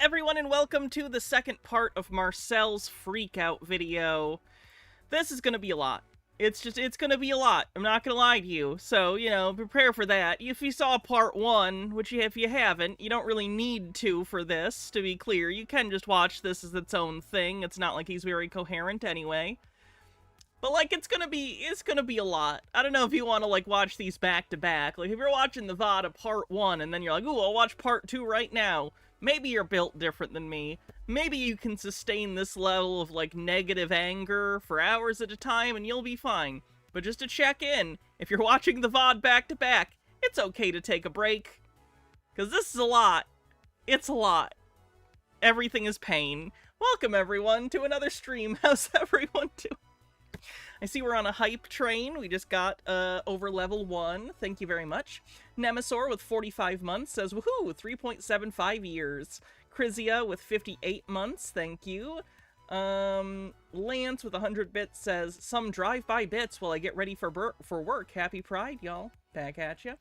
everyone, and welcome to the second part of Marcel's freakout video. This is gonna be a lot. It's gonna be a lot. I'm not gonna lie to you. So, prepare for that. If you saw part one, which if you haven't, you don't really need to for this, to be clear. You can just watch this as its own thing. It's not like he's very coherent anyway. But, it's gonna be a lot. I don't know if you want to, watch these back to back. If you're watching the VOD of part one, and then you're like, ooh, I'll watch part two right now. Maybe you're built different than me. Maybe you can sustain this level of, negative anger for hours at a time, and you'll be fine. But just to check in, if you're watching the VOD back to back, it's okay to take a break. Because this is a lot. It's a lot. Everything is pain. Welcome, everyone, to another stream. How's everyone doing? I see we're on a hype train. We just got over level 1. Thank you very much. Nemesaur with 45 months says, woohoo, 3.75 years. Crizia with 58 months. Thank you. Lance with 100 bits says, some drive-by bits while I get ready for work. Happy Pride, y'all. Back at ya.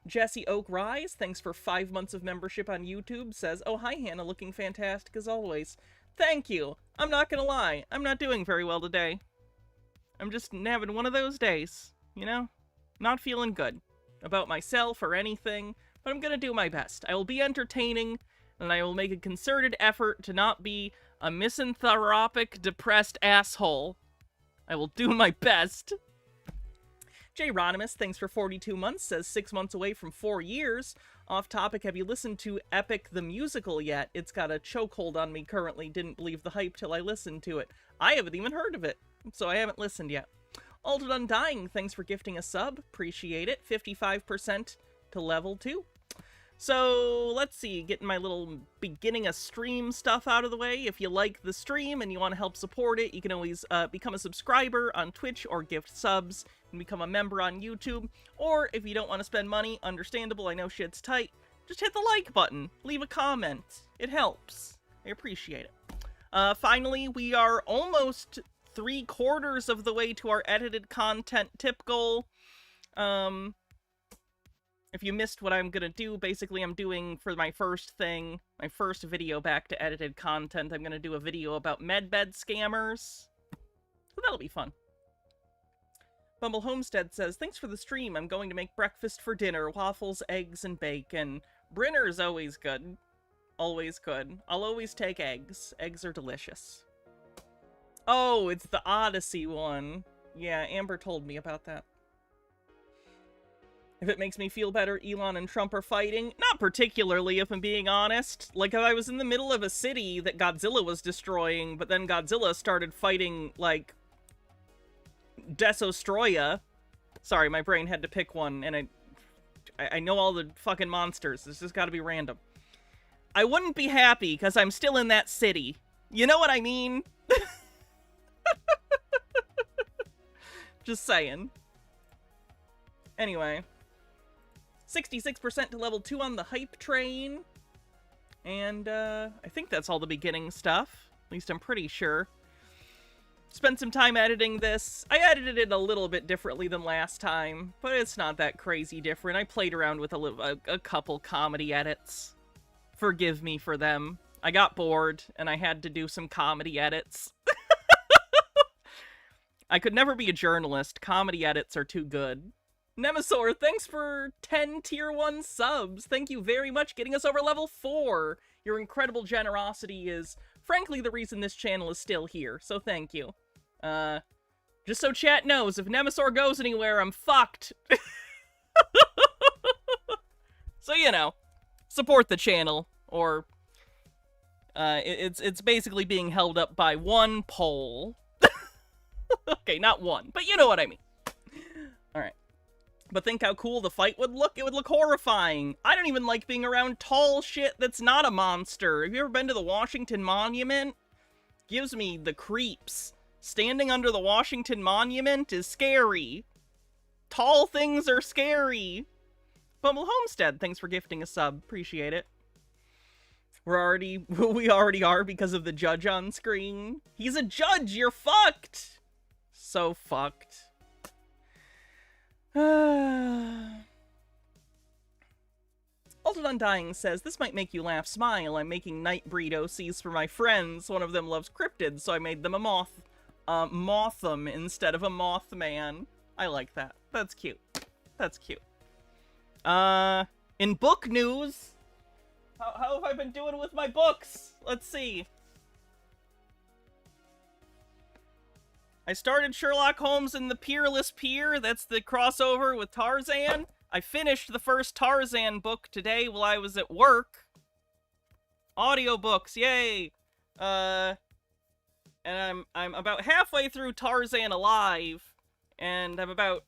Jesse Oak Rise, thanks for 5 months of membership on YouTube, says, oh, hi, Hannah, looking fantastic as always. Thank you. I'm not gonna lie. I'm not doing very well today. I'm just having one of those days, Not feeling good about myself or anything, but I'm gonna do my best. I will be entertaining, and I will make a concerted effort to not be a misanthropic, depressed asshole. I will do my best. J-Ronimus, thanks for 42 months, says 6 months away from 4 years. Off topic, have you listened to Epic the Musical yet? It's got a chokehold on me currently, didn't believe the hype till I listened to it. I haven't even heard of it. So I haven't listened yet. Altered Undying, thanks for gifting a sub. Appreciate it. 55% to level 2. So, let's see. Getting my little beginning a stream stuff out of the way. If you like the stream and you want to help support it, you can always become a subscriber on Twitch or gift subs and become a member on YouTube. Or, if you don't want to spend money, understandable, I know shit's tight, just hit the like button. Leave a comment. It helps. I appreciate it. Finally, we are almost 3/4 of the way to our edited content tip goal. If you missed what I'm gonna do, basically I'm doing for my first video back to edited content, I'm gonna do a video about medbed scammers. So that'll be fun. Bumble Homestead says, thanks for the stream, I'm going to make breakfast for dinner, waffles, eggs, and bacon. Brinner's always good. Always good. I'll always take eggs. Eggs are delicious. Oh, it's the Odyssey one. Yeah, Amber told me about that. If it makes me feel better, Elon and Trump are fighting. Not particularly, if I'm being honest. If I was in the middle of a city that Godzilla was destroying, but then Godzilla started fighting, Desostroya. Sorry, my brain had to pick one, and I know all the fucking monsters. This has got to be random. I wouldn't be happy, because I'm still in that city. You know what I mean? Just saying. Anyway. 66% to level 2 on the hype train. And, I think that's all the beginning stuff. At least I'm pretty sure. Spent some time editing this. I edited it a little bit differently than last time, but it's not that crazy different. I played around with a couple comedy edits. Forgive me for them. I got bored, and I had to do some comedy edits. I could never be a journalist. Comedy edits are too good. Nemesaur, thanks for 10 tier 1 subs. Thank you very much, getting us over level 4. Your incredible generosity is, frankly, the reason this channel is still here, so thank you. Just so chat knows, if Nemesaur goes anywhere, I'm fucked. So, support the channel, or, it's basically being held up by one pole. Okay, not one, but you know what I mean. Alright. But think how cool the fight would look? It would look horrifying. I don't even like being around tall shit that's not a monster. Have you ever been to the Washington Monument? Gives me the creeps. Standing under the Washington Monument is scary. Tall things are scary. Bumble Homestead, thanks for gifting a sub. Appreciate it. We already are because of the judge on screen. He's a judge, you're fucked! So fucked. Alden Undying says, this might make you laugh smile. I'm making Nightbreed OCs for my friends. One of them loves cryptids, so I made them a Motham instead of a Mothman. I like that. That's cute. That's cute. In book news, how have I been doing with my books? Let's see. I started Sherlock Holmes and the Peerless Peer. That's the crossover with Tarzan. I finished the first Tarzan book today while I was at work. Audiobooks, yay! And I'm about halfway through Tarzan Alive, and I'm about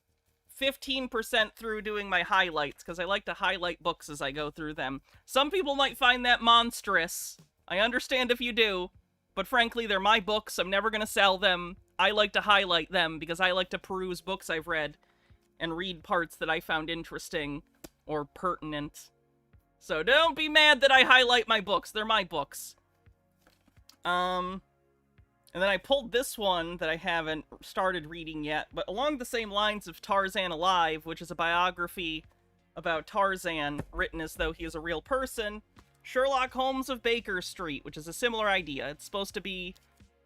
15% through doing my highlights, because I like to highlight books as I go through them. Some people might find that monstrous. I understand if you do, but frankly, they're my books. I'm never gonna sell them. I like to highlight them because I like to peruse books I've read and read parts that I found interesting or pertinent. So don't be mad that I highlight my books. They're my books. And then I pulled this one that I haven't started reading yet, but along the same lines of Tarzan Alive, which is a biography about Tarzan written as though he is a real person, Sherlock Holmes of Baker Street, which is a similar idea. It's supposed to be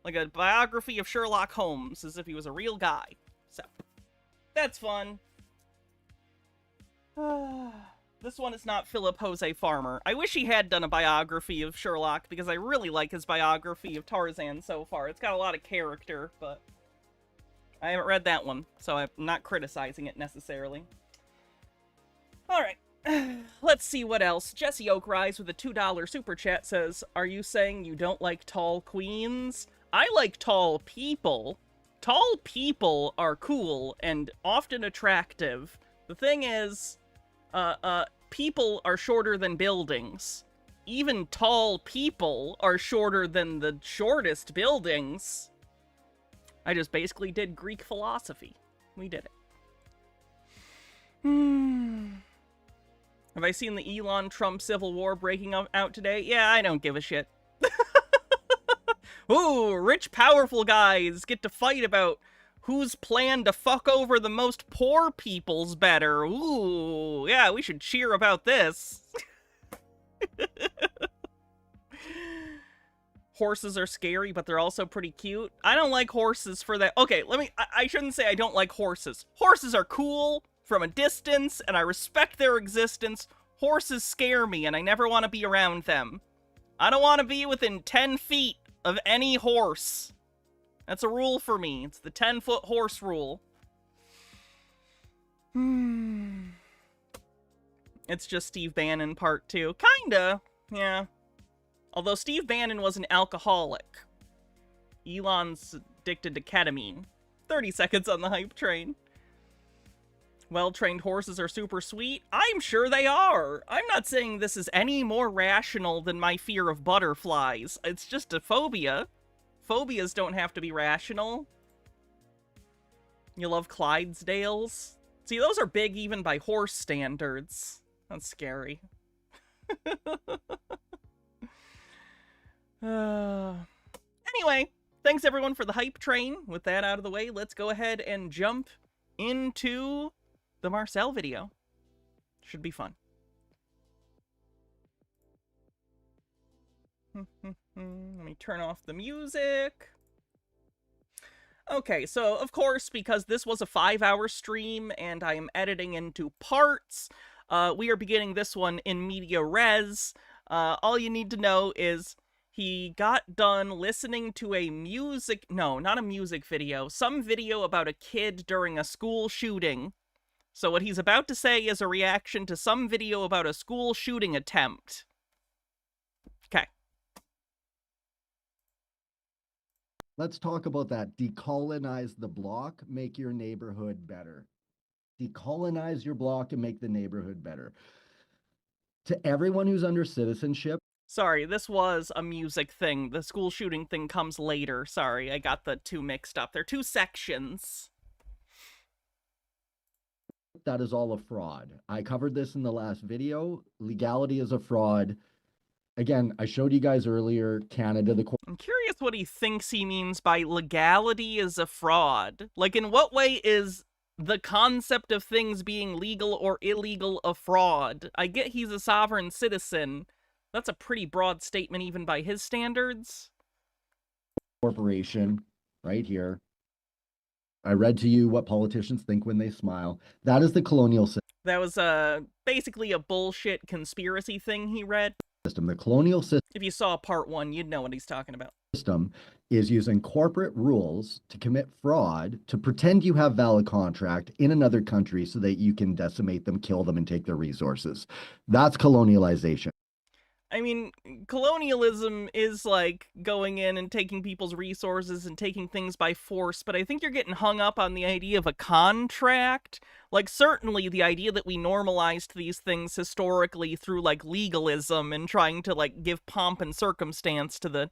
like a biography of Sherlock Holmes, as if he was a real guy. So, that's fun. This one is not Philip Jose Farmer. I wish he had done a biography of Sherlock, because I really like his biography of Tarzan so far. It's got a lot of character, but I haven't read that one, so I'm not criticizing it necessarily. Alright, let's see what else. Jesse Oakrise with a $2 super chat says, are you saying you don't like tall queens? I like tall people. Tall people are cool and often attractive. The thing is, people are shorter than buildings. Even tall people are shorter than the shortest buildings. I just basically did Greek philosophy. We did it. Have I seen the Elon Trump Civil War breaking out today? Yeah, I don't give a shit. Ooh, rich, powerful guys get to fight about whose plan to fuck over the most poor people's better. Ooh, yeah, we should cheer about this. Horses are scary, but they're also pretty cute. I don't like horses for that. Okay, I shouldn't say I don't like horses. Horses are cool from a distance, and I respect their existence. Horses scare me, and I never want to be around them. I don't want to be within 10 feet of any horse. That's a rule for me. It's the 10-foot horse rule. It's just Steve Bannon part 2. Kinda, yeah. Although Steve Bannon was an alcoholic. Elon's addicted to ketamine. 30 seconds on the hype train. Well-trained horses are super sweet. I'm sure they are. I'm not saying this is any more rational than my fear of butterflies. It's just a phobia. Phobias don't have to be rational. You love Clydesdales? See, those are big even by horse standards. That's scary. Anyway, thanks everyone for the hype train. With that out of the way, let's go ahead and jump into the Marcel video. Should be fun. Let me turn off the music. Okay, so of course, because this was a 5-hour stream and I am editing into parts, we are beginning this one in media res. All you need to know is he got done listening to a no, not a music video, some video about a kid during a school shooting. So what he's about to say is a reaction to some video about a school shooting attempt. Okay. Let's talk about that. Decolonize the block, make your neighborhood better. Decolonize your block and make the neighborhood better. To everyone who's under citizenship. Sorry, this was a music thing. The school shooting thing comes later. Sorry, I got the two mixed up. They're two sections. That is all a fraud. I covered this in the last video. Legality is a fraud. Again, I showed you guys earlier, Canada, I'm curious what he thinks he means by legality is a fraud. Like, in what way is the concept of things being legal or illegal a fraud. I get he's a sovereign citizen. That's a pretty broad statement even by his standards. Corporation, right here. I read to you what politicians think when they smile. That is the colonial system. That was basically a bullshit conspiracy thing he read. The colonial If you saw part 1, you'd know what he's talking about. System is using corporate rules to commit fraud to pretend you have valid contract in another country so that you can decimate them, kill them, and take their resources. That's colonialization. I mean, colonialism is like going in and taking people's resources and taking things by force, but I think you're getting hung up on the idea of a contract. Like, certainly the idea that we normalized these things historically through, like, legalism and trying to, like, give pomp and circumstance to the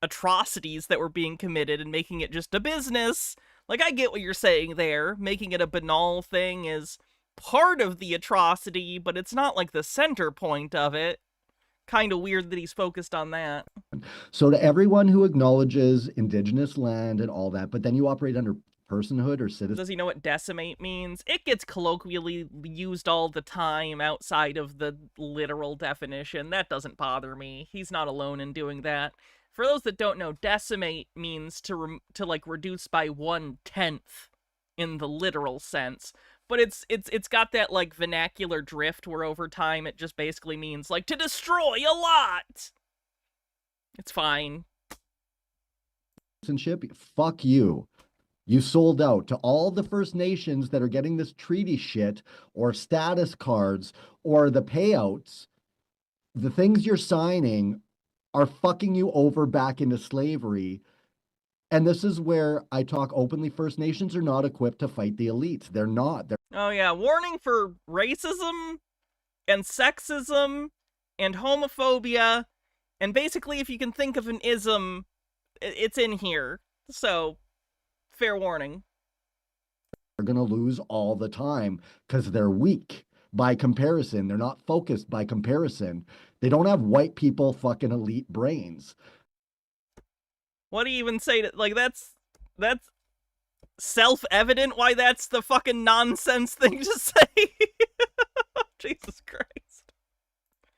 atrocities that were being committed and making it just a business. Like, I get what you're saying there. Making it a banal thing is part of the atrocity, but it's not, like, the center point of it. Kind of weird that he's focused on that. So to everyone who acknowledges indigenous land and all that, but then you operate under personhood or citizen. Does he know what decimate means? It gets colloquially used all the time outside of the literal definition. That doesn't bother me. He's not alone in doing that. For those that don't know, decimate means to like reduce by 1/10 in the literal sense. But it's got that, like, vernacular drift where over time it just basically means, like, to destroy a lot! It's fine. Citizenship, fuck you. You sold out to all the First Nations that are getting this treaty shit or status cards or the payouts. The things you're signing are fucking you over back into slavery. And this is where I talk openly. First Nations are not equipped to fight the elites. They're not. Oh yeah, warning for racism and sexism and homophobia, and basically if you can think of an ism, it's in here. So, fair warning. They're going to lose all the time because they're weak by comparison. They're not focused by comparison. They don't have white people fucking elite brains. What do you even say to, like, that's self-evident why that's the fucking nonsense thing to say? Jesus Christ.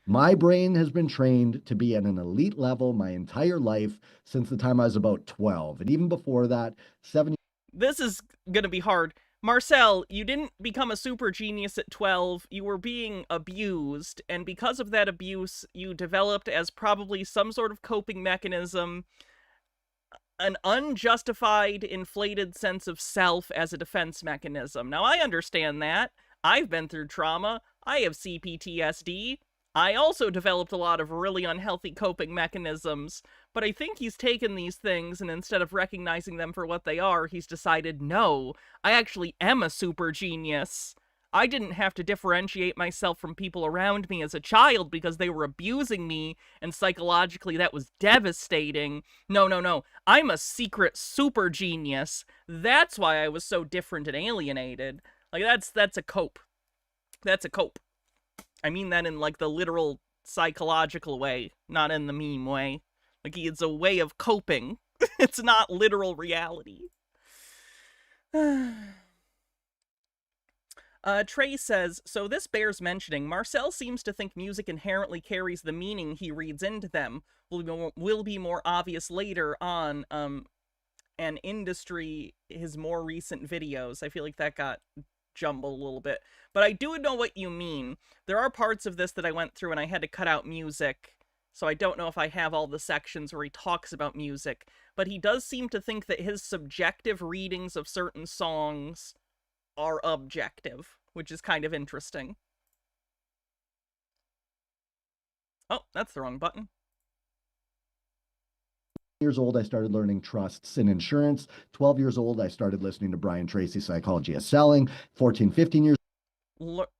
My brain has been trained to be at an elite level my entire life since the time I was about 12. And even before that, 7 years. This is gonna be hard. Marcel, you didn't become a super genius at 12, you were being abused, and because of that abuse, you developed as probably some sort of coping mechanism an unjustified, inflated sense of self as a defense mechanism. Now, I understand that. I've been through trauma. I have CPTSD. I also developed a lot of really unhealthy coping mechanisms, but I think he's taken these things and instead of recognizing them for what they are, he's decided, no, I actually am a super genius. I didn't have to differentiate myself from people around me as a child because they were abusing me, and psychologically that was devastating. No. I'm a secret super genius. That's why I was so different and alienated. Like, that's a cope. That's a cope. I mean that in, like, the literal psychological way, not in the meme way. Like, it's a way of coping. It's not literal reality. Trey says, so this bears mentioning, Marcel seems to think music inherently carries the meaning he reads into them. Will be more obvious later on, an industry, his more recent videos. I feel like that got jumbled a little bit. But I do know what you mean. There are parts of this that I went through and I had to cut out music, so I don't know if I have all the sections where he talks about music. But he does seem to think that his subjective readings of certain songs are objective, which is kind of interesting. Oh, that's the wrong button. Years old, I started learning trusts and insurance. 12 years old, I started listening to Brian Tracy's Psychology of Selling. 14, 15 years.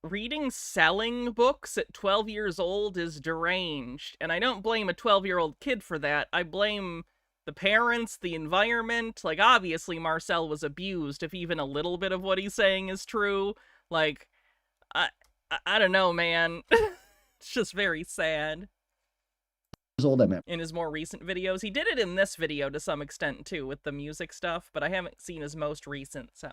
Reading selling books at 12 years old is deranged, and I don't blame a 12-year-old kid for that. I blame the parents, the environment. Like, obviously Marcel was abused, if even a little bit of what he's saying is true. Like, I don't know, man. It's just very sad. Old, I meant. In his more recent videos. He did it in this video to some extent, too, with the music stuff, but I haven't seen his most recent, so.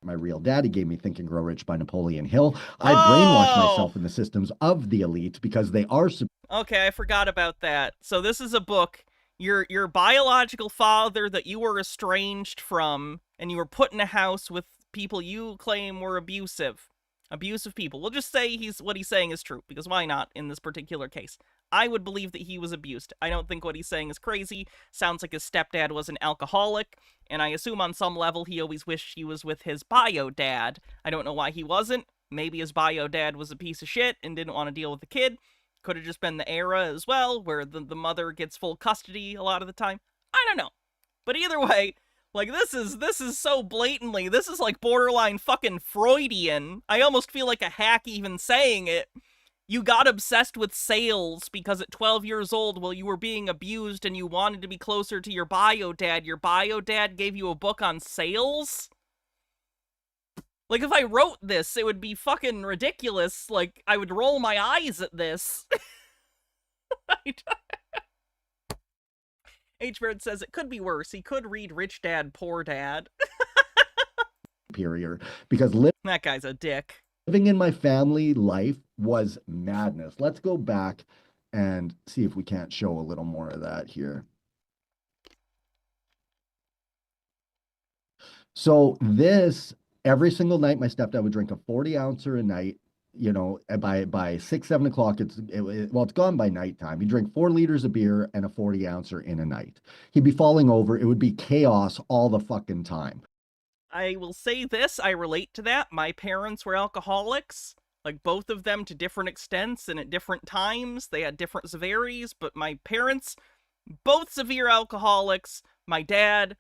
My real daddy gave me Think and Grow Rich by Napoleon Hill. I brainwashed Oh! myself in the systems of the elite because they are Okay, I forgot about that. So this is a book. Your biological father that you were estranged from, and you were put in a house with people you claim were abusive. Abusive people. We'll just say what he's saying is true, because why not in this particular case? I would believe that he was abused. I don't think what he's saying is crazy. Sounds like his stepdad was an alcoholic, and I assume on some level he always wished he was with his bio dad. I don't know why he wasn't. Maybe his bio dad was a piece of shit and didn't want to deal with the kid. Could have just been the era as well, where the mother gets full custody a lot of the time. I don't know. But either way, like, this is so blatantly, this is like borderline fucking Freudian. I almost feel like a hack even saying it. You got obsessed with sales because at 12 years old, while you were being abused and you wanted to be closer to your bio dad gave you a book on sales? Like, if I wrote this, it would be fucking ridiculous. Like, I would roll my eyes at this. H-Bird says it could be worse. He could read Rich Dad, Poor Dad. superior because That guy's a dick. living in my family life was madness. Let's go back and see if we can't show a little more of that here. So this, every single night, my stepdad would drink a 40-ouncer a night. You know, and by 6, 7 o'clock, it's gone by nighttime. He'd drink 4 liters of beer and a 40-ouncer in a night. He'd be falling over. It would be chaos all the fucking time. I will say this, I relate to that. My parents were alcoholics, like both of them to different extents and at different times. They had different severities, but my parents, both severe alcoholics. My dad,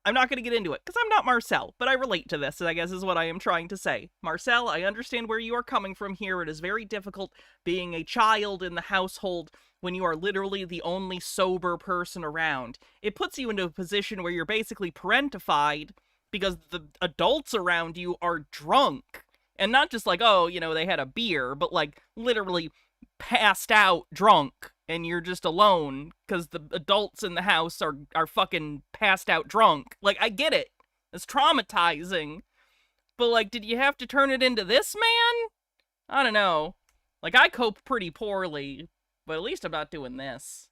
I'm not going to get into it because I'm not Marcel, but I relate to this, I guess is what I am trying to say. Marcel, I understand where you are coming from here. It is very difficult being a child in the household when you are literally the only sober person around. It puts you into a position where you're basically parentified because the adults around you are drunk. And not just like, oh, you know, they had a beer, but like literally passed out drunk. And you're just alone because the adults in the house are fucking passed out drunk. Like, I get it. It's traumatizing. But, like, did you have to turn it into this, man? I don't know. Like, I cope pretty poorly, but at least I'm not doing this.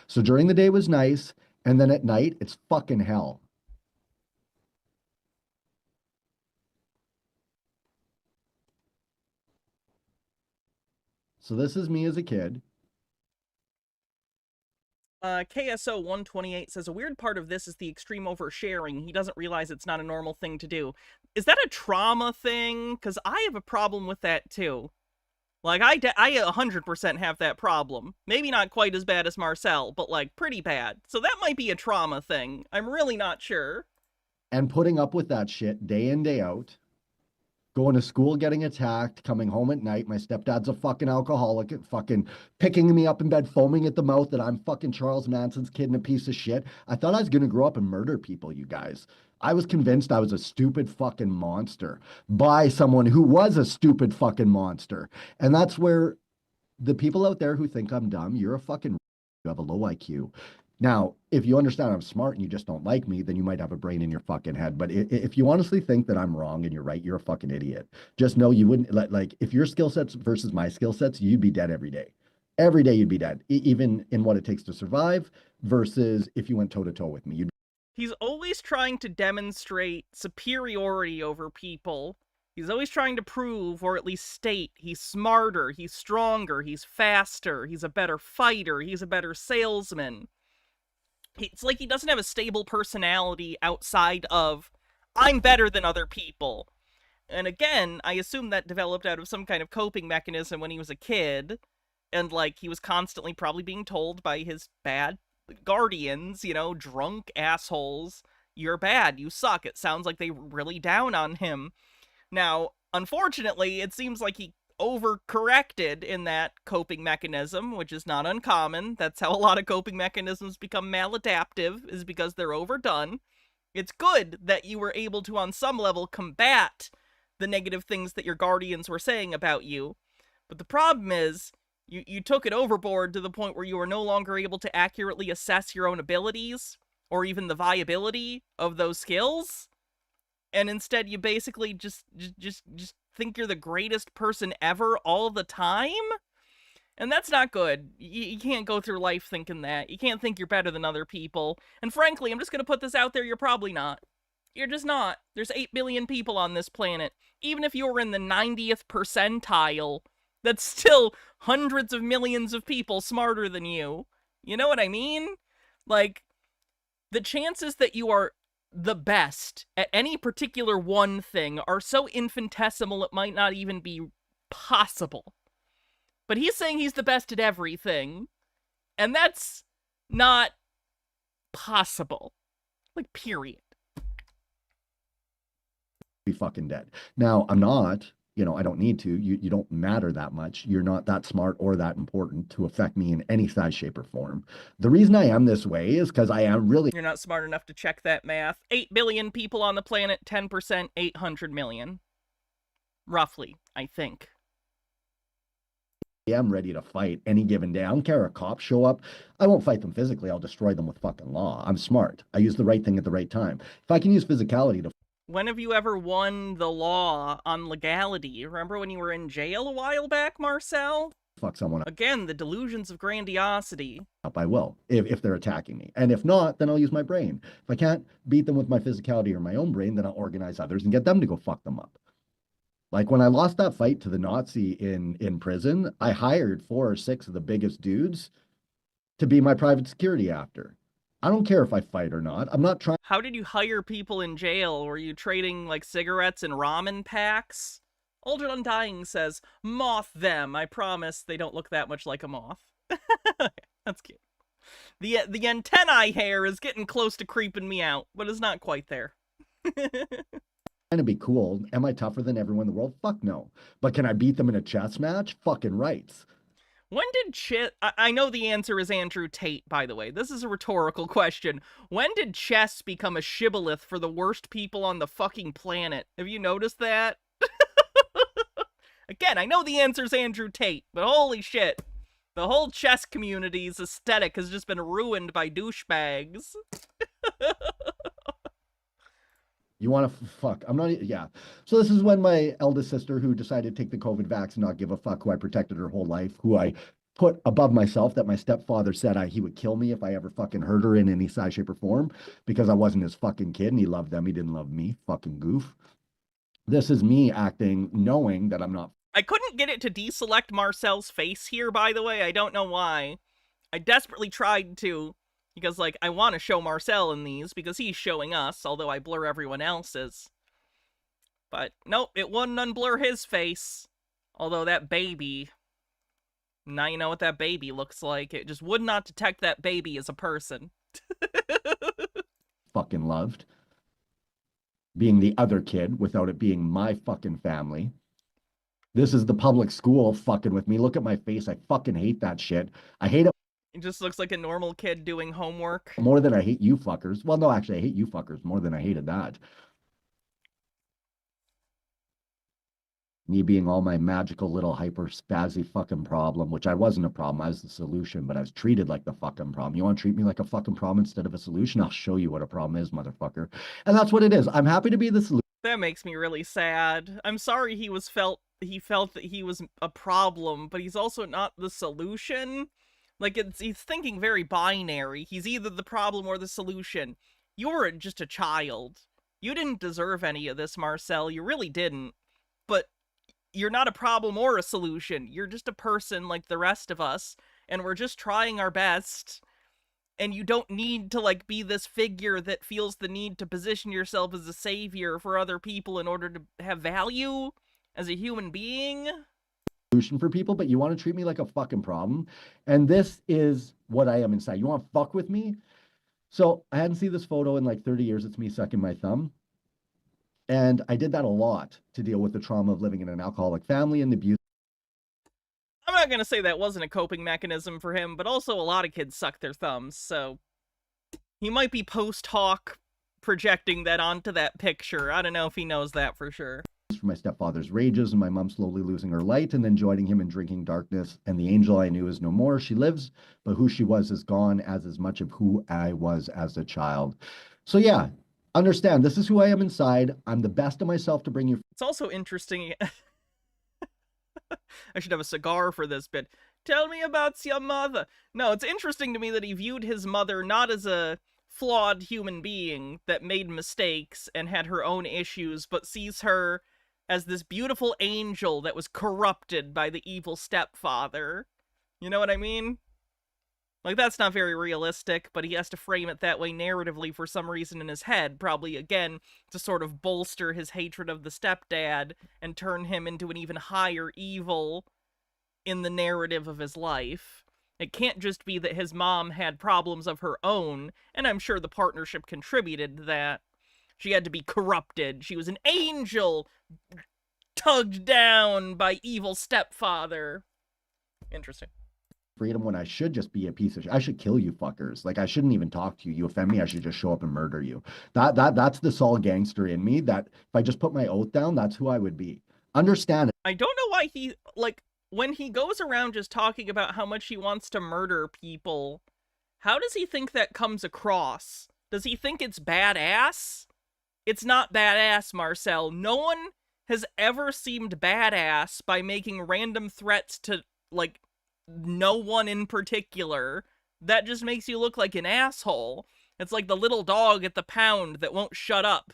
So during the day was nice, and then at night, it's fucking hell. So this is me as a kid. KSO 128 says, a weird part of this is the extreme oversharing. He doesn't realize it's not a normal thing to do. Is that a trauma thing? Because I have a problem with that, too. Like, I 100% have that problem. Maybe not quite as bad as Marcel, but, like, pretty bad. So that might be a trauma thing. I'm really not sure. And putting up with that shit day in, day out. Going to school, getting attacked, coming home at night. My stepdad's a fucking alcoholic, fucking picking me up in bed, foaming at the mouth that I'm fucking Charles Manson's kid and a piece of shit. I thought I was going to grow up and murder people, you guys. I was convinced I was a stupid fucking monster by someone who was a stupid fucking monster. And that's where the people out there who think I'm dumb, you're a fucking, you have a low IQ. Now, if you understand I'm smart and you just don't like me, then you might have a brain in your fucking head. But if you honestly think that I'm wrong and you're right, you're a fucking idiot. Just know you wouldn't, like, if your skill sets versus my skill sets, you'd be dead every day. Every day you'd be dead, even in what it takes to survive versus if you went toe to toe with me. He's always trying to demonstrate superiority over people. He's always trying to prove, or at least state, he's smarter, he's stronger, he's faster, he's a better fighter, he's a better salesman. It's like he doesn't have a stable personality outside of, I'm better than other people. And again, I assume that developed out of some kind of coping mechanism when he was a kid. And, like, he was constantly probably being told by his bad guardians, you know, drunk assholes, you're bad, you suck. It sounds like they were really down on him. Now, unfortunately, it seems like he overcorrected in that coping mechanism, which is not uncommon. That's how a lot of coping mechanisms become maladaptive, is because they're overdone. It's good that you were able to, on some level, combat the negative things that your guardians were saying about you. But the problem is, you took it overboard to the point where you were no longer able to accurately assess your own abilities, or even the viability of those skills. and instead you basically just think you're the greatest person ever all the time. And that's not good. You can't go through life thinking that. You can't think you're better than other people. And frankly, I'm just going to put this out there, you're probably not. You're just not. There's 8 billion people on this planet. Even if you were in the 90th percentile, that's still hundreds of millions of people smarter than you. You know what I mean? Like, the chances that you are the best at any particular one thing are so infinitesimal it might not even be possible. But he's saying he's the best at everything, and that's not possible. Like, period. Be fucking dead. Now, I'm not, I don't need to. You don't matter that much. You're not that smart or that important to affect me in any size, shape, or form. The reason I am this way is because I am really... You're not smart enough to check that math. 8 billion people on the planet, 10%, 800 million. Roughly, I think. I'm ready to fight any given day. I don't care if cops show up. I won't fight them physically. I'll destroy them with fucking law. I'm smart. I use the right thing at the right time. If I can use physicality to... When have you ever won the law on legality? Remember when you were in jail a while back, Marcel? Fuck someone. Again, the delusions of grandiosity. I will, if they're attacking me. And if not, then I'll use my brain. If I can't beat them with my physicality or my own brain, then I'll organize others and get them to go fuck them up. Like when I lost that fight to the Nazi in prison, I hired 4 or 6 of the biggest dudes to be my private security after. I don't care if I fight or not. I'm not trying. How did you hire people in jail? Were you trading like cigarettes and ramen packs? Old Undying says, moth them. I promise they don't look that much like a moth. That's cute. The antennae hair is getting close to creeping me out, but it's not quite there. Trying to be cool. Am I tougher than everyone in the world? Fuck no. But can I beat them in a chess match? Fucking rights. When did I know the answer is Andrew Tate, by the way. This is a rhetorical question. When did chess become a shibboleth for the worst people on the fucking planet? Have you noticed that? Again, I know the answer is Andrew Tate, but holy shit. The whole chess community's aesthetic has just been ruined by douchebags. You want to fuck? I'm not, yeah. So this is when my eldest sister, who decided to take the COVID vax and not give a fuck, who I protected her whole life, who I put above myself, that my stepfather said he would kill me if I ever fucking hurt her in any size, shape, or form, because I wasn't his fucking kid and he loved them. He didn't love me. Fucking goof. This is me acting, knowing that I'm not. I couldn't get it to deselect Marcel's face here, by the way. I don't know why. I desperately tried to. Because, like, I want to show Marcel in these, because he's showing us, although I blur everyone else's. But, nope, it wouldn't unblur his face. Although that baby... Now you know what that baby looks like. It just would not detect that baby as a person. Fucking loved. Being the other kid, without it being my fucking family. This is the public school fucking with me. Look at my face. I fucking hate that shit. I hate it. It just looks like a normal kid doing homework. More than I hate you fuckers. Well, no, actually, I hate you fuckers more than I hated that. Me being all my magical little hyper spazzy fucking problem, which I wasn't a problem. I was the solution, but I was treated like the fucking problem. You want to treat me like a fucking problem instead of a solution? I'll show you what a problem is, motherfucker. And that's what it is. I'm happy to be the solution. That makes me really sad. I'm sorry he felt that he was a problem, but he's also not the solution. Like, he's thinking very binary. He's either the problem or the solution. You were just a child. You didn't deserve any of this, Marcel. You really didn't. But you're not a problem or a solution. You're just a person like the rest of us, and we're just trying our best. And you don't need to, like, be this figure that feels the need to position yourself as a savior for other people in order to have value as a human being. Solution for people, but you want to treat me like a fucking problem. And this is what I am inside. You want to fuck with me? So I hadn't seen this photo in like 30 years. It's me sucking my thumb. And I did that a lot to deal with the trauma of living in an alcoholic family and the abuse. I'm not going to say that wasn't a coping mechanism for him, but also a lot of kids suck their thumbs, so he might be post hoc projecting that onto that picture. I don't know if he knows that for sure. For my stepfather's rages and my mom slowly losing her light and then joining him in drinking darkness. And the angel I knew is no more. She lives, but who she was is gone, as much of who I was as a child. So yeah, Understand, this is who I am inside. I'm the best of myself to bring you. It's also interesting. I should have a cigar for this bit. Tell me about your mother. No, it's interesting to me that he viewed his mother not as a flawed human being that made mistakes and had her own issues, but sees her as this beautiful angel that was corrupted by the evil stepfather. You know what I mean? Like, that's not very realistic, but he has to frame it that way narratively for some reason in his head, probably, again, to sort of bolster his hatred of the stepdad and turn him into an even higher evil in the narrative of his life. It can't just be that his mom had problems of her own, and I'm sure the partnership contributed to that. She had to be corrupted. She was an angel tugged down by evil stepfather. Interesting. Freedom when I should just be a piece of shit. I should kill you fuckers. Like, I shouldn't even talk to you. You offend me, I should just show up and murder you. That's the Saul gangster in me, that if I just put my oath down, that's who I would be. Understand it. I don't know why he, like, when he goes around just talking about how much he wants to murder people, how does he think that comes across? Does he think it's badass? It's not badass, Marcel. No one has ever seemed badass by making random threats to, like, no one in particular. That just makes you look like an asshole. It's like the little dog at the pound that won't shut up.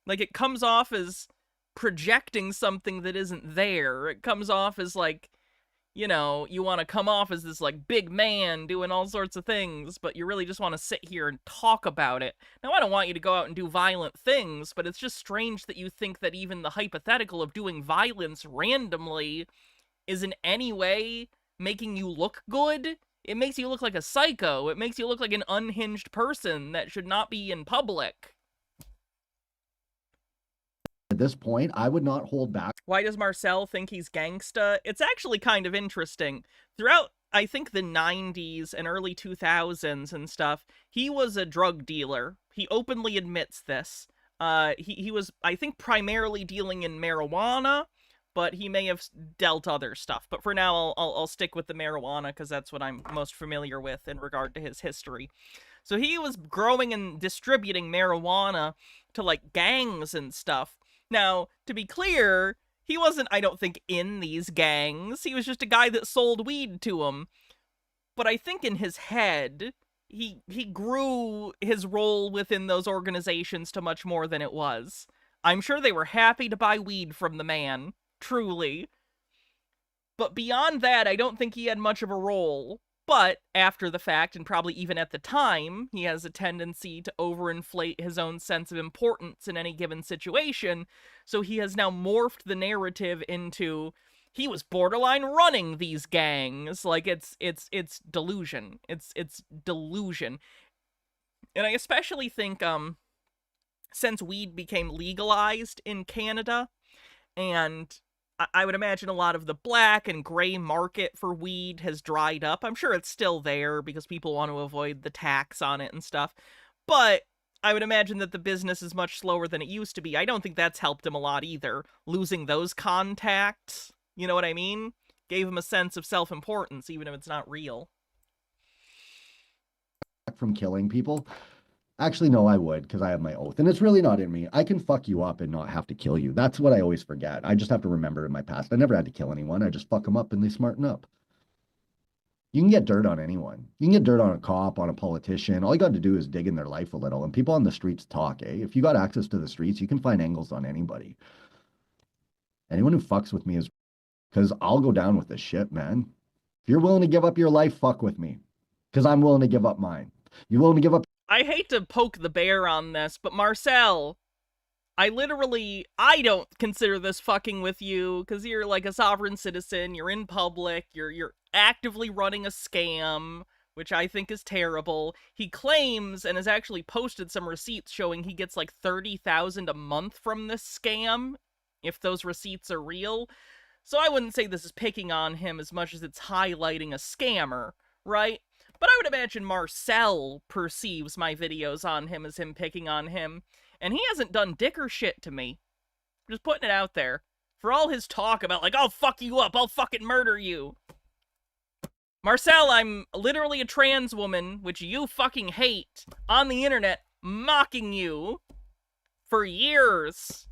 Like, it comes off as projecting something that isn't there. It comes off as, like, you know, you want to come off as this, like, big man doing all sorts of things, but you really just want to sit here and talk about it. Now, I don't want you to go out and do violent things, but it's just strange that you think that even the hypothetical of doing violence randomly is in any way making you look good. It makes you look like a psycho. It makes you look like an unhinged person that should not be in public. At this point, I would not hold back. Why does Marcel think he's gangsta? It's actually kind of interesting. Throughout, I think, the 90s and early 2000s and stuff, he was a drug dealer. He openly admits this. He was, I think, primarily dealing in marijuana, but he may have dealt other stuff. But for now, I'll stick with the marijuana because that's what I'm most familiar with in regard to his history. So he was growing and distributing marijuana to, like, gangs and stuff. Now, to be clear, he wasn't, I don't think, in these gangs. He was just a guy that sold weed to them. But I think in his head, he grew his role within those organizations to much more than it was. I'm sure they were happy to buy weed from the man. Truly. But beyond that, I don't think he had much of a role. But after the fact, and probably even at the time, he has a tendency to overinflate his own sense of importance in any given situation. So he has now morphed the narrative into he was borderline running these gangs. Like, it's delusion. It's delusion. And I especially think since weed became legalized in Canada, and I would imagine a lot of the black and gray market for weed has dried up. I'm sure it's still there because people want to avoid the tax on it and stuff. But I would imagine that the business is much slower than it used to be. I don't think that's helped him a lot either. Losing those contacts, you know what I mean? Gave him a sense of self-importance, even if it's not real. From killing people. Actually, no, I would, because I have my oath. And it's really not in me. I can fuck you up and not have to kill you. That's what I always forget. I just have to remember in my past. I never had to kill anyone. I just fuck them up and they smarten up. You can get dirt on anyone. You can get dirt on a cop, on a politician. All you got to do is dig in their life a little. And people on the streets talk, eh? If you got access to the streets, you can find angles on anybody. Anyone who fucks with me is... because I'll go down with this shit, man. If you're willing to give up your life, fuck with me. Because I'm willing to give up mine. You're willing to give up... I hate to poke the bear on this, but Marcel, I don't consider this fucking with you, because you're like a sovereign citizen, you're in public, you're actively running a scam, which I think is terrible. He claims, and has actually posted some receipts showing he gets like $30,000 a month from this scam, if those receipts are real. So I wouldn't say this is picking on him as much as it's highlighting a scammer, right? But I would imagine Marcel perceives my videos on him as him picking on him, and he hasn't done dick or shit to me. Just putting it out there. For all his talk about, like, I'll fuck you up, I'll fucking murder you. Marcel, I'm literally a trans woman, which you fucking hate, on the internet, mocking you for years.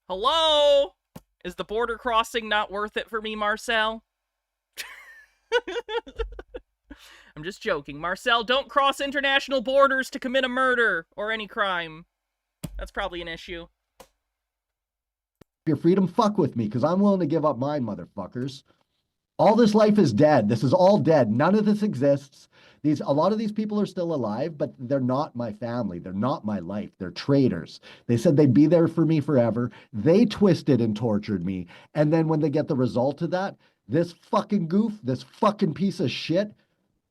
Hello? Is the border crossing not worth it for me, Marcel? I'm just joking. Marcel, don't cross international borders to commit a murder or any crime. That's probably an issue. Your freedom, fuck with me, because I'm willing to give up mine, motherfuckers. All this life is dead. This is all dead. None of this exists. A lot of these people are still alive, but they're not my family. They're not my life. They're traitors. They said they'd be there for me forever. They twisted and tortured me. And then when they get the result of that, this fucking goof, this fucking piece of shit.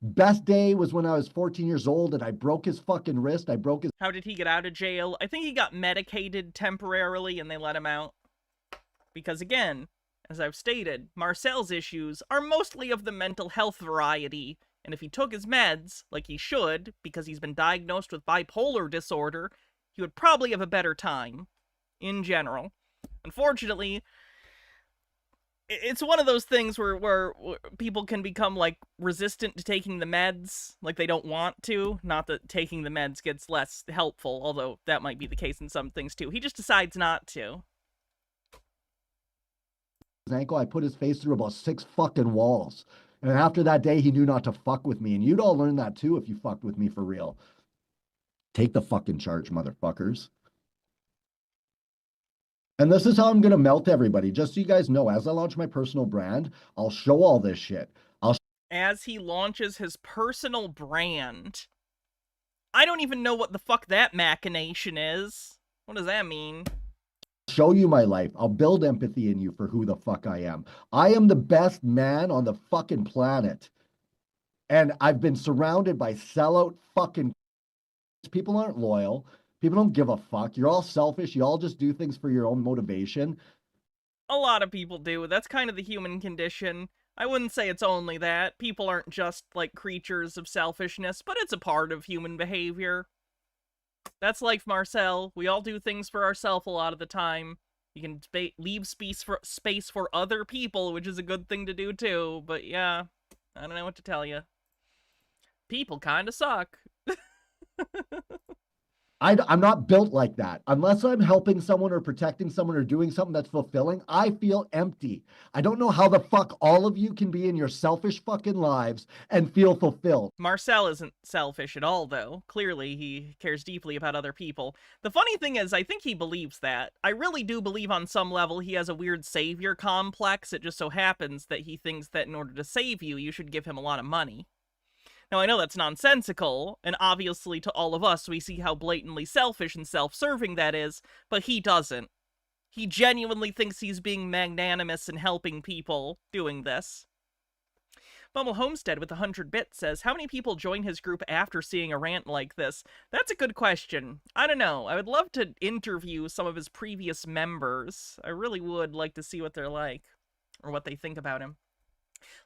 Best day was when I was 14 years old and I broke his fucking wrist. I broke his... How did he get out of jail? I think he got medicated temporarily and they let him out. Because again, as I've stated, Marcel's issues are mostly of the mental health variety, and if he took his meds, like he should, because he's been diagnosed with bipolar disorder, he would probably have a better time, in general. Unfortunately, it's one of those things where people can become, like, resistant to taking the meds, like they don't want to. Not that taking the meds gets less helpful, although that might be the case in some things too. He just decides not to. Ankle, I put his face through about 6 fucking walls. And after that day, he knew not to fuck with me. And you'd all learn that too if you fucked with me for real. Take the fucking charge, motherfuckers. And this is how I'm going to melt everybody. Just so you guys know, as I launch my personal brand, I'll show all this shit. As he launches his personal brand. I don't even know what the fuck that machination is. What does that mean? Show you my life. I'll build empathy in you for who the fuck I am. I am the best man on the fucking planet. And I've been surrounded by sellout fucking... People aren't loyal. People don't give a fuck. You're all selfish. You all just do things for your own motivation. A lot of people do. That's kind of the human condition. I wouldn't say it's only that. People aren't just, like, creatures of selfishness, but it's a part of human behavior. That's life, Marcel. We all do things for ourselves a lot of the time. You can leave space for other people, which is a good thing to do too, but yeah, I don't know what to tell you. People kinda suck. I'm not built like that. Unless I'm helping someone or protecting someone or doing something that's fulfilling, I feel empty. I don't know how the fuck all of you can be in your selfish fucking lives and feel fulfilled. Marcel isn't selfish at all, though. Clearly, he cares deeply about other people. The funny thing is, I think he believes that. I really do believe on some level he has a weird savior complex. It just so happens that he thinks that in order to save you, you should give him a lot of money. Now, I know that's nonsensical, and obviously to all of us, we see how blatantly selfish and self-serving that is, but he doesn't. He genuinely thinks he's being magnanimous and helping people doing this. Bumble Homestead with 100 bits says, how many people join his group after seeing a rant like this? That's a good question. I don't know. I would love to interview some of his previous members. I really would like to see what they're like, or what they think about him.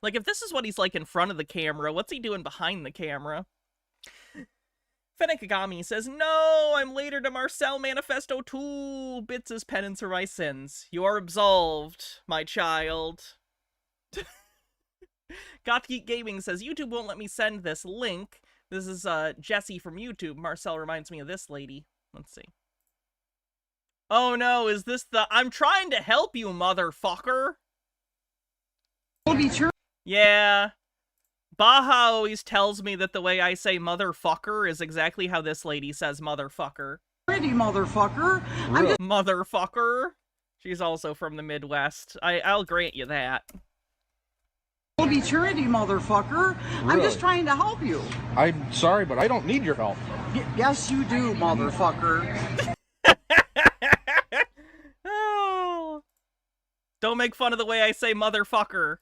Like, if this is what he's like in front of the camera, what's he doing behind the camera? Fenekagami says, no, I'm later to Marcel Manifesto 2. Bits as penance for my sins. You are absolved, my child. Gothgeek Gaming says, YouTube won't let me send this link. This is Jessie from YouTube. Marcel reminds me of this lady. Let's see. Oh no, is this the I'm trying to help you, motherfucker? Yeah. Baha always tells me that the way I say motherfucker is exactly how this lady says motherfucker. Pretty motherfucker. Really? Motherfucker. She's also from the Midwest. I'll grant you that. Charity, motherfucker. Really? I'm just trying to help you. I'm sorry, but I don't need your help. Yes, you do, motherfucker. Oh. Don't make fun of the way I say motherfucker.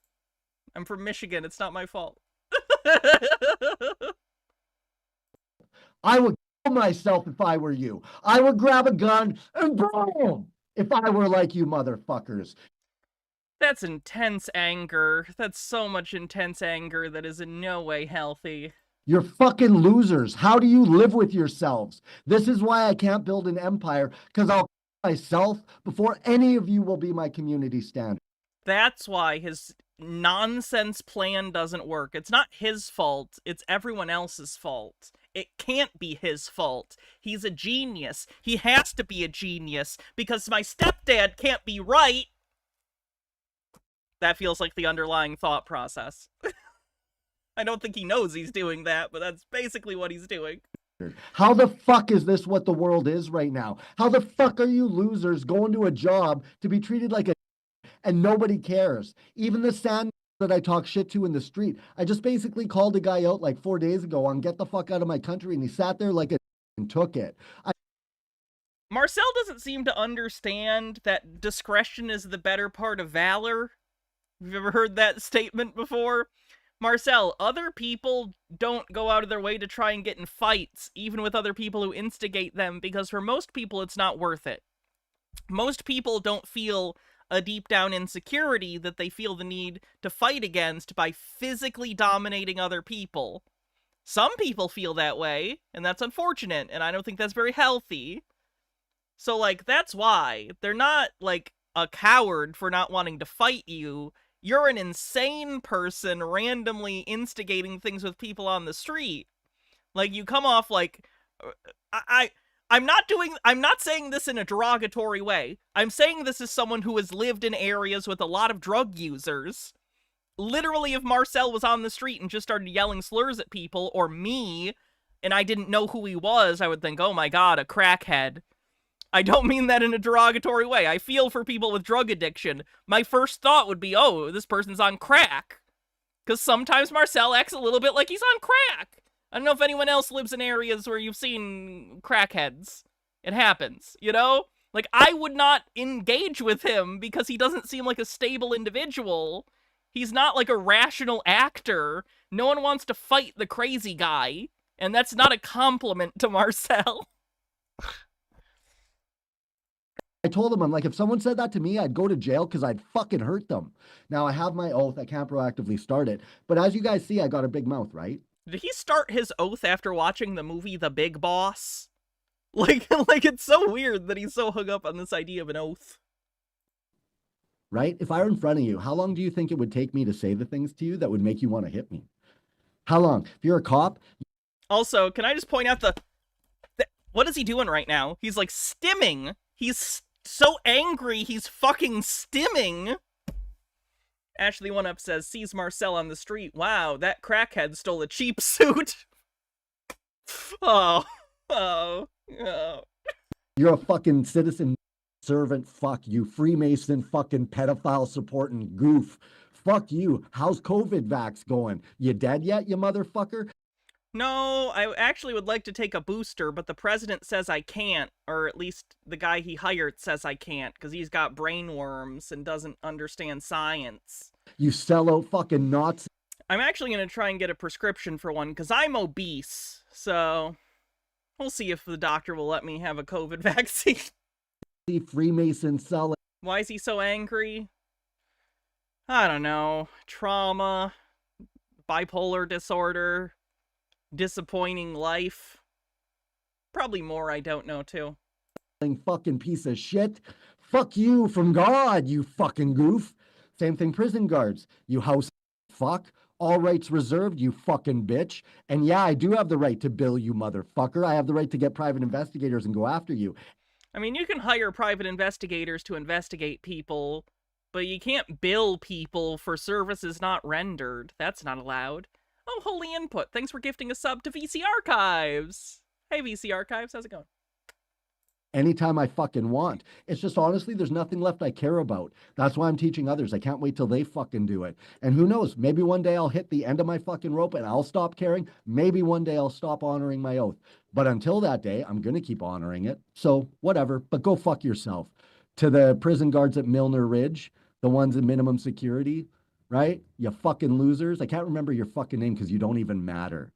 I'm from Michigan. It's not my fault. I would kill myself if I were you. I would grab a gun and boom if I were like you motherfuckers. That's intense anger. That's so much intense anger that is in no way healthy. You're fucking losers. How do you live with yourselves? This is why I can't build an empire, because I'll kill myself before any of you will be my community standard. That's why his nonsense plan doesn't work. It's not his fault, it's everyone else's fault. It can't be his fault. He's a genius. He has to be a genius because my stepdad can't be right. That feels like the underlying thought process. I don't think he knows he's doing that, but that's basically what he's doing. How the fuck is this what the world is right now? How the fuck are you losers going to a job to be treated like a and nobody cares? Even the sand that I talk shit to in the street. I just basically called a guy out like 4 days ago on get the fuck out of my country, and he sat there like a and took it. Marcel doesn't seem to understand that discretion is the better part of valor. Have you ever heard that statement before? Marcel, other people don't go out of their way to try and get in fights, even with other people who instigate them, because for most people it's not worth it. Most people don't feel a deep down insecurity that they feel the need to fight against by physically dominating other people. Some people feel that way, and that's unfortunate, and I don't think that's very healthy. So, like, that's why. They're not, like, a coward for not wanting to fight you. You're an insane person randomly instigating things with people on the street. Like, you come off like... I'm not saying this in a derogatory way. I'm saying this as someone who has lived in areas with a lot of drug users. Literally, if Marcel was on the street and just started yelling slurs at people, or me, and I didn't know who he was, I would think, oh my god, a crackhead. I don't mean that in a derogatory way. I feel for people with drug addiction. My first thought would be, oh, this person's on crack. Because sometimes Marcel acts a little bit like he's on crack. I don't know if anyone else lives in areas where you've seen crackheads. It happens, you know? Like, I would not engage with him because he doesn't seem like a stable individual. He's not like a rational actor. No one wants to fight the crazy guy. And that's not a compliment to Marcel. I told him, I'm like, if someone said that to me, I'd go to jail because I'd fucking hurt them. Now, I have my oath. I can't proactively start it. But as you guys see, I got a big mouth, right? Did he start his oath after watching the movie The Big Boss? Like it's so weird that he's so hung up on this idea of an oath. Right? If I were in front of you, how long do you think it would take me to say the things to you that would make you want to hit me? How long? If you're a cop... Also, can I just point out what is he doing right now? He's like stimming. He's so angry he's fucking stimming. Ashley One Up says, sees Marcel on the street. Wow, that crackhead stole a cheap suit. Oh. You're a fucking citizen servant fuck, you Freemason fucking pedophile supporting goof. Fuck you. How's COVID vax going? You dead yet, you motherfucker? No, I actually would like to take a booster, but the president says I can't, or at least the guy he hired says I can't, because he's got brain worms and doesn't understand science. You sellout fucking Nazi. I'm actually going to try and get a prescription for one, because I'm obese, so we'll see if the doctor will let me have a COVID vaccine. Freemason selling. Why is he so angry? I don't know. Trauma, bipolar disorder, disappointing life. Probably more I don't know, too. Fucking piece of shit. Fuck you from God, you fucking goof. Same thing, prison guards. You house fuck. All rights reserved, you fucking bitch. And yeah, I do have the right to bill you, motherfucker. I have the right to get private investigators and go after you. I mean, you can hire private investigators to investigate people, but you can't bill people for services not rendered. That's not allowed. Oh, Holy Input, thanks for gifting a sub to VC Archives. Hey, VC Archives, how's it going? Anytime I fucking want. It's just honestly, there's nothing left I care about. That's why I'm teaching others. I can't wait till they fucking do it. And who knows, maybe one day I'll hit the end of my fucking rope and I'll stop caring. Maybe one day I'll stop honoring my oath. But until that day, I'm going to keep honoring it. So whatever, but go fuck yourself. To the prison guards at Milner Ridge, the ones in minimum security, right? You fucking losers. I can't remember your fucking name because you don't even matter.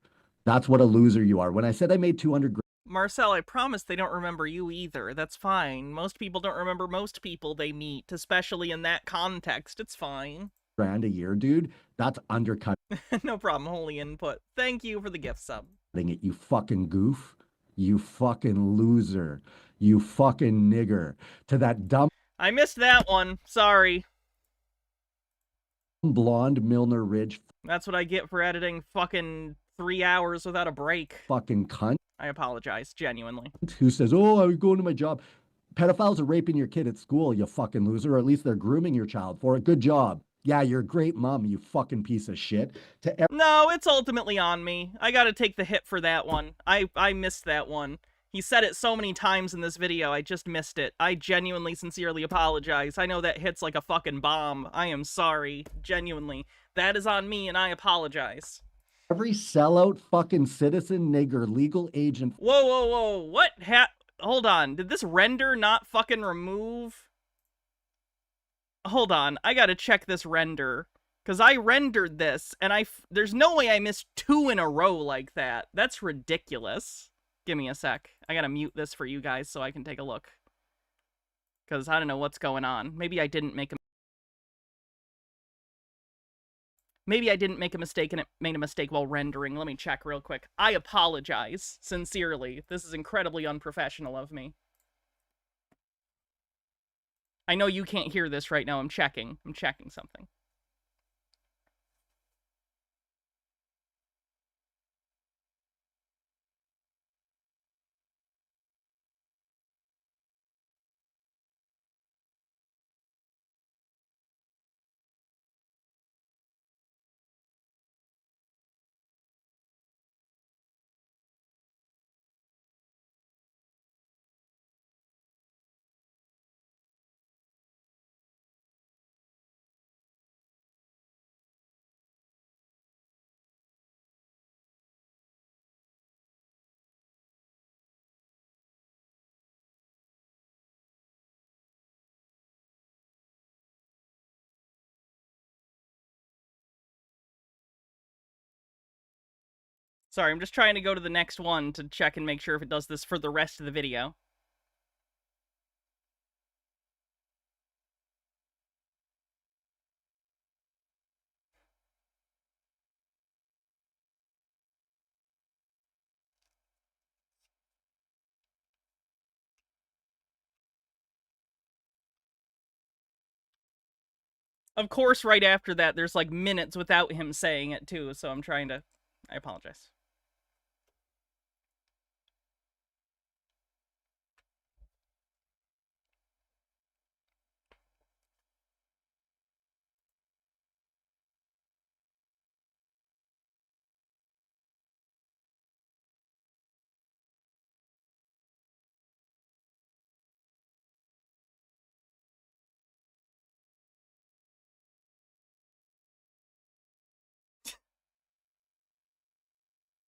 That's what a loser you are. When I said I made 200 grand. Marcel, I promise they don't remember you either. That's fine. Most people don't remember most people they meet, especially in that context. It's fine. Grand a year, dude. That's undercut. No problem, Holy Input. Thank you for the gift sub. It, you fucking goof. You fucking loser. You fucking nigger. To that dumb. I missed that one. Sorry. blonde Milner Ridge That's what I get for editing fucking 3 hours without a break. fucking cunt I apologize, genuinely. who says, oh, I was going to my job. Pedophiles are raping your kid at school, you fucking loser, or at least they're grooming your child for it. Good job. Yeah, you're a great mom, you fucking piece of shit. No, it's ultimately on me. I gotta take the hit for that one. I missed that one. He said it so many times in this video, I just missed it. I genuinely, sincerely apologize. I know that hits like a fucking bomb. I am sorry. Genuinely. That is on me, and I apologize. Every sellout fucking citizen, nigger, legal agent. Whoa, whoa, whoa. What Hold on. Did this render not fucking remove? Hold on. I gotta check this render. Because I rendered this, and there's no way I missed 2 in a row like that. That's ridiculous. Give me a sec. I gotta mute this for you guys so I can take a look. Because I don't know what's going on. Maybe I didn't make a mistake and it made a mistake while rendering. Let me check real quick. I apologize. Sincerely. This is incredibly unprofessional of me. I know you can't hear this right now. I'm checking something. Sorry, I'm just trying to go to the next one to check and make sure if it does this for the rest of the video. Of course, right after that, there's like minutes without him saying it too, so I'm trying to... I apologize.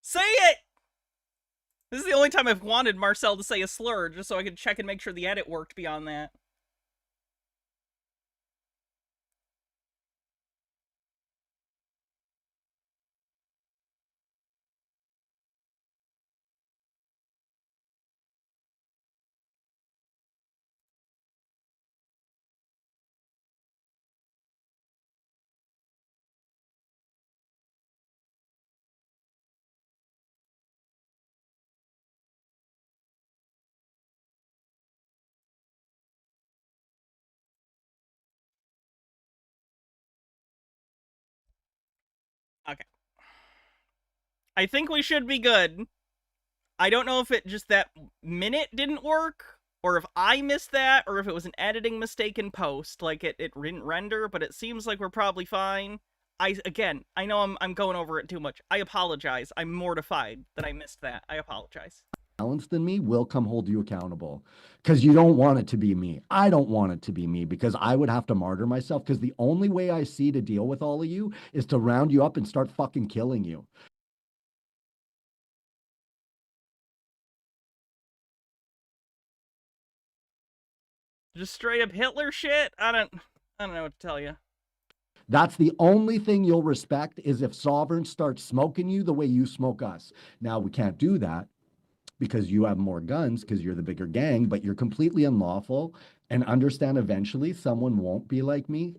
Say it! This is the only time I've wanted Marcel to say a slur, just so I could check and make sure the edit worked beyond that. Okay. I think we should be good. I don't know if it just that minute didn't work, or if I missed that, or if it was an editing mistake in post, like it didn't render, but it seems like we're probably fine. Again, I know I'm going over it too much. I apologize. I'm mortified that I missed that. I apologize. Balanced than me will come hold you accountable because you don't want it to be me. I don't want it to be me because I would have to martyr myself because the only way I see to deal with all of you is to round you up and start fucking killing you. Just straight up Hitler shit? I don't know what to tell you. That's the only thing you'll respect is if sovereigns start smoking you the way you smoke us. Now, we can't do that because you have more guns because you're the bigger gang, but you're completely unlawful. And understand eventually someone won't be like me.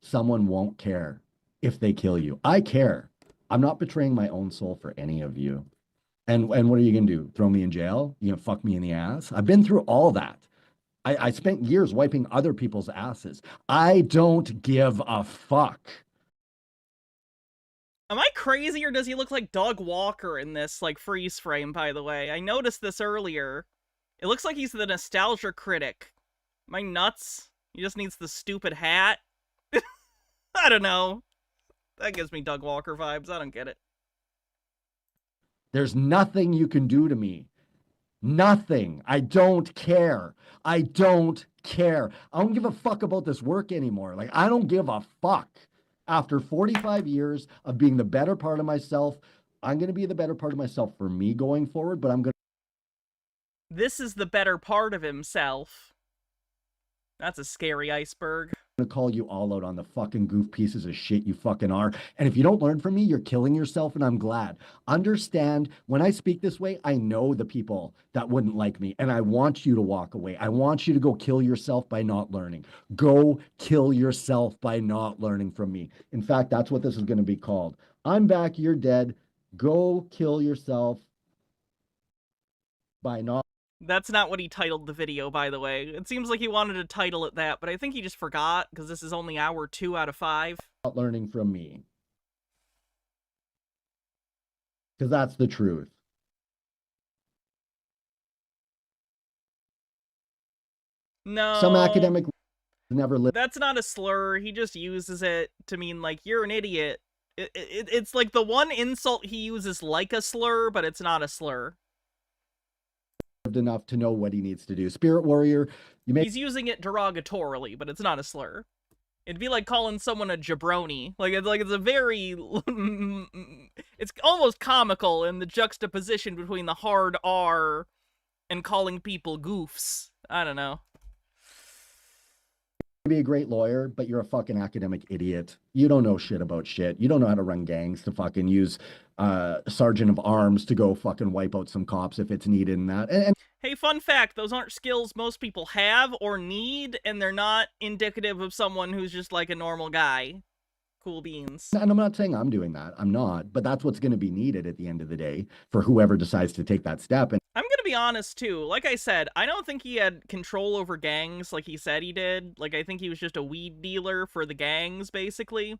Someone won't care if they kill you. I care. I'm not betraying my own soul for any of you. And what are you going to do? Throw me in jail? You know, fuck me in the ass? I've been through all that. I spent years wiping other people's asses. I don't give a fuck. Am I crazy, or does he look like Doug Walker in this, like, freeze frame, by the way? I noticed this earlier. It looks like he's the nostalgia critic. Am I nuts? He just needs the stupid hat? I don't know. That gives me Doug Walker vibes. I don't get it. There's nothing you can do to me. Nothing. I don't care. I don't care. I don't give a fuck about this work anymore. Like, I don't give a fuck. After 45 years of being the better part of myself, I'm going to be the better part of myself for me going forward, but I'm going This is the better part of himself. That's a scary iceberg. to call you all out on the fucking goof pieces of shit you fucking are. And if you don't learn from me, you're killing yourself, and I'm glad. Understand, when I speak this way, I know the people that wouldn't like me, and I want you to walk away. I want you to go kill yourself by not learning. Go kill yourself by not learning from me. In fact, that's what this is going to be called. I'm back, you're dead. Go kill yourself by not That's not what he titled the video, by the way. It seems like he wanted to title it that, but I think he just forgot, because this is only hour 2 out of 5. learning from me. Because that's the truth. No. Some academic never lived. That's not a slur. He just uses it to mean, like, you're an idiot. It's like the one insult he uses like a slur, but it's not a slur. Enough to know what he needs to do. Spirit warrior, you may He's using it derogatorily, but it's not a slur. It'd be like calling someone a jabroni. It's a very... it's almost comical in the juxtaposition between the hard R and calling people goofs. I don't know. be a great lawyer, but you're a fucking academic idiot. You don't know shit about shit. You don't know how to run gangs, to fucking use sergeant of arms to go fucking wipe out some cops if it's needed in that. And Hey, fun fact, those aren't skills most people have or need, and they're not indicative of someone who's just like a normal guy. Cool beans. I'm not saying I'm doing that. I'm not. But that's what's going to be needed at the end of the day for whoever decides to take that step. And I'm gonna be honest, too. Like I said, I don't think he had control over gangs like he said he did. Like, I think he was just a weed dealer for the gangs, basically.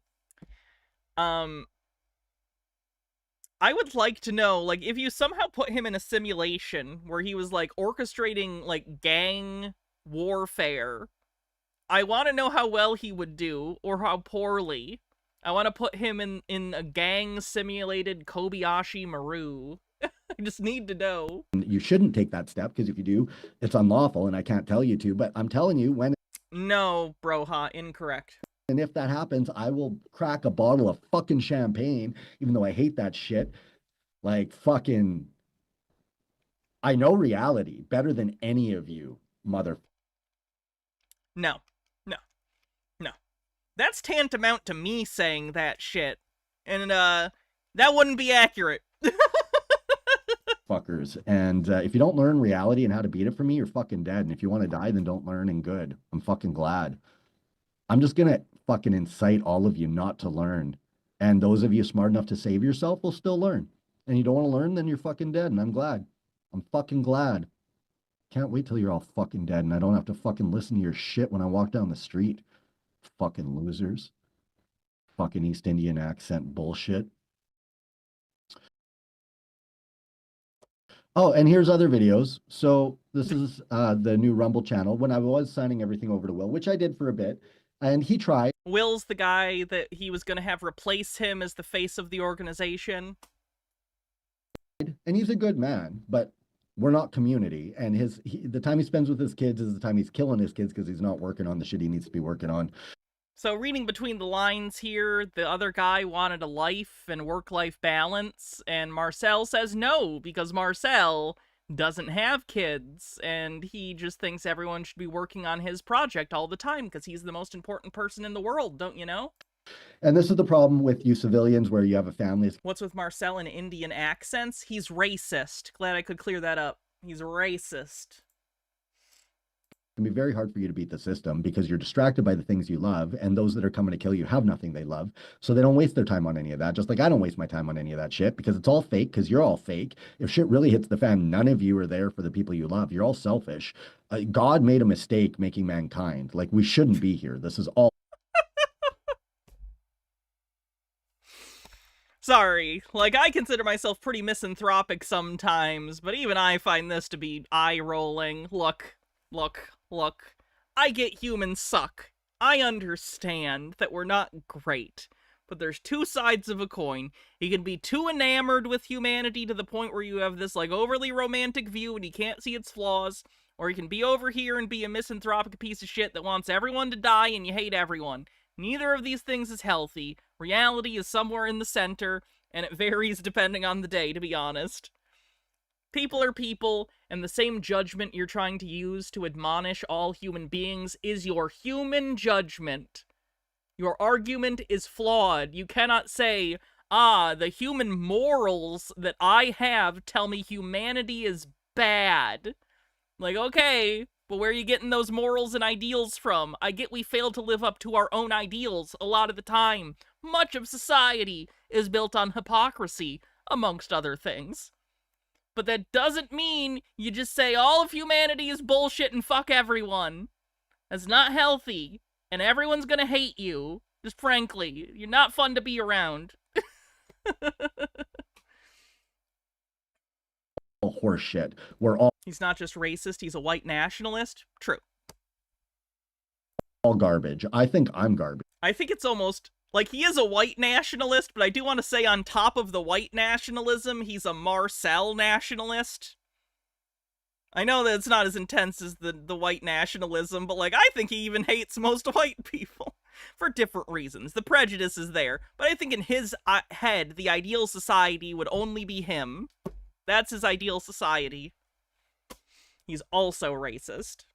I would like to know, like, if you somehow put him in a simulation where he was, like, orchestrating, like, gang warfare, I want to know how well he would do, or how poorly. I want to put him in a gang-simulated Kobayashi Maru. I just need to know. you shouldn't take that step, because if you do, it's unlawful, and I can't tell you to. But I'm telling you, when No, Broha, incorrect. and if that happens, I will crack a bottle of fucking champagne, even though I hate that shit. Like, fucking, I know reality better than any of you, mother. No. No. No. That's tantamount to me saying that shit. And, that wouldn't be accurate. Fuckers. And if you don't learn reality and how to beat it from me, you're fucking dead. And if you want to die, then don't learn, and good. I'm fucking glad. I'm just gonna fucking incite all of you not to learn. And those of you smart enough to save yourself will still learn. And you don't want to learn, then you're fucking dead. And I'm glad. I'm fucking glad. Can't wait till you're all fucking dead and I don't have to fucking listen to your shit when I walk down the street. Fucking losers. Fucking East Indian accent bullshit. Oh, and here's other videos. So this is the new Rumble channel. When I was signing everything over to Will, which I did for a bit, and he tried. Will's the guy that he was going to have replace him as the face of the organization. And he's a good man, but we're not community. And the time he spends with his kids is the time he's killing his kids because he's not working on the shit he needs to be working on. So reading between the lines here, the other guy wanted a life and work-life balance, and Marcel says no, because Marcel doesn't have kids, and he just thinks everyone should be working on his project all the time, because he's the most important person in the world, don't you know? And this is the problem with you civilians where you have a family. What's with Marcel and Indian accents? He's racist. Glad I could clear that up. He's racist. It can be very hard for you to beat the system because you're distracted by the things you love, and those that are coming to kill you have nothing they love, so they don't waste their time on any of that. Just like I don't waste my time on any of that shit because it's all fake, because you're all fake. If shit really hits the fan, none of you are there for the people you love. You're all selfish. God made a mistake making mankind. Like, we shouldn't be here. This is all Sorry, like, I consider myself pretty misanthropic sometimes, but even I find this to be eye-rolling. Look. I get humans suck. I understand that we're not great. But there's two sides of a coin. You can be too enamored with humanity to the point where you have this, like, overly romantic view and you can't see its flaws. Or you can be over here and be a misanthropic piece of shit that wants everyone to die and you hate everyone. Neither of these things is healthy. Reality is somewhere in the center, and it varies depending on the day, to be honest. People are people, and the same judgment you're trying to use to admonish all human beings is your human judgment. Your argument is flawed. You cannot say, the human morals that I have tell me humanity is bad. Like, okay, but where are you getting those morals and ideals from? I get we fail to live up to our own ideals a lot of the time. Much of society is built on hypocrisy, amongst other things. But that doesn't mean you just say all of humanity is bullshit and fuck everyone. That's not healthy. And everyone's gonna hate you. Just frankly, you're not fun to be around. Horseshit. We're all He's not just racist, he's a white nationalist. True. garbage. I think I'm garbage. I think it's almost like he is a white nationalist, but I do want to say on top of the white nationalism, he's a Marcel nationalist. I know that it's not as intense as the white nationalism, but, like, I think he even hates most white people for different reasons. The prejudice is there, but I think in his head, the ideal society would only be him. That's his ideal society. He's also racist.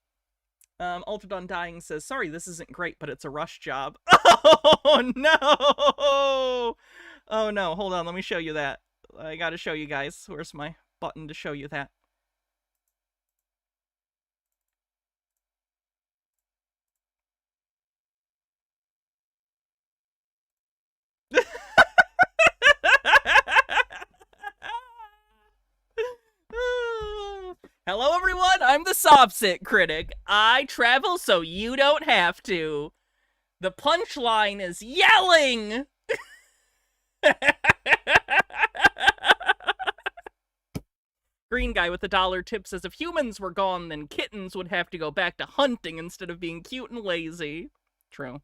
Altered Undying says, sorry, this isn't great, but it's a rush job. Oh, no! Oh, no, hold on, let me show you that. I gotta show you guys. Where's my button to show you that? Hello, everyone. I'm the Sobsit critic. I travel so you don't have to. The punchline is yelling. Green guy with the dollar tip says, if humans were gone, then kittens would have to go back to hunting instead of being cute and lazy. True.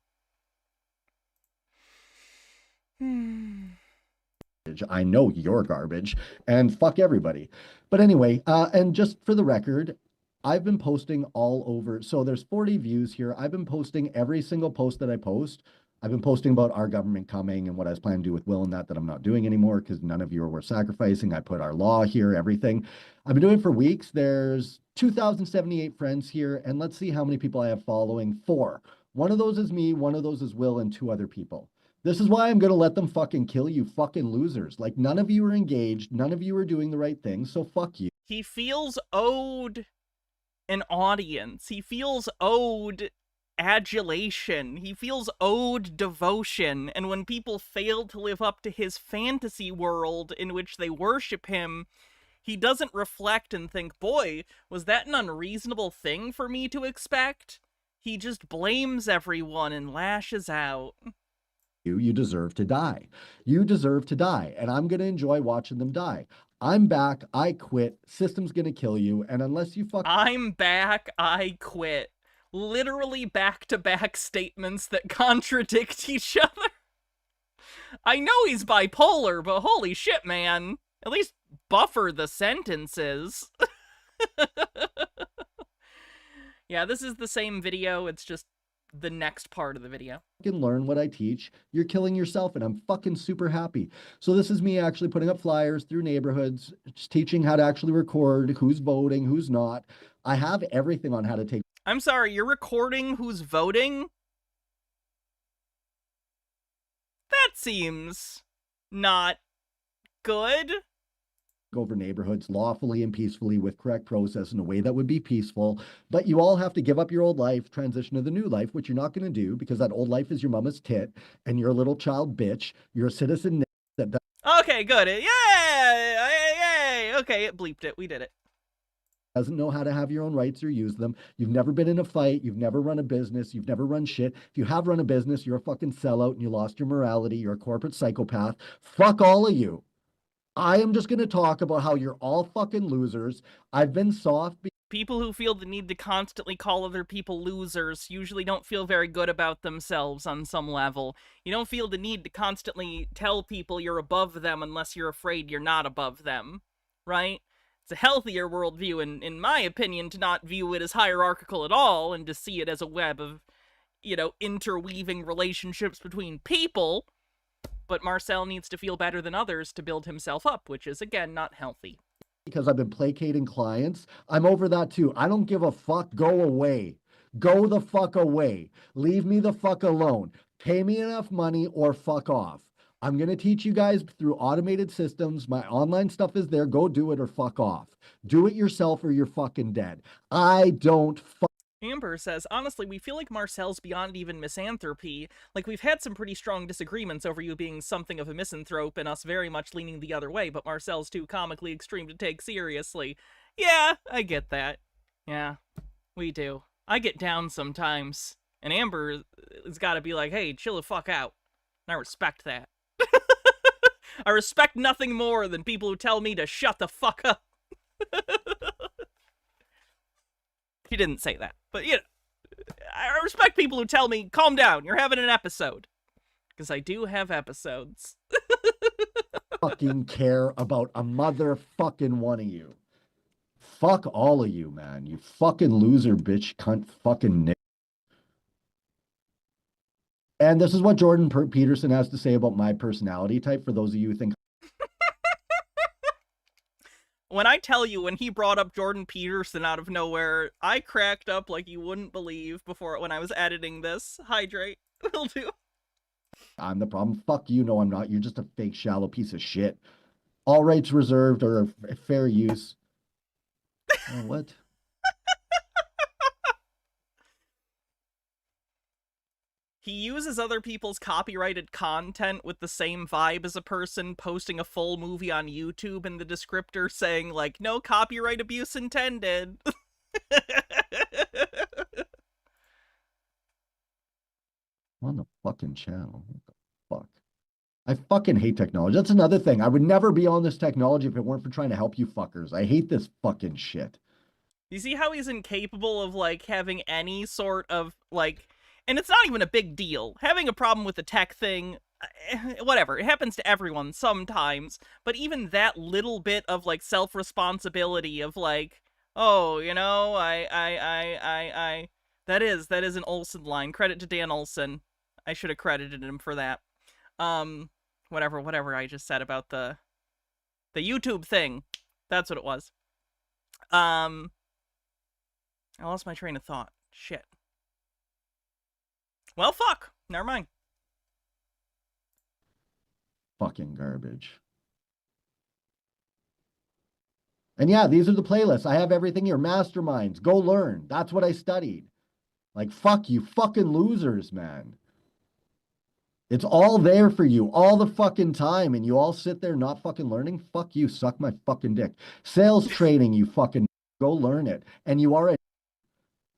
I know you're garbage, and fuck everybody. But anyway, and just for the record, I've been posting all over. So there's 40 views here. I've been posting every single post that I post. I've been posting about our government coming and what I was planning to do with Will and that I'm not doing anymore because none of you are worth sacrificing. I put our law here, everything. I've been doing it for weeks. There's 2,078 friends here, and let's see how many people I have following. 4. One of those is me, one of those is Will, and 2 other people. This is why I'm going to let them fucking kill you fucking losers. Like, none of you are engaged. None of you are doing the right thing, so fuck you. He feels owed an audience. He feels owed adulation. He feels owed devotion. And when people fail to live up to his fantasy world in which they worship him, he doesn't reflect and think, boy, was that an unreasonable thing for me to expect? He just blames everyone and lashes out. You deserve to die. You deserve to die. And I'm going to enjoy watching them die. I'm back. I quit. System's going to kill you. And unless you fuck... I'm back. I quit. Literally back-to-back statements that contradict each other. I know he's bipolar, but holy shit, man. At least buffer the sentences. Yeah, this is the same video. It's just the next part of the video. Can learn what I teach. You're killing yourself, and I'm fucking super happy. So this is me actually putting up flyers through neighborhoods, just teaching how to actually record who's voting, who's not. I have everything on how to take... I'm sorry, you're recording who's voting? That seems not good. Over neighborhoods lawfully and peacefully with correct process in a way that would be peaceful. But you all have to give up your old life, transition to the new life, which you're not going to do because that old life is your mama's tit and you're a little child bitch. You're a citizen that... Okay, good. Yay! Yay! Okay, it bleeped it. We did it. doesn't know how to have your own rights or use them. You've never been in a fight. You've never run a business. You've never run shit. If you have run a business, you're a fucking sellout and you lost your morality. You're a corporate psychopath. Fuck all of you. I am just going to talk about how you're all fucking losers. I've been soft. People who feel the need to constantly call other people losers usually don't feel very good about themselves on some level. You don't feel the need to constantly tell people you're above them unless you're afraid you're not above them, right? It's a healthier worldview, in my opinion, to not view it as hierarchical at all and to see it as a web of, you know, interweaving relationships between people. But Marcel needs to feel better than others to build himself up, which is, again, not healthy. Because I've been placating clients. I'm over that too. I don't give a fuck. Go away. Go the fuck away. Leave me the fuck alone. Pay me enough money or fuck off. I'm going to teach you guys through automated systems. My online stuff is there. Go do it or fuck off. Do it yourself or you're fucking dead. I don't fuck. Amber says, honestly, we feel like Marcel's beyond even misanthropy. Like, we've had some pretty strong disagreements over you being something of a misanthrope and us very much leaning the other way, but Marcel's too comically extreme to take seriously. Yeah, I get that. Yeah, we do. I get down sometimes. And Amber has got to be like, hey, chill the fuck out. And I respect that. I respect nothing more than people who tell me to shut the fuck up. She didn't say that, but, you know, I respect people who tell me, calm down, you're having an episode. Because I do have episodes. Fucking care about a motherfucking one of you. Fuck all of you, man. You fucking loser, bitch, cunt, fucking nick. And this is what Jordan Peterson has to say about my personality type, for those of you who think. When I tell you, when he brought up Jordan Peterson out of nowhere, I cracked up like you wouldn't believe before when I was editing this. Hydrate. Will do. I'm the problem. Fuck you. No, I'm not. You're just a fake, shallow piece of shit. All rights reserved or fair use. What? He uses other people's copyrighted content with the same vibe as a person posting a full movie on YouTube in the descriptor saying, like, no copyright abuse intended. On the fucking channel. What the fuck? I fucking hate technology. That's another thing. I would never be on this technology if it weren't for trying to help you fuckers. I hate this fucking shit. You see how he's incapable of, like, having any sort of, like... And it's not even a big deal. Having a problem with the tech thing, whatever, it happens to everyone sometimes. But even that little bit of, like, self-responsibility of, like, oh, you know, that is an Olsen line. Credit to Dan Olsen. I should have credited him for that. Whatever I just said about the YouTube thing. That's what it was. I lost my train of thought. Shit. Well, fuck. Never mind. Fucking garbage. And yeah, these are the playlists. I have everything here. Masterminds. Go learn. That's what I studied. Like, fuck you fucking losers, man. It's all there for you all the fucking time, and you all sit there not fucking learning. Fuck you. Suck my fucking dick. Sales training, you fucking go learn it. And you are a...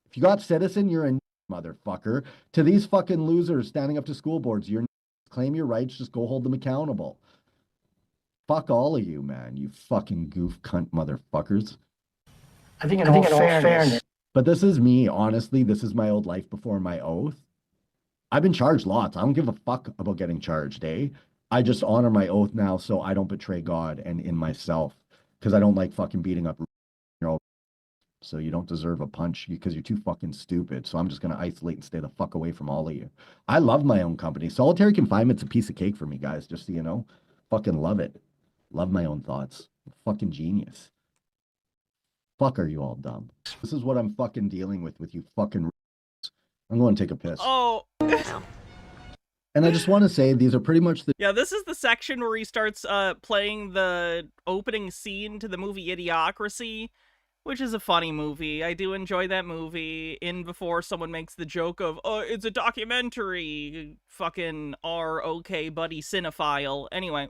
If you got citizen, you're a motherfucker. To these fucking losers standing up to school boards, you're claim your rights, just go hold them accountable. Fuck all of you, man. You fucking goof cunt motherfuckers. I think in all fairness. But this is me, honestly. This is my old life before my oath. I've been charged lots. I don't give a fuck about getting charged, eh? I just honor my oath now so I don't betray God and in myself. Because I don't like fucking beating up. So you don't deserve a punch because you're too fucking stupid. So I'm just going to isolate and stay the fuck away from all of you. I love my own company. Solitary confinement's a piece of cake for me, guys. Just so you know. Fucking love it. Love my own thoughts. Fucking genius. Fuck are you all dumb? This is what I'm fucking dealing with you fucking... I'm going to take a piss. Oh. And I just want to say these are pretty much the... Yeah, this is the section where he starts playing the opening scene to the movie Idiocracy, which is a funny movie. I do enjoy that movie. In before someone makes the joke of, oh, it's a documentary. Fucking okay buddy cinephile. Anyway,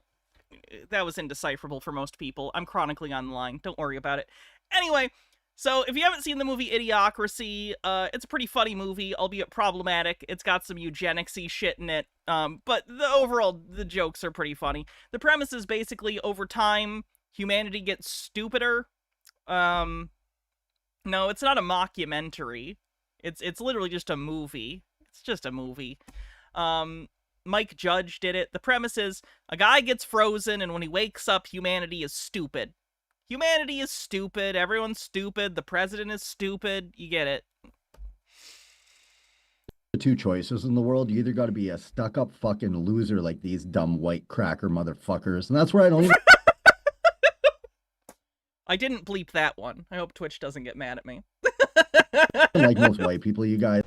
that was indecipherable for most people. I'm chronically online. Don't worry about it. Anyway, So, if you haven't seen the movie Idiocracy, it's a pretty funny movie, albeit problematic. It's got some eugenics-y shit in it, but the jokes are pretty funny. The premise is basically, over time, humanity gets stupider. No, it's not a mockumentary. It's literally just a movie. It's just a movie. Mike Judge did it. The premise is, a guy gets frozen, and when he wakes up, humanity is stupid. Humanity is stupid. Everyone's stupid. The president is stupid. You get it. The two choices in the world. You either got to be a stuck-up fucking loser like these dumb white cracker motherfuckers, and that's where I don't even... I didn't bleep that one. I hope Twitch doesn't get mad at me. like most white people, you guys.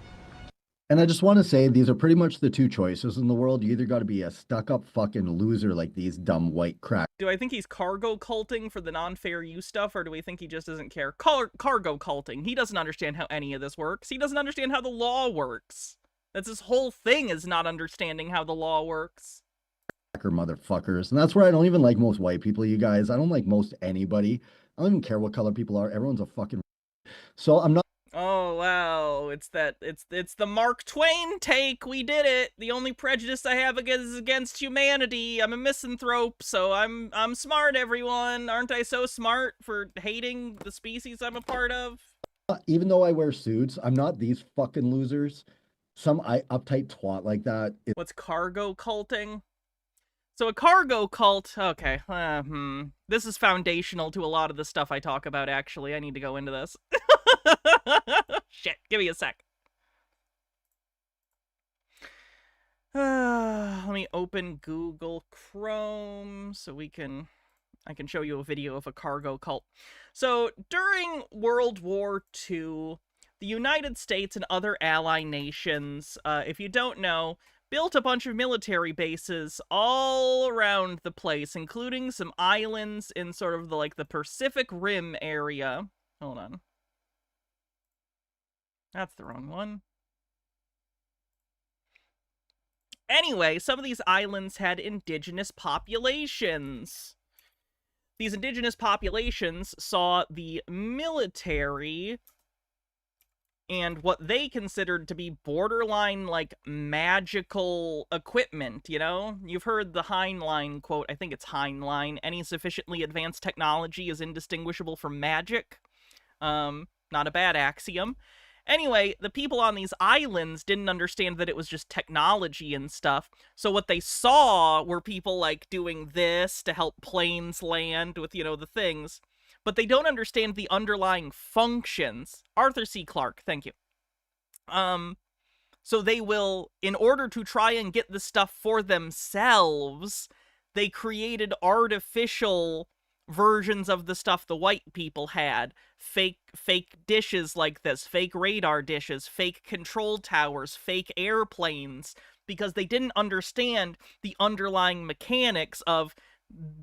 And I just want to say, these are pretty much the two choices in the world. You either got to be a stuck-up fucking loser like these dumb white crack. Do I think he's cargo culting for the non-fair use stuff, or do we think he just doesn't care? Cargo culting. He doesn't understand how any of this works. He doesn't understand how the law works. That's his whole thing, is not understanding how the law works. Motherfuckers. And that's where I don't even like most white people, you guys. I don't like most anybody. I don't even care what color people are. Everyone's a fucking... So I'm not... Oh, wow. It's the Mark Twain take. We did it. The only prejudice I have is against humanity. I'm a misanthrope, so I'm smart, everyone. Aren't I so smart for hating the species I'm a part of? Even though I wear suits, I'm not these fucking losers. Some uptight twat like that. What's cargo culting? So a cargo cult, okay, this is foundational to a lot of the stuff I talk about, actually. I need to go into this. Shit, give me a sec. Let me open Google Chrome so I can show you a video of a cargo cult. So, during World War II, the United States and other ally nations, if you don't know, built a bunch of military bases all around the place, including some islands in sort of the Pacific Rim area. Hold on. That's the wrong one. Anyway, some of these islands had indigenous populations. These indigenous populations saw the military and what they considered to be borderline, magical equipment, you know? You've heard the Heinlein quote, I think it's Heinlein, any sufficiently advanced technology is indistinguishable from magic. Not a bad axiom. Anyway, the people on these islands didn't understand that it was just technology and stuff, so what they saw were people, doing this to help planes land with, the things. But they don't understand the underlying functions. Arthur C. Clarke, thank you. So they will, in order to try and get the stuff for themselves, they created artificial versions of the stuff the white people had. Fake dishes like this, fake radar dishes, fake control towers, fake airplanes, because they didn't understand the underlying mechanics of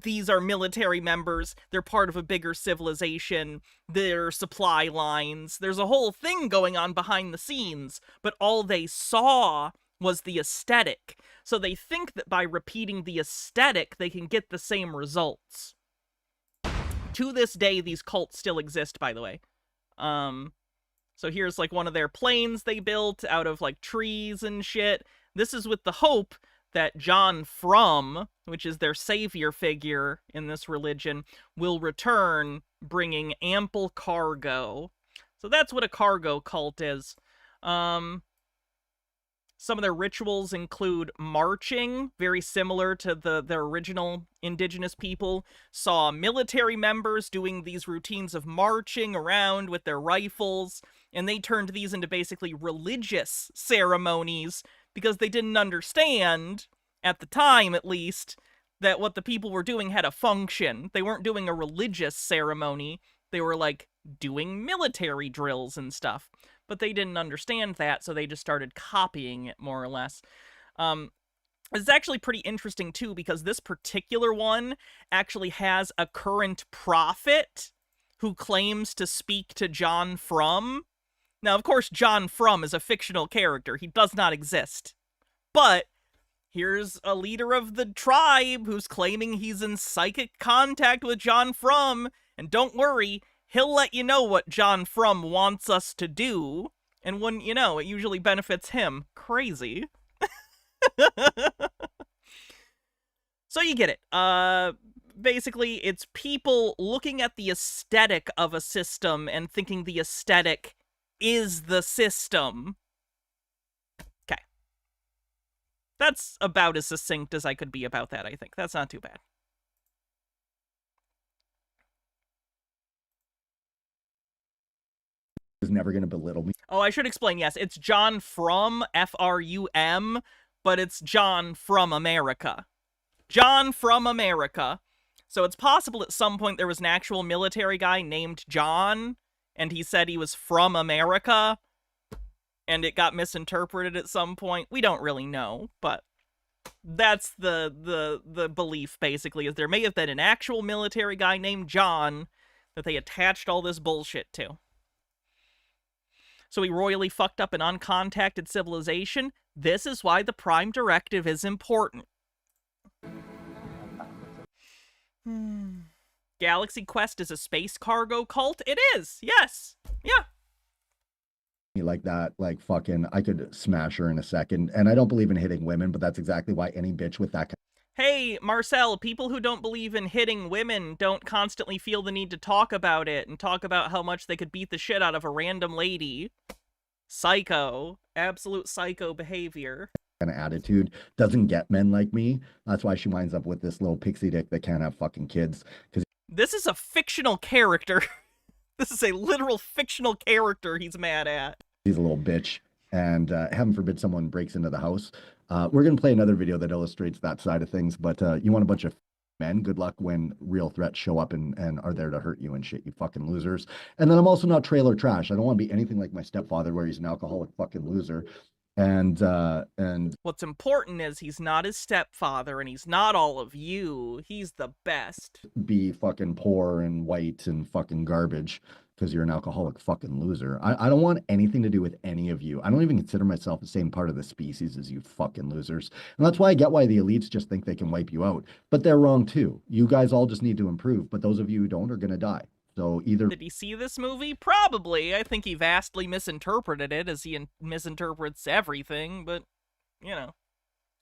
these are military members, they're part of a bigger civilization, they're supply lines, there's a whole thing going on behind the scenes, but all they saw was the aesthetic. So they think that by repeating the aesthetic, they can get the same results. To this day, these cults still exist, by the way. So here's, one of their planes they built out of, trees and shit. This is with the hope that John Frum, which is their savior figure in this religion, will return bringing ample cargo. So that's what a cargo cult is. Some of their rituals include marching, very similar to the original indigenous people. Saw military members doing these routines of marching around with their rifles, and they turned these into basically religious ceremonies because they didn't understand, at the time at least, that what the people were doing had a function. They weren't doing a religious ceremony. They were, doing military drills and stuff. But they didn't understand that, so they just started copying it, more or less. It's actually pretty interesting, too, because this particular one actually has a current prophet who claims to speak to John Frum. Now, of course, John Frum is a fictional character. He does not exist. But here's a leader of the tribe who's claiming he's in psychic contact with John Frum, and don't worry, he'll let you know what John Frum wants us to do, and when you know, it usually benefits him. Crazy. So you get it. Basically, it's people looking at the aesthetic of a system and thinking the aesthetic is the system. Okay. That's about as succinct as I could be about that, I think. That's not too bad. Is never going to belittle me. Oh, I should explain, yes. It's John Frum, F-R-U-M, but it's John from America. John from America. So it's possible at some point there was an actual military guy named John, and he said he was from America, and it got misinterpreted at some point. We don't really know, but that's the belief, basically, is there may have been an actual military guy named John that they attached all this bullshit to. So he royally fucked up an uncontacted civilization. This is why the Prime Directive is important. Galaxy Quest is a space cargo cult? It is! Yes! Yeah! Like that, like fucking, I could smash her in a second. And I don't believe in hitting women, but that's exactly why any bitch with that Hey, Marcel, people who don't believe in hitting women don't constantly feel the need to talk about it and talk about how much they could beat the shit out of a random lady. Psycho. Absolute psycho behavior. kind of attitude doesn't get men like me. That's why she winds up with this little pixie dick that can't have fucking kids. Because this is a fictional character. This is a literal fictional character he's mad at. He's a little bitch. And heaven forbid someone breaks into the house. We're going to play another video that illustrates that side of things. But you want a bunch of men, good luck when real threats show up and are there to hurt you and shit, you fucking losers. And then I'm also not trailer trash. I don't want to be anything like my stepfather where he's an alcoholic fucking loser. And what's important is he's not his stepfather and he's not all of you. He's the best. Be fucking poor and white and fucking garbage because you're an alcoholic fucking loser. I don't want anything to do with any of you. I don't even consider myself the same part of the species as you fucking losers. And that's why I get why the elites just think they can wipe you out. But they're wrong too. You guys all just need to improve. But those of you who don't are going to die. So either... Did he see this movie? Probably. I think he vastly misinterpreted it as he misinterprets everything. But, you know,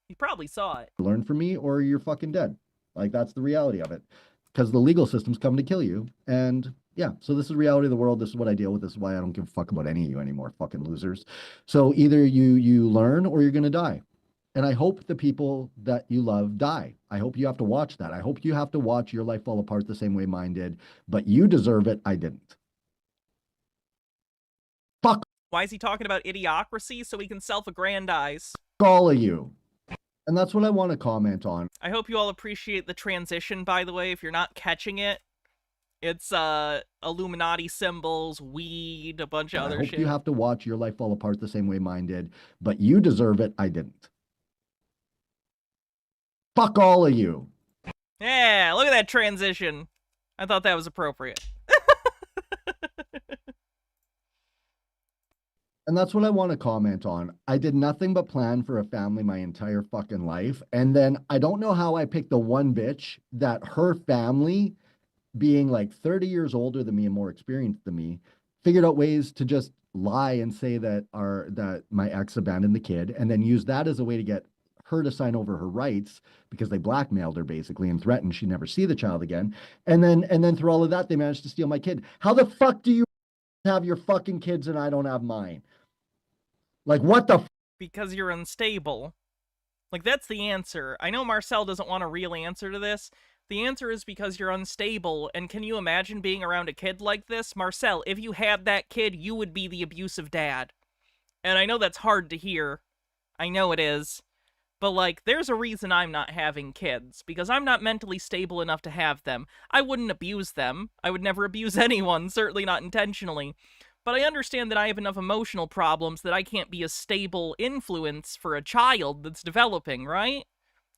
he probably saw it. Learn from me or you're fucking dead. Like, that's the reality of it. Because the legal system's come to kill you. And... yeah, so this is the reality of the world. This is what I deal with. This is why I don't give a fuck about any of you anymore, fucking losers. So either you learn or you're going to die. And I hope the people that you love die. I hope you have to watch that. I hope you have to watch your life fall apart the same way mine did. But you deserve it. I didn't. Fuck. Why is he talking about idiocracy? So he can self-aggrandize. All of you. And that's what I want to comment on. I hope you all appreciate the transition, by the way, if you're not catching it. It's Illuminati symbols, weed, a bunch of other shit. I hope you have to watch your life fall apart the same way mine did, but you deserve it. I didn't. Fuck all of you. Yeah, look at that transition. I thought that was appropriate. And that's what I want to comment on. I did nothing but plan for a family my entire fucking life. And then I don't know how I picked the one bitch that her family, being like 30 years older than me and more experienced than me, figured out ways to just lie and say that my ex abandoned the kid and then use that as a way to get her to sign over her rights because they blackmailed her basically and threatened she'd never see the child again. And then through all of that, they managed to steal my kid. How the fuck do you have your fucking kids and I don't have mine? Like, what the Because you're unstable. Like, that's the answer. I know Marcel doesn't want a real answer to this. The answer is because you're unstable, and can you imagine being around a kid like this? Marcel, if you had that kid, you would be the abusive dad. And I know that's hard to hear. I know it is. But, like, there's a reason I'm not having kids, because I'm not mentally stable enough to have them. I wouldn't abuse them. I would never abuse anyone, certainly not intentionally. But I understand that I have enough emotional problems that I can't be a stable influence for a child that's developing, right?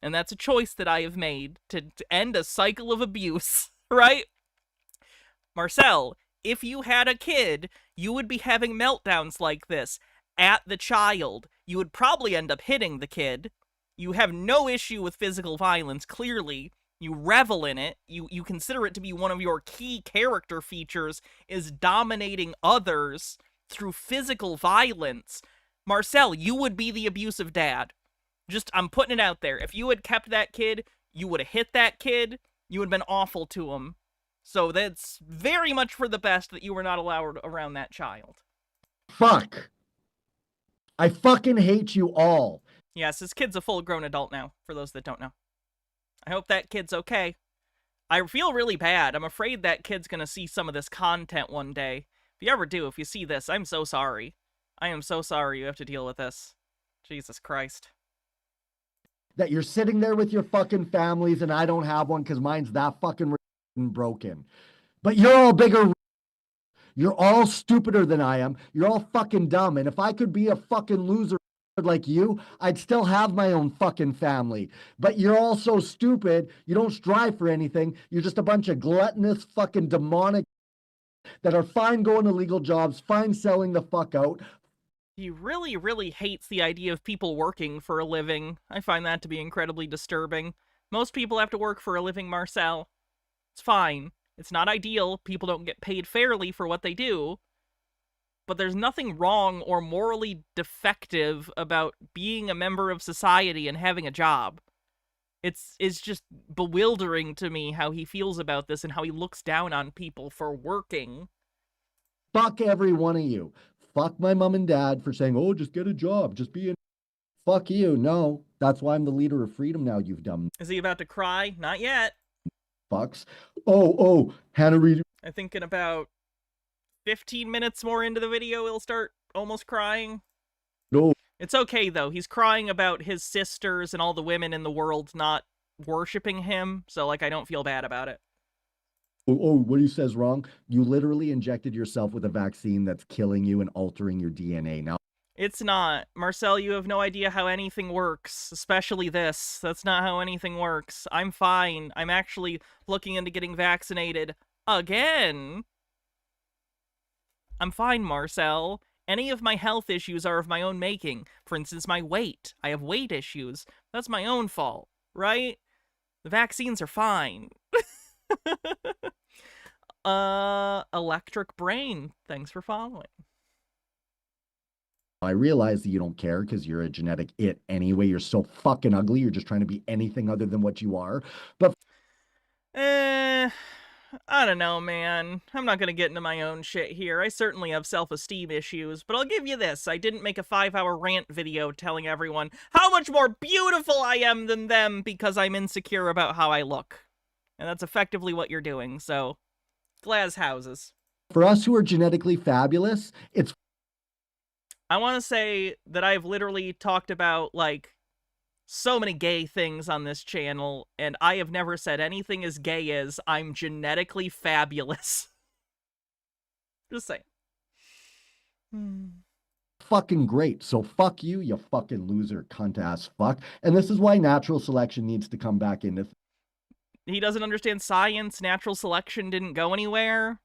And that's a choice that I have made to end a cycle of abuse, right? Marcel, if you had a kid, you would be having meltdowns like this at the child. You would probably end up hitting the kid. You have no issue with physical violence, clearly. You revel in it. You consider it to be one of your key character features is dominating others through physical violence. Marcel, you would be the abusive dad. Just, I'm putting it out there. If you had kept that kid, you would have hit that kid. You would have been awful to him. So that's very much for the best that you were not allowed around that child. Fuck. I fucking hate you all. Yes, this kid's a full-grown adult now, for those that don't know. I hope that kid's okay. I feel really bad. I'm afraid that kid's gonna see some of this content one day. If you ever do, if you see this, I'm so sorry. I am so sorry you have to deal with this. Jesus Christ. That you're sitting there with your fucking families and I don't have one because mine's that fucking broken. But you're all bigger. You're all stupider than I am. You're all fucking dumb. And if I could be a fucking loser like you, I'd still have my own fucking family. But you're all so stupid. You don't strive for anything. You're just a bunch of gluttonous fucking demonic that are fine going to legal jobs, fine selling the fuck out. He really, really hates the idea of people working for a living. I find that to be incredibly disturbing. Most people have to work for a living, Marcel. It's fine. It's not ideal. People don't get paid fairly for what they do. But there's nothing wrong or morally defective about being a member of society and having a job. It's just bewildering to me how he feels about this and how he looks down on people for working. Fuck every one of you. Fuck my mom and dad for saying, oh, just get a job. Just be in. Fuck you. No, that's why I'm the leader of freedom now, you've dumb. Is he about to cry? Not yet. Fucks. Oh, Hannah Reid. I think in about 15 minutes more into the video, he'll start almost crying. No. It's okay, though. He's crying about his sisters and all the women in the world not worshiping him, so, like, I don't feel bad about it. Oh, what he says wrong? You literally injected yourself with a vaccine that's killing you and altering your DNA. Now, it's not. Marcel, you have no idea how anything works, especially this. That's not how anything works. I'm fine. I'm actually looking into getting vaccinated again. I'm fine, Marcel. Any of my health issues are of my own making. For instance, my weight. I have weight issues. That's my own fault, right? The vaccines are fine. Electric Brain, thanks for following. I realize that you don't care because you're a genetic it anyway. You're so fucking ugly. You're just trying to be anything other than what you are. But I don't know, man. I'm not gonna get into my own shit here. I certainly have self-esteem issues, but I'll give you this. I didn't make a 5-hour rant video telling everyone how much more beautiful I am than them because I'm insecure about how I look. And that's effectively what you're doing, so glass houses. For us who are genetically fabulous, it's... I want to say that I've literally talked about, like, so many gay things on this channel, and I have never said anything as gay as I'm genetically fabulous. Just saying. Fucking great. So fuck you, you fucking loser, cunt-ass fuck. And this is why natural selection needs to come back into... He doesn't understand science. Natural selection didn't go anywhere.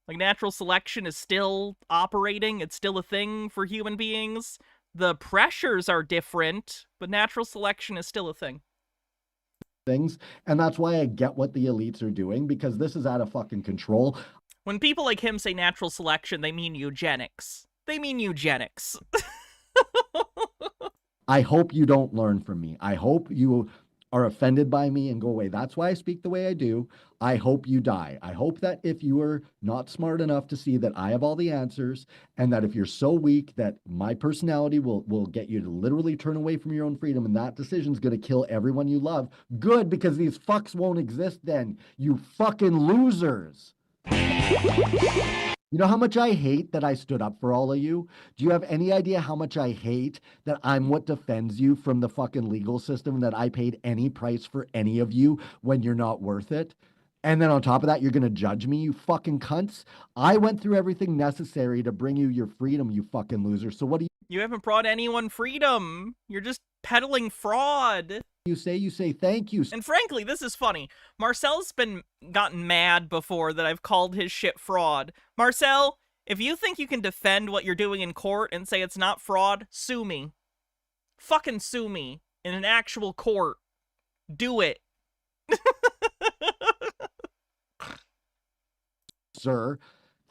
Like, natural selection is still operating. It's still a thing for human beings. The pressures are different, but natural selection is still a thing. Things, and that's why I get what the elites are doing, because this is out of fucking control. When people like him say natural selection, they mean eugenics. They mean eugenics. I hope you don't learn from me. I hope you are offended by me and go away. That's why I speak the way I do. I hope you die. I hope that if you are not smart enough to see that I have all the answers, and that if you're so weak that my personality will get you to literally turn away from your own freedom, and that decision's going to kill everyone you love. Good, because these fucks won't exist then. You fucking losers. You know how much I hate that I stood up for all of you? Do you have any idea how much I hate that I'm what defends you from the fucking legal system, that I paid any price for any of you when you're not worth it? And then on top of that, you're going to judge me, you fucking cunts? I went through everything necessary to bring you your freedom, you fucking loser. So what do You haven't brought anyone freedom. You're just peddling fraud. you say thank you? And frankly, this is funny. Marcel's gotten mad before that I've called his shit fraud. Marcel, if you think you can defend what you're doing in court and say it's not fraud, sue me. Fucking sue me in an actual court. Do it. sir.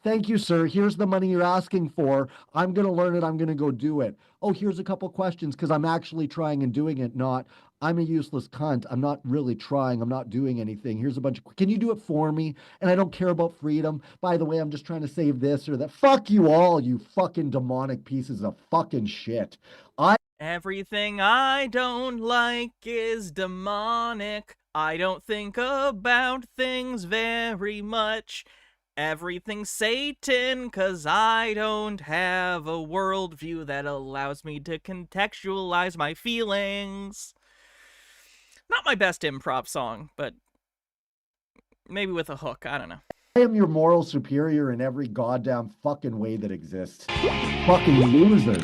Thank you, sir. Here's the money you're asking for. I'm going to learn it. I'm going to go do it. Oh, here's a couple questions because I'm actually trying and doing it, not I'm a useless cunt. I'm not really trying. I'm not doing anything. Here's a bunch of, can you do it for me? And I don't care about freedom. By the way, I'm just trying to save this or that. Fuck you all, you fucking demonic pieces of fucking shit. Everything I don't like is demonic. I don't think about things very much. Everything's Satan, 'cause I don't have a worldview that allows me to contextualize my feelings. Not my best improv song, but maybe with a hook, I don't know. I am your moral superior in every goddamn fucking way that exists. Fucking loser.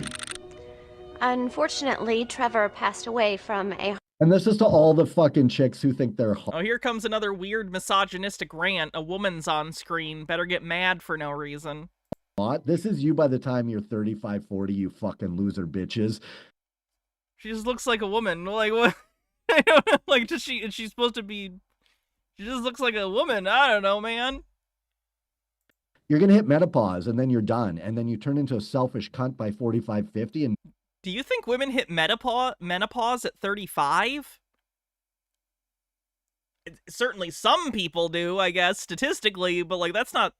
Unfortunately, Trevor passed away from a... And this is to all the fucking chicks who think they're hot. Oh, here comes another weird misogynistic rant. A woman's on screen. Better get mad for no reason. This is you by the time you're 35, 40, you fucking loser bitches. She just looks like a woman. Like, what? I don't know. Like, is she supposed to be... She just looks like a woman. I don't know, man. You're going to hit menopause, and then you're done. And then you turn into a selfish cunt by 45, 50, and... Do you think women hit menopause at 35? Certainly some people do, I guess, statistically, but, like, that's not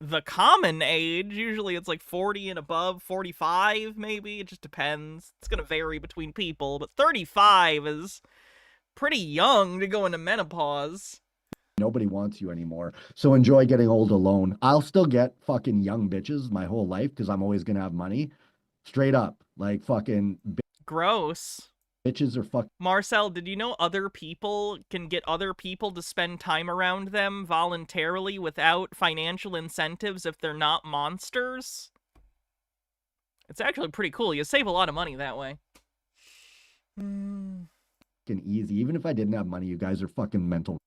the common age. Usually it's, like, 40 and above, 45, maybe. It just depends. It's gonna vary between people, but 35 is pretty young to go into menopause. Nobody wants you anymore. So enjoy getting old alone. I'll still get fucking young bitches my whole life because I'm always going to have money. Straight up. Like fucking gross. Bitches are fuck. Marcel, did you know other people can get other people to spend time around them voluntarily without financial incentives if they're not monsters? It's actually pretty cool. You save a lot of money that way. Fucking easy. Even if I didn't have money, you guys are fucking mental.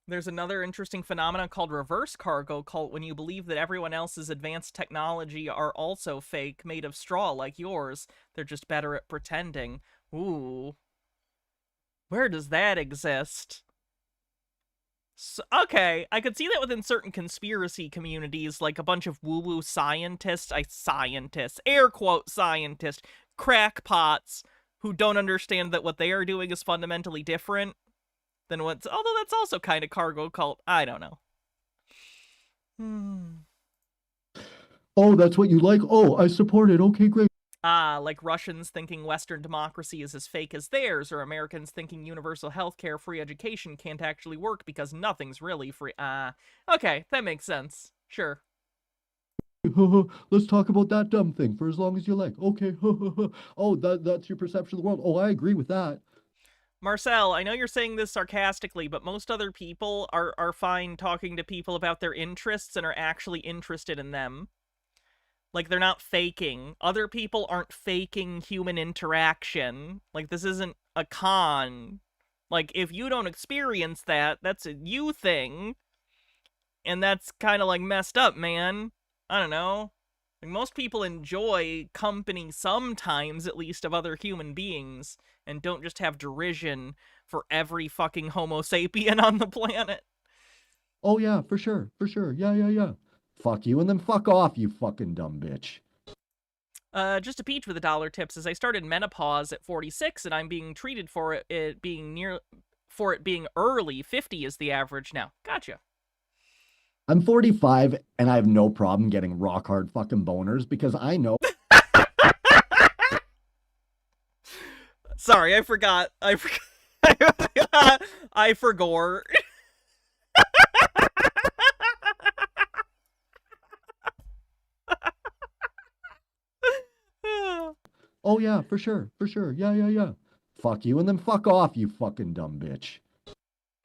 There's another interesting phenomenon called reverse cargo cult when you believe that everyone else's advanced technology are also fake, made of straw like yours. They're just better at pretending. Ooh. Where does that exist? So, okay, I could see that within certain conspiracy communities, like a bunch of woo-woo scientists, air quote scientists, crackpots, who don't understand that what they are doing is fundamentally different than what's, although that's also kind of cargo cult. I don't know. Oh, that's what you like? Oh, I support it. Okay, great. Like Russians thinking Western democracy is as fake as theirs, or Americans thinking universal healthcare, free education can't actually work because nothing's really free. Okay, that makes sense. Sure. Let's talk about that dumb thing for as long as you like. Okay. Oh, that's your perception of the world. Oh, I agree with that. Marcel, I know you're saying this sarcastically, but most other people are fine talking to people about their interests and are actually interested in them. Like, they're not faking. Other people aren't faking human interaction. Like, this isn't a con. Like, if you don't experience that, that's a you thing. And that's kind of, like, messed up, man. I don't know. Like, most people enjoy company sometimes, at least, of other human beings, and don't just have derision for every fucking Homo sapien on the planet. Oh, yeah, for sure. For sure. Yeah. Fuck you, and then fuck off, you fucking dumb bitch. Just a peach with $1 tips. As I started menopause at 46, and I'm being treated for it being early. 50 is the average now. Gotcha. I'm 45, and I have no problem getting rock hard fucking boners because I know. Sorry, I forgot. I forgot. Oh, yeah, for sure. Yeah. Fuck you, and then fuck off, you fucking dumb bitch.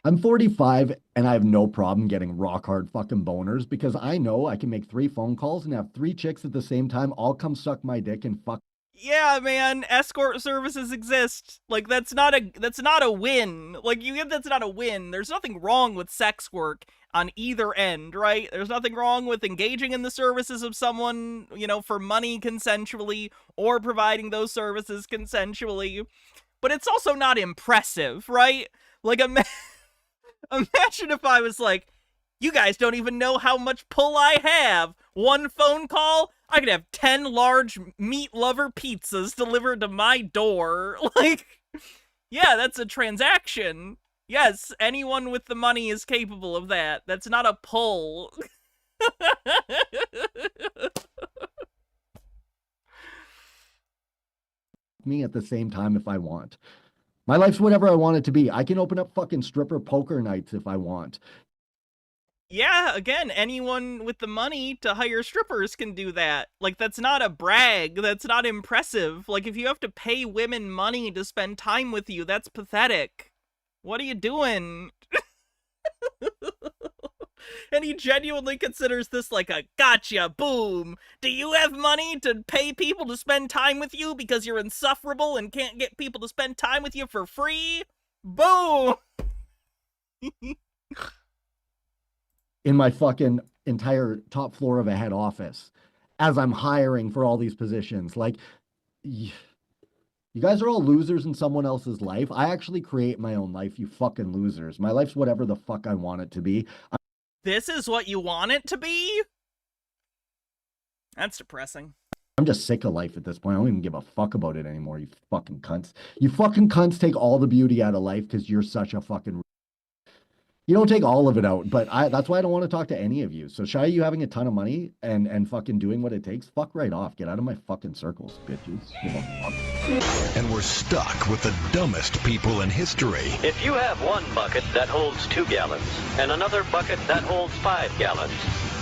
I'm 45, and I have no problem getting rock hard fucking boners because I know I can make 3 phone calls and have 3 chicks at the same time all come suck my dick and fuck. Yeah, man, escort services exist. Like, that's not a win. Like, that's not a win. There's nothing wrong with sex work on either end, right? There's nothing wrong with engaging in the services of someone, for money consensually, or providing those services consensually. But it's also not impressive, right? Like, imagine if I was like, You guys don't even know how much pull I have. One phone call, I could have 10 large meat lover pizzas delivered to my door. Like, yeah, that's a transaction. Yes, anyone with the money is capable of that. That's not a pull. Me at the same time if I want. My life's whatever I want it to be. I can open up fucking stripper poker nights if I want. Yeah, again, anyone with the money to hire strippers can do that. Like, that's not a brag. That's not impressive. Like, if you have to pay women money to spend time with you, that's pathetic. What are you doing? And he genuinely considers this like a gotcha, boom. Do you have money to pay people to spend time with you because you're insufferable and can't get people to spend time with you for free? Boom! In my fucking entire top floor of a head office as I'm hiring for all these positions. Like, you guys are all losers in someone else's life. I actually create my own life, you fucking losers. My life's whatever the fuck I want it to be. This is what you want it to be? That's depressing. I'm just sick of life at this point. I don't even give a fuck about it anymore, you fucking cunts. You fucking cunts take all the beauty out of life because you're such a fucking... You don't take all of it out, but that's why I don't want to talk to any of you. So shy of you having a ton of money and fucking doing what it takes, fuck right off. Get out of my fucking circles, bitches. Give a fuck. And we're stuck with the dumbest people in history. If you have one bucket that holds 2 gallons and another bucket that holds 5 gallons,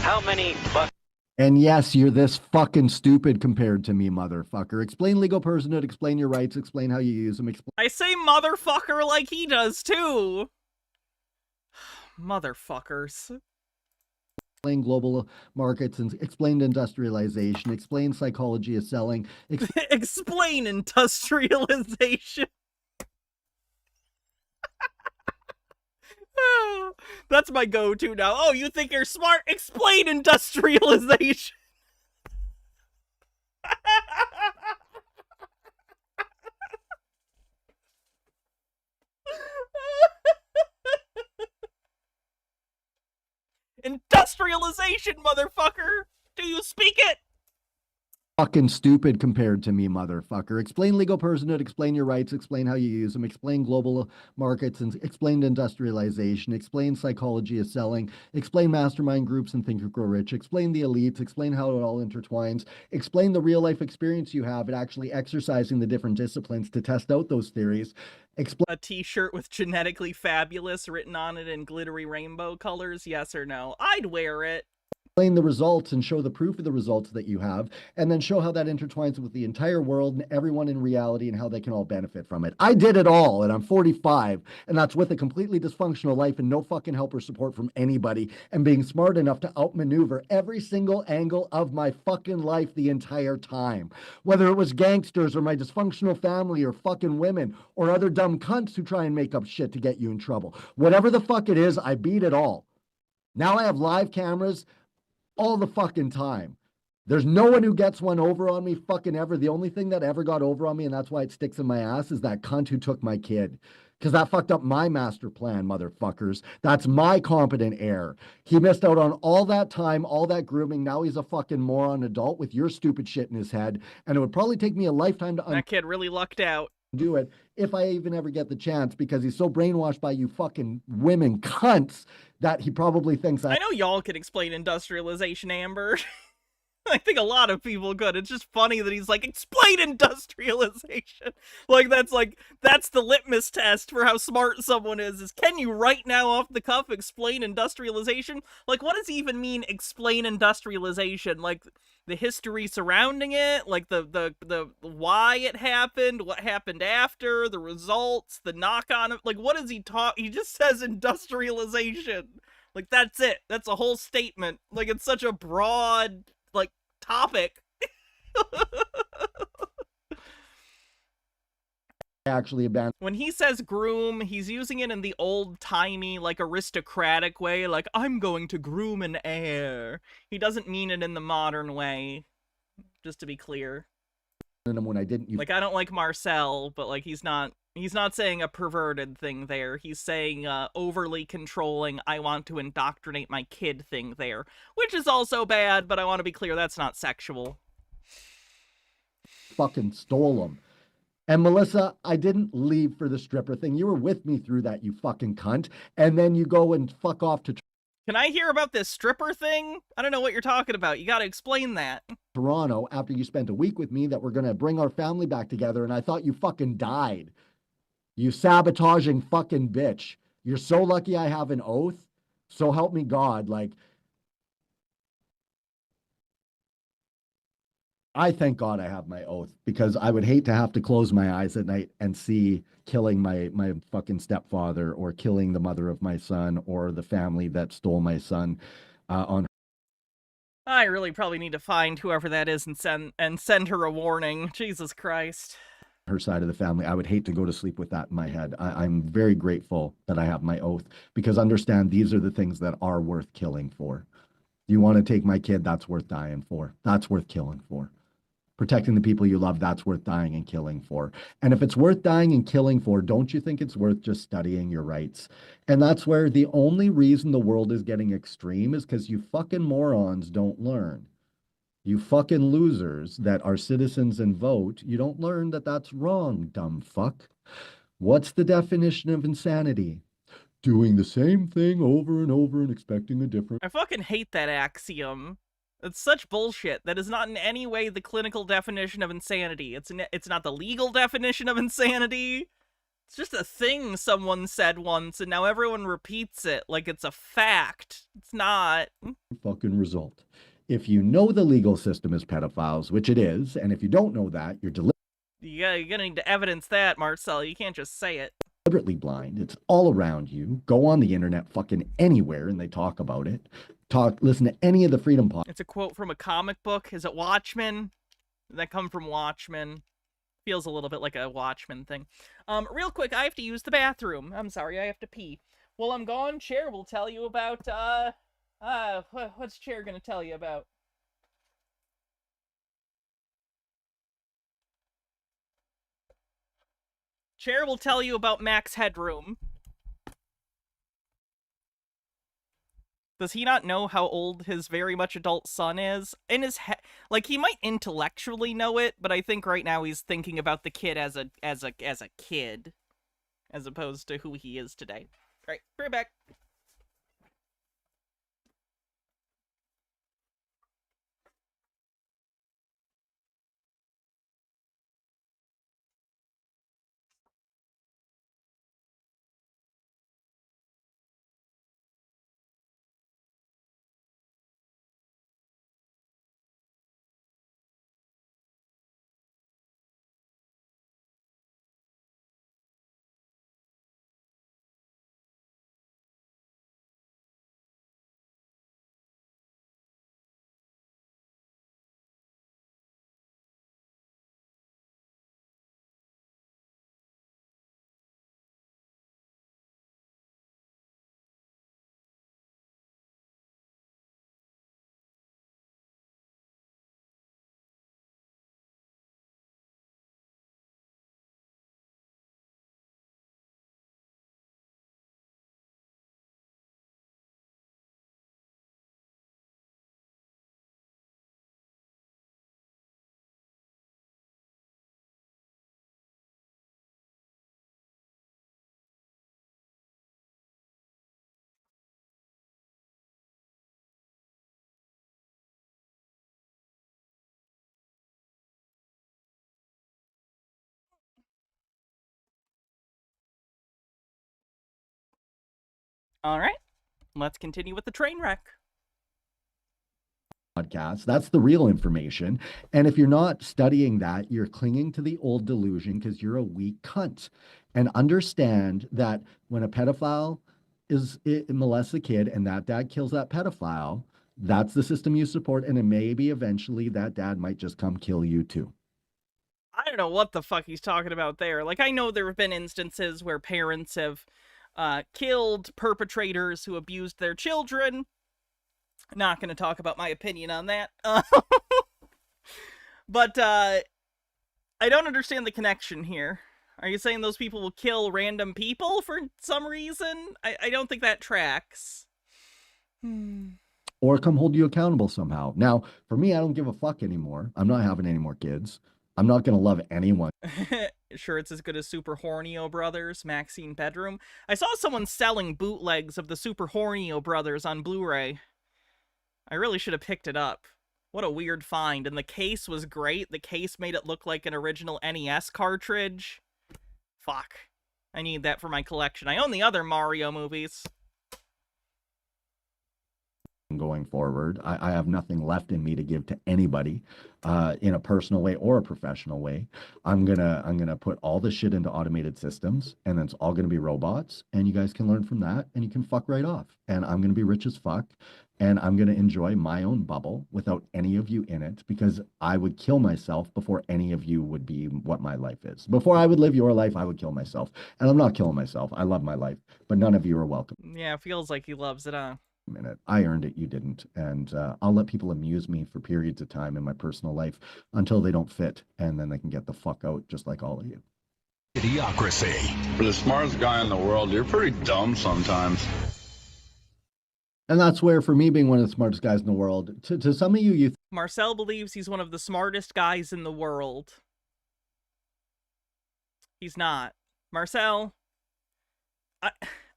how many buckets? And yes, you're this fucking stupid compared to me, motherfucker. Explain legal personhood, explain your rights, explain how you use them. I say motherfucker like he does too. Motherfuckers. Explain global markets and explain industrialization, explain psychology of selling. Explain industrialization. That's my go-to now. Oh, you think you're smart? Explain industrialization. Industrialization, motherfucker! Do you speak it? Fucking stupid compared to me, motherfucker. Explain legal personhood, explain your rights, explain how you use them, explain global markets and explain industrialization, explain psychology of selling, explain mastermind groups and think and grow rich, explain the elites, explain how it all intertwines, explain the real life experience you have at actually exercising the different disciplines to test out those theories. Explain a t-shirt with genetically fabulous written on it in glittery rainbow colors, yes or no? I'd wear it. Explain the results and show the proof of the results that you have, and then show how that intertwines with the entire world and everyone in reality and how they can all benefit from it. I did it all, and I'm 45, and that's with a completely dysfunctional life and no fucking help or support from anybody, and being smart enough to outmaneuver every single angle of my fucking life the entire time. Whether it was gangsters or my dysfunctional family or fucking women or other dumb cunts who try and make up shit to get you in trouble. Whatever the fuck it is, I beat it all. Now I have live cameras all the fucking time. There's no one who gets one over on me fucking ever. The only thing that ever got over on me, and that's why it sticks in my ass, is that cunt who took my kid. Because that fucked up my master plan, motherfuckers. That's my competent heir. He missed out on all that time, all that grooming. Now he's a fucking moron adult with your stupid shit in his head. And it would probably take me a lifetime to that kid really lucked out. Do it if I even ever get the chance, because he's so brainwashed by you fucking women cunts that he probably thinks I know y'all can explain industrialization, Amber. I think a lot of people could. It's just funny that he's like, explain industrialization. That's the litmus test for how smart someone is can you right now off the cuff explain industrialization? Like, what does he even mean, explain industrialization? Like, the history surrounding it? Like, the why it happened, what happened after, the results, the knock-on? Like, what does he talk? He just says industrialization. Like, that's it. That's a whole statement. Like, it's such a broad, like, topic. Actually abandoned. When he says groom, he's using it in the old-timey, like, aristocratic way, like, I'm going to groom an heir. He doesn't mean it in the modern way, just to be clear. When I didn't, like, I don't like Marcel, but, like, he's not He's not saying a perverted thing there. He's saying overly controlling, I want to indoctrinate my kid thing there. Which is also bad, but I want to be clear, that's not sexual. Fucking stole them. And Melissa, I didn't leave for the stripper thing. You were with me through that, you fucking cunt. And then you go and fuck off to Can I hear about this stripper thing? I don't know what you're talking about. You gotta explain that. Toronto after you spent a week with me that we're going to bring our family back together, and I thought you fucking died. You sabotaging fucking bitch. You're so lucky I have an oath. So help me God. Like, I thank God I have my oath, because I would hate to have to close my eyes at night and see killing my fucking stepfather, or killing the mother of my son, or the family that stole my son on I really probably need to find whoever that is and send her a warning. Jesus Christ. her side of the family. I would hate to go to sleep with that in my head. I'm very grateful that I have my oath, because understand these are the things that are worth killing for. You want to take my kid, that's worth dying for. That's worth killing for. Protecting the people you love, that's worth dying and killing for. And if it's worth dying and killing for, don't you think it's worth just studying your rights? And that's where the only reason the world is getting extreme is because you fucking morons don't learn. You fucking losers that are citizens and vote, you don't learn that that's wrong, dumb fuck. What's the definition of insanity? Doing the same thing over and over and expecting a different. I fucking hate that axiom. It's such bullshit. That is not in any way the clinical definition of insanity. It's not the legal definition of insanity. It's just a thing someone said once, and now everyone repeats it like it's a fact. It's not. Fucking result. If you know the legal system is pedophiles, which it is, and if you don't know that, you're You're gonna need to evidence that, Marcel. You can't just say it. deliberately blind. It's all around you. Go on the internet fucking anywhere and they talk about it. Listen to any of the Freedom Pod. It's a quote from a comic book. Is it Watchmen? Did that come from Watchmen? Feels a little bit like a Watchmen thing. Real quick, I have to use the bathroom. I'm sorry, I have to pee. While I'm gone, Chair will tell you about, what's Chair gonna tell you about? Chair will tell you about Max Headroom. Does he not know how old his very much adult son is? In his head, like, he might intellectually know it, but I think right now he's thinking about the kid as a kid, as opposed to who he is today. All right, bring it back. All right, let's continue with the train wreck. Podcast. That's the real information. And if you're not studying that, you're clinging to the old delusion because you're a weak cunt. And understand that when a pedophile molests a kid and that dad kills that pedophile, that's the system you support. And then maybe eventually that dad might just come kill you too. I don't know what the fuck he's talking about there. Like, I know there have been instances where parents have killed perpetrators who abused their children. Not going to talk about my opinion on that. But I don't understand the connection here. Are you saying those people will kill random people for some reason? I don't think that tracks. Or come hold you accountable somehow. Now, for me, I don't give a fuck anymore. I'm not having any more kids. I'm not going to love anyone. Sure, it's as good as Super Hornio Brothers, Maxine Bedroom. I saw someone selling bootlegs of the Super Hornio Brothers on Blu-ray. I really should have picked it up. What a weird find. And the case was great. The case made it look like an original NES cartridge. Fuck. I need that for my collection. I own the other Mario movies. Going forward, I have nothing left in me to give to anybody in a personal way or a professional way. I'm gonna put all this shit into automated systems, and it's all gonna be robots, and you guys can learn from that, and you can fuck right off. And I'm gonna be rich as fuck, and I'm gonna enjoy my own bubble without any of you in it, because I would kill myself before any of you would be what my life is. Before I would live your life, I would kill myself, and I'm not killing myself. I love my life, but none of you are welcome. Yeah, feels like he loves it, huh? Minute. I earned it, you didn't. And I'll let people amuse me for periods of time in my personal life until they don't fit, and then they can get the fuck out, just like all of you. Idiocracy. For the smartest guy in the world, you're pretty dumb sometimes. And that's where, for me being one of the smartest guys in the world, to some of you, Marcel believes he's one of the smartest guys in the world. He's not. Marcel, I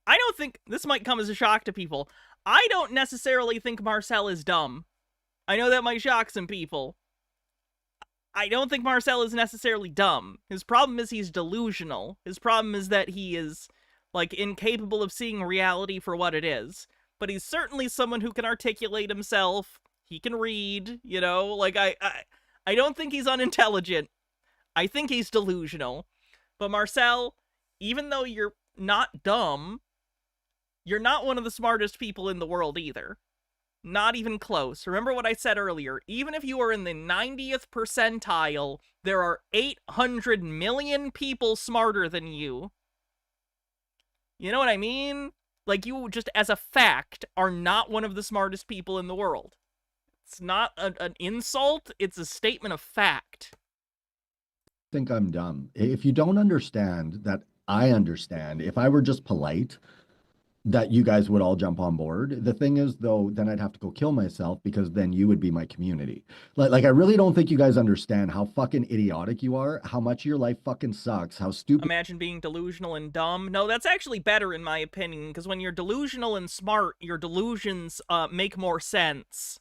don't think, this might come as a shock to people, I don't necessarily think Marcel is dumb. I know that might shock some people. I don't think Marcel is necessarily dumb. His problem is he's delusional. His problem is that he is, like, incapable of seeing reality for what it is. But he's certainly someone who can articulate himself. He can read, you know? Like, I don't think he's unintelligent. I think he's delusional. But Marcel, even though you're not dumb, you're not one of the smartest people in the world either. Not even close. Remember what I said earlier. Even if you are in the 90th percentile, there are 800 million people smarter than you. You know what I mean? Like, you just, as a fact, are not one of the smartest people in the world. It's not an insult, it's a statement of fact. think I'm dumb. If you don't understand that I understand, if I were just polite, that you guys would all jump on board. The thing is, though, then I'd have to go kill myself, because then you would be my community. Like I really don't think you guys understand how fucking idiotic you are, how much your life fucking sucks, how stupid. Imagine being delusional and dumb. No, that's actually better in my opinion, because when you're delusional and smart, your delusions make more sense.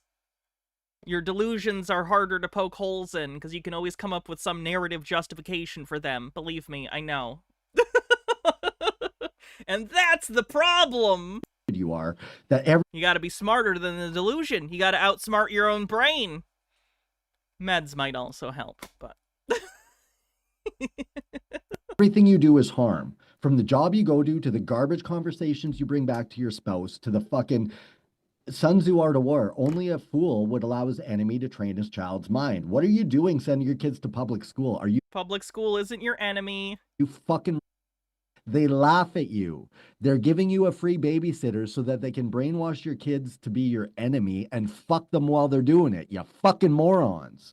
Your delusions are harder to poke holes in, because you can always come up with some narrative justification for them. Believe me, I know. And that's the problem. You are that you gotta be smarter than the delusion. You gotta outsmart your own brain. Meds might also help, but everything you do is harm. From the job you go to the garbage conversations you bring back to your spouse, to the fucking Sun Tzu Art of War. Only a fool would allow his enemy to train his child's mind. What are you doing sending your kids to public school? Are you public school isn't your enemy? You fucking. They laugh at you. They're giving you a free babysitter so that they can brainwash your kids to be your enemy and fuck them while they're doing it. You fucking morons.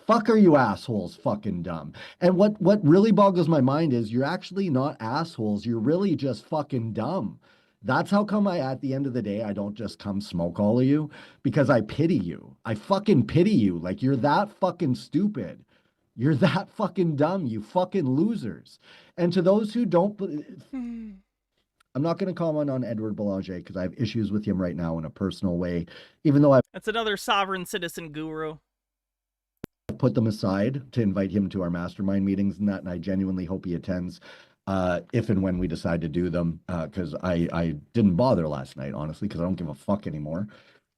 Fuck are you assholes fucking dumb. And what really boggles my mind is you're actually not assholes. You're really just fucking dumb. That's how come at the end of the day, I don't just come smoke all of you, because I pity you. I fucking pity you. Like, you're that fucking stupid. You're that fucking dumb, you fucking losers. And to those who don't, I'm not going to comment on Edward Boulanger because I have issues with him right now in a personal way, even though That's another sovereign citizen guru. Put them aside to invite him to our mastermind meetings and that, and I genuinely hope he attends if and when we decide to do them, because I didn't bother last night, honestly, because I don't give a fuck anymore.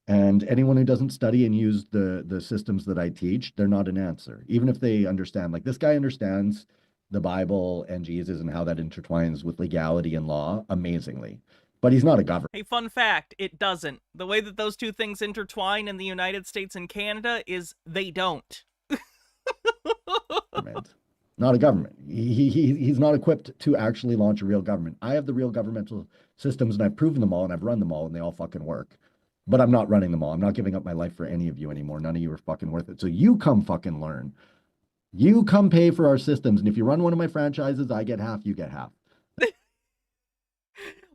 And anyone who doesn't study and use the systems that I teach, they're not an answer. Even if they understand, like this guy understands the Bible and Jesus and how that intertwines with legality and law amazingly. But he's not a government. Hey, fun fact, it doesn't. The way that those two things intertwine in the United States and Canada is they don't. Not a government. He's not equipped to actually launch a real government. I have the real governmental systems, and I've proven them all, and I've run them all, and they all fucking work. But I'm not running them all. I'm not giving up my life for any of you anymore. None of you are fucking worth it. So you come fucking learn. You come pay for our systems, and if you run one of my franchises, I get half, you get half.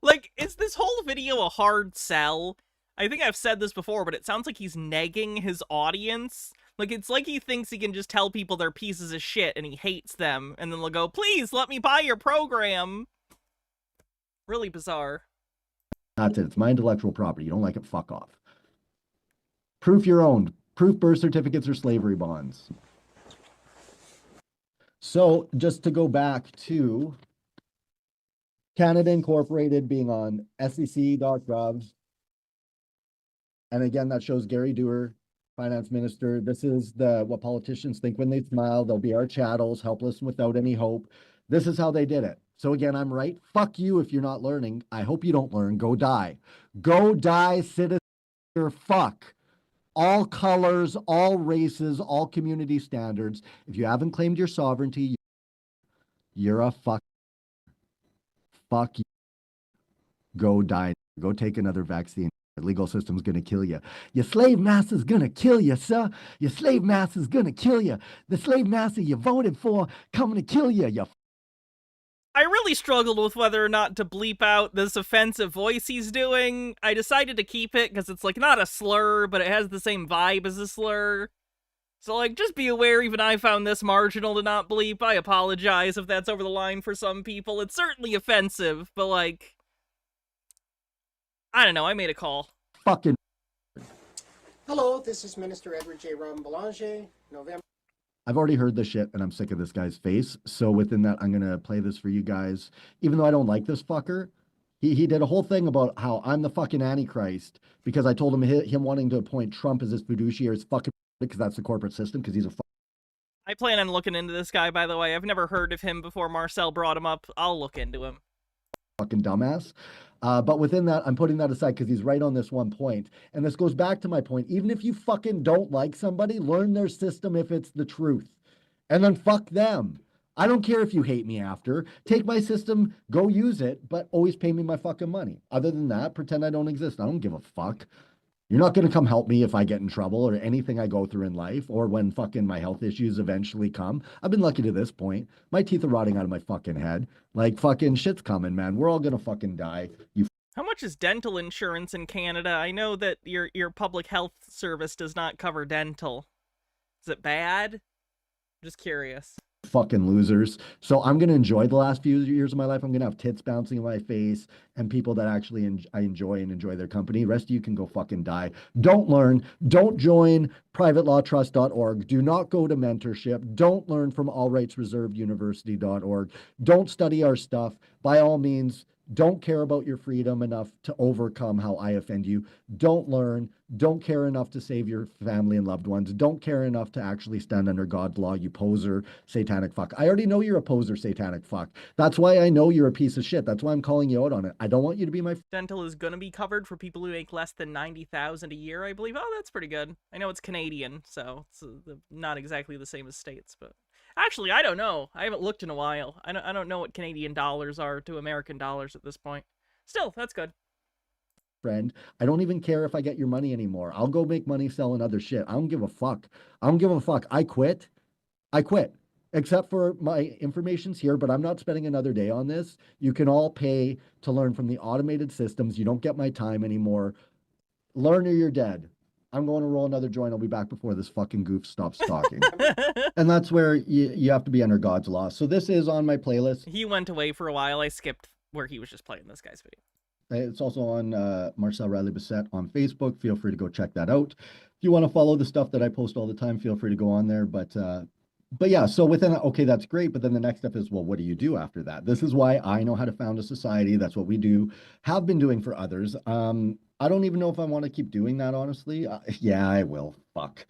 Like, is this whole video a hard sell? I think I've said this before, but it sounds like he's negging his audience. Like, it's like he thinks he can just tell people they're pieces of shit and he hates them, and then they'll go, please, let me buy your program. Really bizarre. That's it. It's my intellectual property. You don't like it, fuck off. Proof you're owned. Proof birth certificates or slavery bonds. So, just to go back to Canada Incorporated being on sec.gov. And again, that shows Gary Doer, finance minister. This is what politicians think when they smile. They'll be our chattels, helpless and without any hope. This is how they did it. So again, I'm right. Fuck you if you're not learning. I hope you don't learn. Go die. Go die, citizen. Fuck. All colors, all races, all community standards. If you haven't claimed your sovereignty, you're a fuck. Fuck you. Go die. Go take another vaccine. The legal system's going to kill you. Your slave master's going to kill you, sir. Your slave master's going to kill you. The slave master you voted for coming to kill you. I really struggled with whether or not to bleep out this offensive voice he's doing. I decided to keep it because it's like not a slur, but it has the same vibe as a slur. So, like, just be aware, even I found this marginal to not bleep. I apologize if that's over the line for some people. It's certainly offensive, but, like, I don't know, I made a call. Fucking. Hello, this is Minister Edward J. Robin Belanger, November. I've already heard this shit and I'm sick of this guy's face. So within that, I'm going to play this for you guys. Even though I don't like this fucker, he did a whole thing about how I'm the fucking Antichrist because I told him wanting to appoint Trump as his fiduciary is fucking because that's the corporate system because he's a I plan on looking into this guy, by the way. I've never heard of him before Marcel brought him up. I'll look into him. Fucking dumbass. But within that, I'm putting that aside because he's right on this one point. And this goes back to my point. Even if you fucking don't like somebody, learn their system if it's the truth. And then fuck them. I don't care if you hate me after. Take my system, go use it, but always pay me my fucking money. Other than that, pretend I don't exist. I don't give a fuck. You're not going to come help me if I get in trouble or anything I go through in life or when fucking my health issues eventually come. I've been lucky to this point. My teeth are rotting out of my fucking head. Like fucking shit's coming, man. We're all going to fucking die. How much is dental insurance in Canada? I know that your public health service does not cover dental. Is it bad? Just curious. Fucking losers. So I'm going to enjoy the last few years of my life. I'm going to have tits bouncing in my face and people that actually I enjoy and enjoy their company. Rest of you can go fucking die. Don't learn. Don't join privatelawtrust.org. Do not go to mentorship. Don't learn from allrightsreserveduniversity.org. Don't study our stuff. By all means, don't care about your freedom enough to overcome how I offend you. Don't learn. Don't care enough to save your family and loved ones. Don't care enough to actually stand under God's law, you poser, satanic fuck. I already know you're a poser, satanic fuck. That's why I know you're a piece of shit. That's why I'm calling you out on it. I don't want you to be my... Dental is going to be covered for people who make less than $90,000 a year, I believe. Oh, that's pretty good. I know it's Canadian, so it's not exactly the same as States, but... Actually, I don't know. I haven't looked in a while. I don't know what Canadian dollars are to American dollars at this point. Still, that's good. Friend, I don't even care if I get your money anymore. I'll go make money selling other shit. I don't give a fuck. I don't give a fuck. I quit. Except for my information's here, but I'm not spending another day on this. You can all pay to learn from the automated systems. You don't get my time anymore. Learn or you're dead. I'm going to roll another joint. I'll be back before this fucking goof stops talking. And that's where you have to be under God's law. So this is on my playlist. He went away for a while. I skipped where he was just playing this guy's video. It's also on Marcel Riley Bissett on Facebook. Feel free to go check that out. If you want to follow the stuff that I post all the time, feel free to go on there. But yeah, so within that, okay, that's great. But then the next step is, well, what do you do after that? This is why I know how to found a society. That's what we do, have been doing for others. I don't even know if I want to keep doing that, honestly. Yeah, I will. Fuck.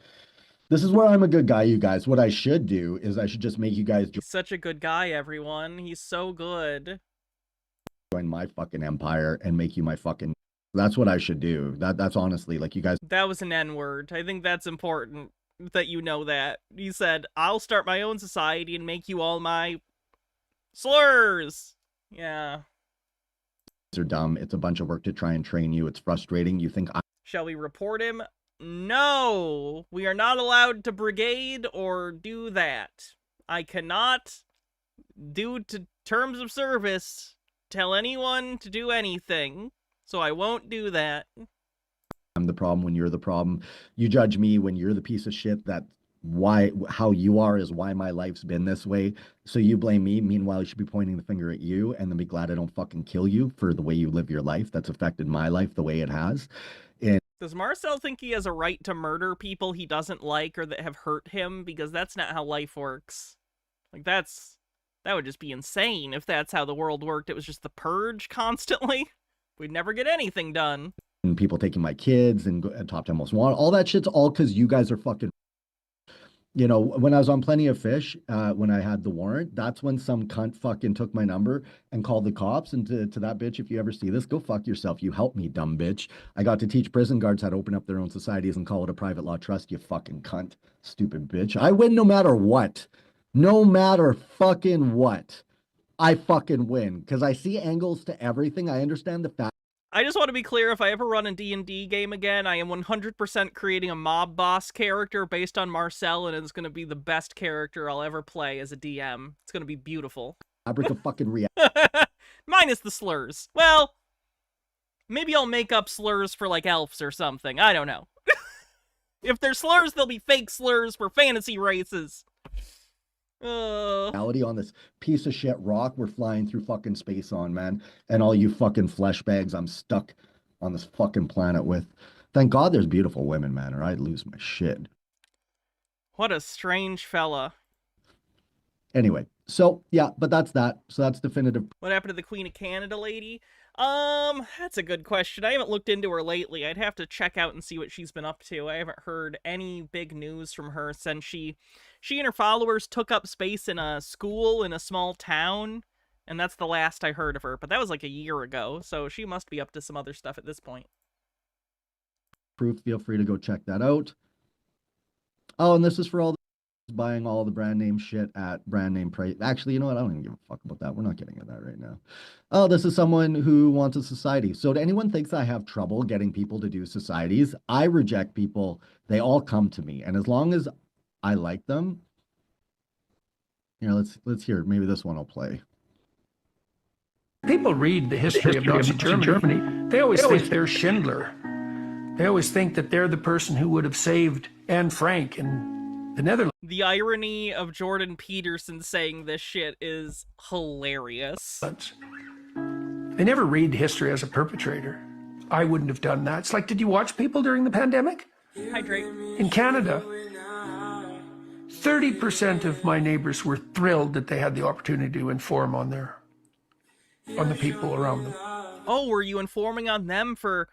This is where I'm a good guy, you guys. What I should do is I should just make you guys He's such a good guy, everyone. He's so good. Join my fucking empire and make you my fucking... That's what I should do. That's honestly, like, you guys... That was an N-word. I think that's important that you know that. He said, I'll start my own society and make you all my... slurs! Yeah. Are dumb. It's a bunch of work to try and train you. It's frustrating. You think Shall we report him? No! We are not allowed to brigade or do that. I cannot, due to terms of service, tell anyone to do anything, so I won't do that. I'm the problem when you're the problem. You judge me when you're the piece of shit that how you are is why my life's been this way. So you blame me. Meanwhile, you should be pointing the finger at you and then be glad I don't fucking kill you for the way you live your life. That's affected my life the way it has. And does Marcel think he has a right to murder people he doesn't like or that have hurt him? Because that's not how life works. Like, that would just be insane if that's how the world worked. It was just the purge constantly. We'd never get anything done. And people taking my kids and top 10 most wanted. All that shit's all because you guys are fucking. You know, when I was on Plenty of Fish, when I had the warrant, that's when some cunt fucking took my number and called the cops. And to that bitch, if you ever see this, go fuck yourself. You helped me, dumb bitch. I got to teach prison guards how to open up their own societies and call it a private law trust, you fucking cunt. Stupid bitch. I win no matter what. No matter fucking what. I fucking win. Because I see angles to everything. I understand the fact. I just want to be clear, if I ever run a D&D game again, I am 100% creating a mob boss character based on Marcel, and it's going to be the best character I'll ever play as a DM. It's going to be beautiful. Fabric of fucking reality. Minus the slurs. Well, maybe I'll make up slurs for, like, elves or something. I don't know. If they're slurs, they'll be fake slurs for fantasy races. Reality on this piece of shit rock we're flying through fucking space on, man. And all you fucking flesh bags I'm stuck on this fucking planet with. Thank God there's beautiful women, man, or I'd lose my shit. What a strange fella. Anyway, so yeah, but that's that. So that's definitive. What happened to the Queen of Canada lady? That's a good question. I haven't looked into her lately. I'd have to check out and see what she's been up to. I haven't heard any big news from her since she and her followers took up space in a school in a small town, and that's the last I heard of her. But that was like a year ago, so she must be up to some other stuff at this point. Proof, feel free to go check that out. Oh, and this is for all the buying all the brand name shit at brand name price. Actually, you know what? I don't even give a fuck about that. We're not getting into that right now. Oh, this is someone who wants a society. So to anyone thinks I have trouble getting people to do societies, I reject people. They all come to me. And as long as I like them, you know, let's hear. Maybe this one will play. People read the history of Nazi Germany. They always think they're Schindler. They always think that they're the person who would have saved Anne Frank in the Netherlands. The irony of Jordan Peterson saying this shit is hilarious. They never read history as a perpetrator. I wouldn't have done that. It's like, did you watch people during the pandemic? Hydrate. In Canada, 30% of my neighbors were thrilled that they had the opportunity to inform on the people around them. Oh, were you informing on them for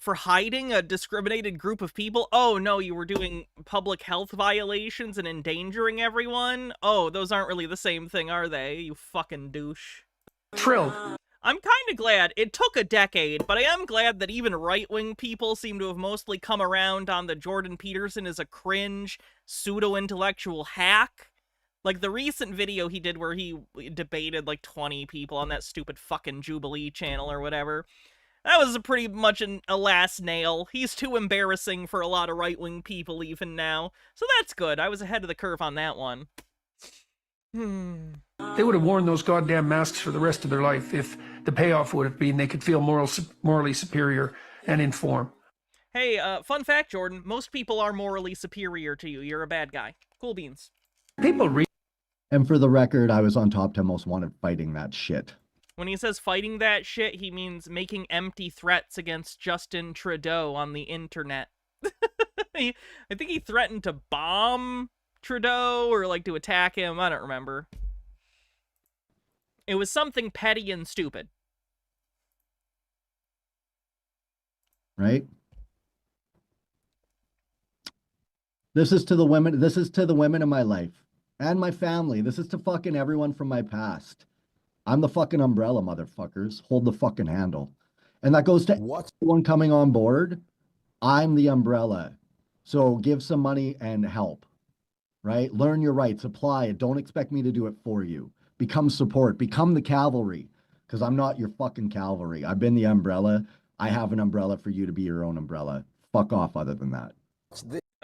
hiding a discriminated group of people? Oh, no, you were doing public health violations and endangering everyone? Oh, those aren't really the same thing, are they? You fucking douche. Thrilled. I'm kind of glad. It took a decade, but I am glad that even right-wing people seem to have mostly come around on the Jordan Peterson is a cringe, pseudo-intellectual hack. Like, the recent video he did where he debated, like, 20 people on that stupid fucking Jubilee channel or whatever. That was pretty much a last nail. He's too embarrassing for a lot of right-wing people even now. So that's good. I was ahead of the curve on that one. They would have worn those goddamn masks for the rest of their life if the payoff would have been they could feel morally superior and inform. Hey, fun fact, Jordan. Most people are morally superior to you. You're a bad guy. Cool beans. People read. And for the record, I was on top 10 most wanted fighting that shit. When he says fighting that shit, he means making empty threats against Justin Trudeau on the internet. I think he threatened to bomb Trudeau or, like, to attack him. I don't remember. It was something petty and stupid. Right? This is to the women. This is to the women in my life and my family. This is to fucking everyone from my past. I'm the fucking umbrella, motherfuckers. Hold the fucking handle. And that goes to everyone coming on board. I'm the umbrella. So give some money and help, right? Learn your rights, apply it. Don't expect me to do it for you. Become support, become the cavalry, because I'm not your fucking cavalry. I've been the umbrella. I have an umbrella for you to be your own umbrella. Fuck off other than that.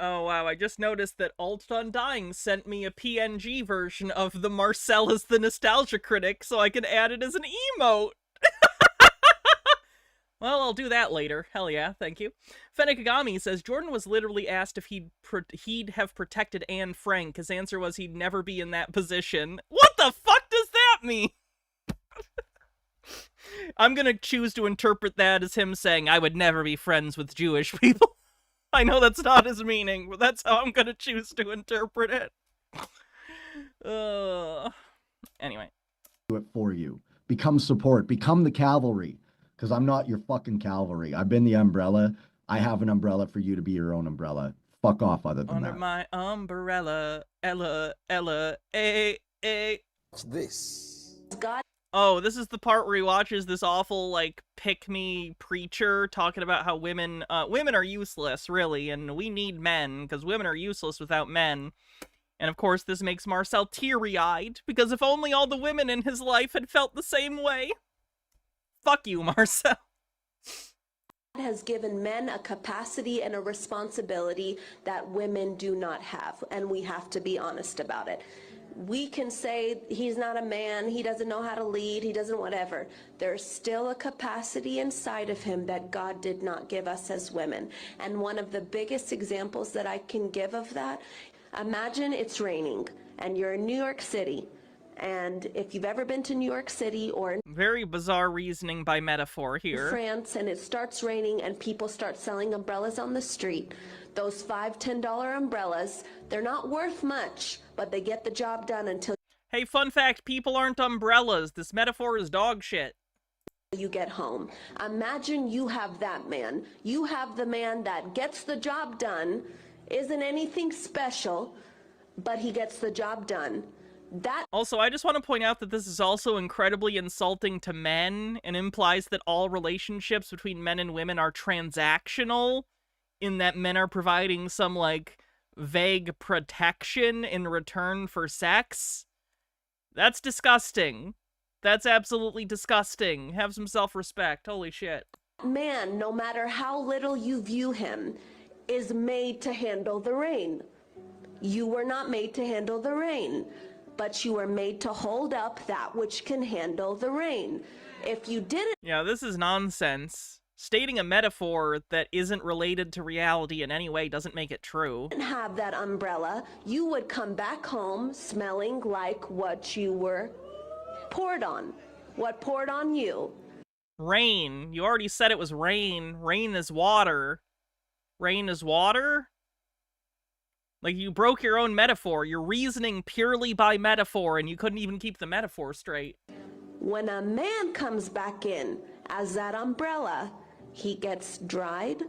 Oh, wow, I just noticed that Alt Undying sent me a PNG version of the Marcel as the Nostalgia Critic, so I can add it as an emote. Well, I'll do that later. Hell yeah, thank you. Fenekagami says, Jordan was literally asked if he'd have protected Anne Frank. His answer was he'd never be in that position. What the fuck does that mean? I'm gonna choose to interpret that as him saying, I would never be friends with Jewish people. I know that's not his meaning, but that's how I'm gonna choose to interpret it. Anyway. Do it for you. Become support. Become the cavalry. Because I'm not your fucking cavalry. I've been the umbrella. I have an umbrella for you to be your own umbrella. Fuck off other than Under that. my umbrella, Ella, A. What's this? God. Oh, this is the part where he watches this awful, like, pick-me preacher talking about how women are useless, really, and we need men, because women are useless without men. And of course, this makes Marcel teary-eyed, because if only all the women in his life had felt the same way. Fuck you, Marcel. God has given men a capacity and a responsibility that women do not have, and we have to be honest about it. We can say he's not a man, he doesn't know how to lead, he doesn't whatever. There's still a capacity inside of him that God did not give us as women. And one of the biggest examples that I can give of that, imagine it's raining and you're in New York City. And if you've ever been to New York City or in very bizarre reasoning by metaphor here. France, and it starts raining and people start selling umbrellas on the street, those $5, $10 umbrellas, they're not worth much, but they get the job done until... Hey, fun fact, people aren't umbrellas. This metaphor is dog shit. You get home. Imagine you have that man. You have the man that gets the job done, isn't anything special, but he gets the job done. Also, I just want to point out that this is also incredibly insulting to men and implies that all relationships between men and women are transactional, in that men are providing some, like, vague protection in return for sex. That's disgusting. That's absolutely disgusting. Have some self-respect. Holy shit. Man, no matter how little you view him, is made to handle the rain. You were not made to handle the rain, but you were made to hold up that which can handle the rain. If you didn't... Yeah, this is nonsense. Stating a metaphor that isn't related to reality in any way doesn't make it true. Have that umbrella, you would come back home smelling like what you were poured on. What poured on you. Rain. You already said it was rain. Rain is water. Rain is water? Like, you broke your own metaphor. You're reasoning purely by metaphor, and you couldn't even keep the metaphor straight. When a man comes back in as that umbrella, he gets dried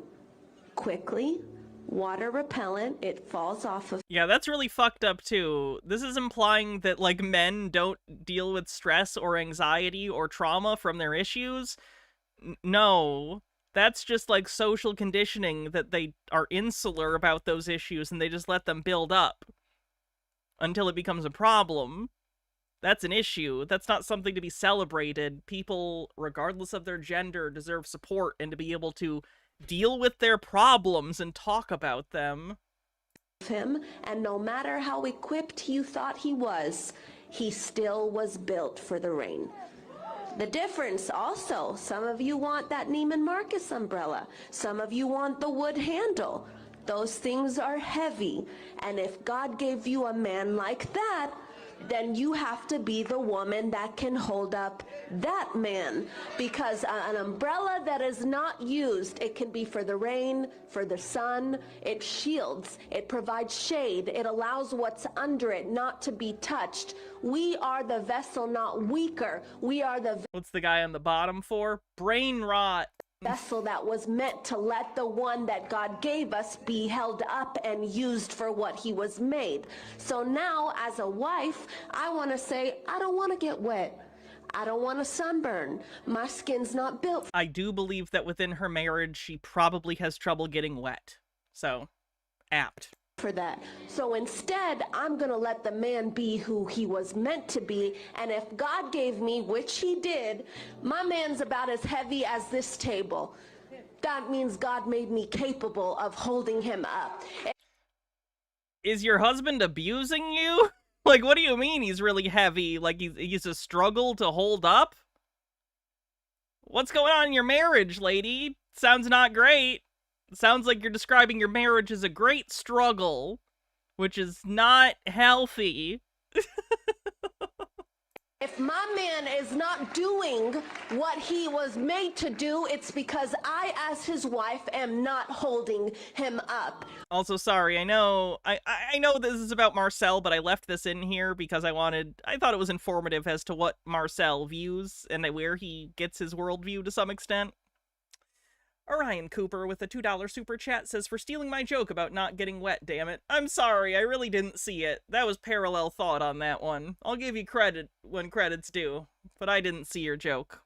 quickly, water repellent, it falls off of... Yeah, that's really fucked up, too. This is implying that, like, men don't deal with stress or anxiety or trauma from their issues. No. That's just, like, social conditioning that they are insular about those issues and they just let them build up until it becomes a problem. That's an issue. That's not something to be celebrated. People, regardless of their gender, deserve support and to be able to deal with their problems and talk about them. Him, and no matter how equipped you thought he was, he still was built for the rain. The difference also, some of you want that Neiman Marcus umbrella. Some of you want the wood handle. Those things are heavy. And if God gave you a man like that, then you have to be the woman that can hold up that man. Because an umbrella that is not used, it can be for the rain, for the sun, it shields, it provides shade, it allows what's under it not to be touched. We are the vessel, not weaker. We are the... What's the guy on the bottom for? Brain rot. Vessel that was meant to let the one that God gave us be held up and used for what he was made. So now, as a wife, I want to say, I don't want to get wet. I don't want to sunburn. My skin's not built. I do believe that within her marriage, she probably has trouble getting wet. So, apt. For that. So instead, I'm going to let the man be who he was meant to be. And if God gave me, which he did, my man's about as heavy as this table. That means God made me capable of holding him up. Is your husband abusing you? Like, what do you mean he's really heavy? Like, he's a struggle to hold up? What's going on in your marriage, lady? Sounds not great. Sounds like you're describing your marriage as a great struggle, which is not healthy. If my man is not doing what he was made to do, it's because I, as his wife, am not holding him up. Also, sorry, I know this is about Marcel, but I left this in here because I thought it was informative as to what Marcel views and where he gets his worldview to some extent. Orion Cooper with a $2 super chat says, for stealing my joke about not getting wet, damn it. I'm sorry, I really didn't see it. That was parallel thought on that one. I'll give you credit when credit's due, but I didn't see your joke.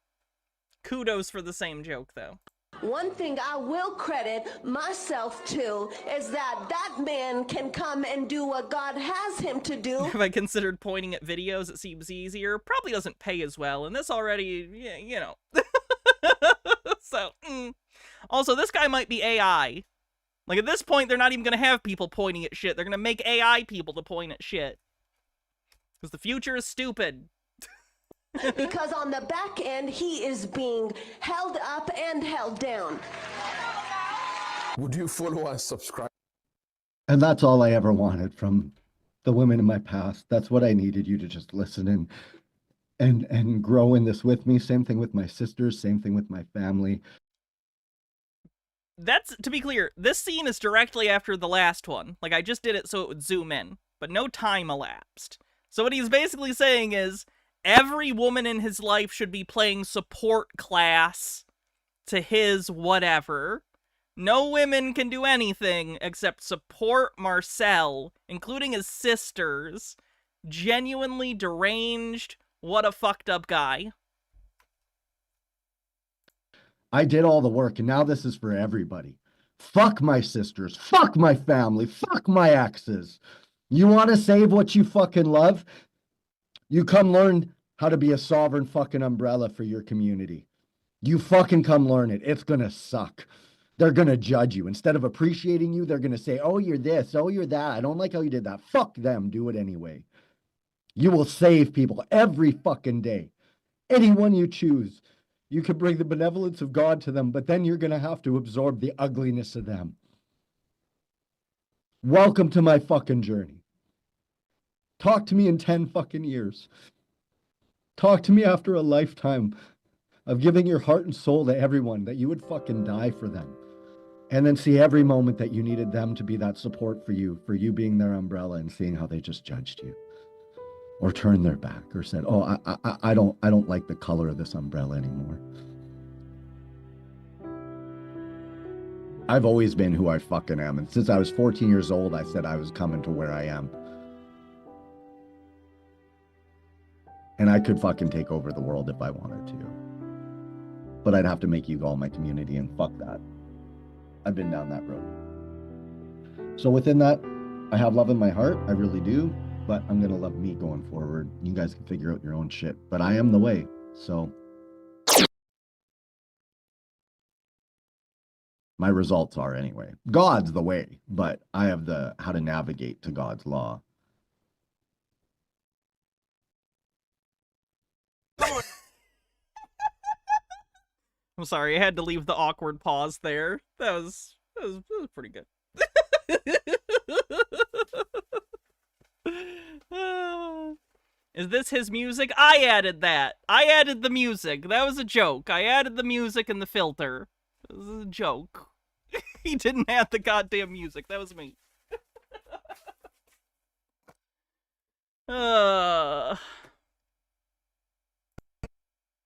Kudos for the same joke, though. One thing I will credit myself to is that man can come and do what God has him to do. If I considered pointing at videos, it seems easier. Probably doesn't pay as well, and this already, you know. So, Also, this guy might be AI. Like, at this point, they're not even going to have people pointing at shit. They're going to make AI people to point at shit. Because the future is stupid. Because on the back end, he is being held up and held down. Would you follow and subscribe? And that's all I ever wanted from the women in my past. That's what I needed, you to just listen and grow in this with me. Same thing with my sisters, same thing with my family. That's, to be clear, this scene is directly after the last one. Like, I just did it so it would zoom in, but no time elapsed. So what he's basically saying is, every woman in his life should be playing support class to his whatever. No women can do anything except support Marcel, including his sisters. Genuinely deranged. What a fucked up guy. I did all the work, and now this is for everybody. Fuck my sisters. Fuck my family. Fuck my exes. You want to save what you fucking love? You come learn how to be a sovereign fucking umbrella for your community. You fucking come learn it. It's gonna suck. They're gonna judge you. Instead of appreciating you, they're gonna say, oh, you're this, oh, you're that. I don't like how you did that. Fuck them. Do it anyway. You will save people every fucking day. Anyone you choose. You can bring the benevolence of God to them, but then you're going to have to absorb the ugliness of them. Welcome to my fucking journey. Talk to me in 10 fucking years. Talk to me after a lifetime of giving your heart and soul to everyone, that you would fucking die for them. And then see every moment that you needed them to be that support for you being their umbrella, and seeing how they just judged you. Or turned their back, or said, oh, I don't like the color of this umbrella anymore. I've always been who I fucking am. And since I was 14 years old, I said I was coming to where I am. And I could fucking take over the world if I wanted to. But I'd have to make you all my community, and fuck that. I've been down that road. So within that, I have love in my heart. I really do. But I'm going to love me going forward. You guys can figure out your own shit. But I am the way. So my results are anyway. God's the way. But I have the how to navigate to God's law. I'm sorry, I had to leave the awkward pause there. That was pretty good. Is this his music? I added that. I added the music. That was a joke. I added the music and the filter. It was a joke. He didn't add the goddamn music. That was me.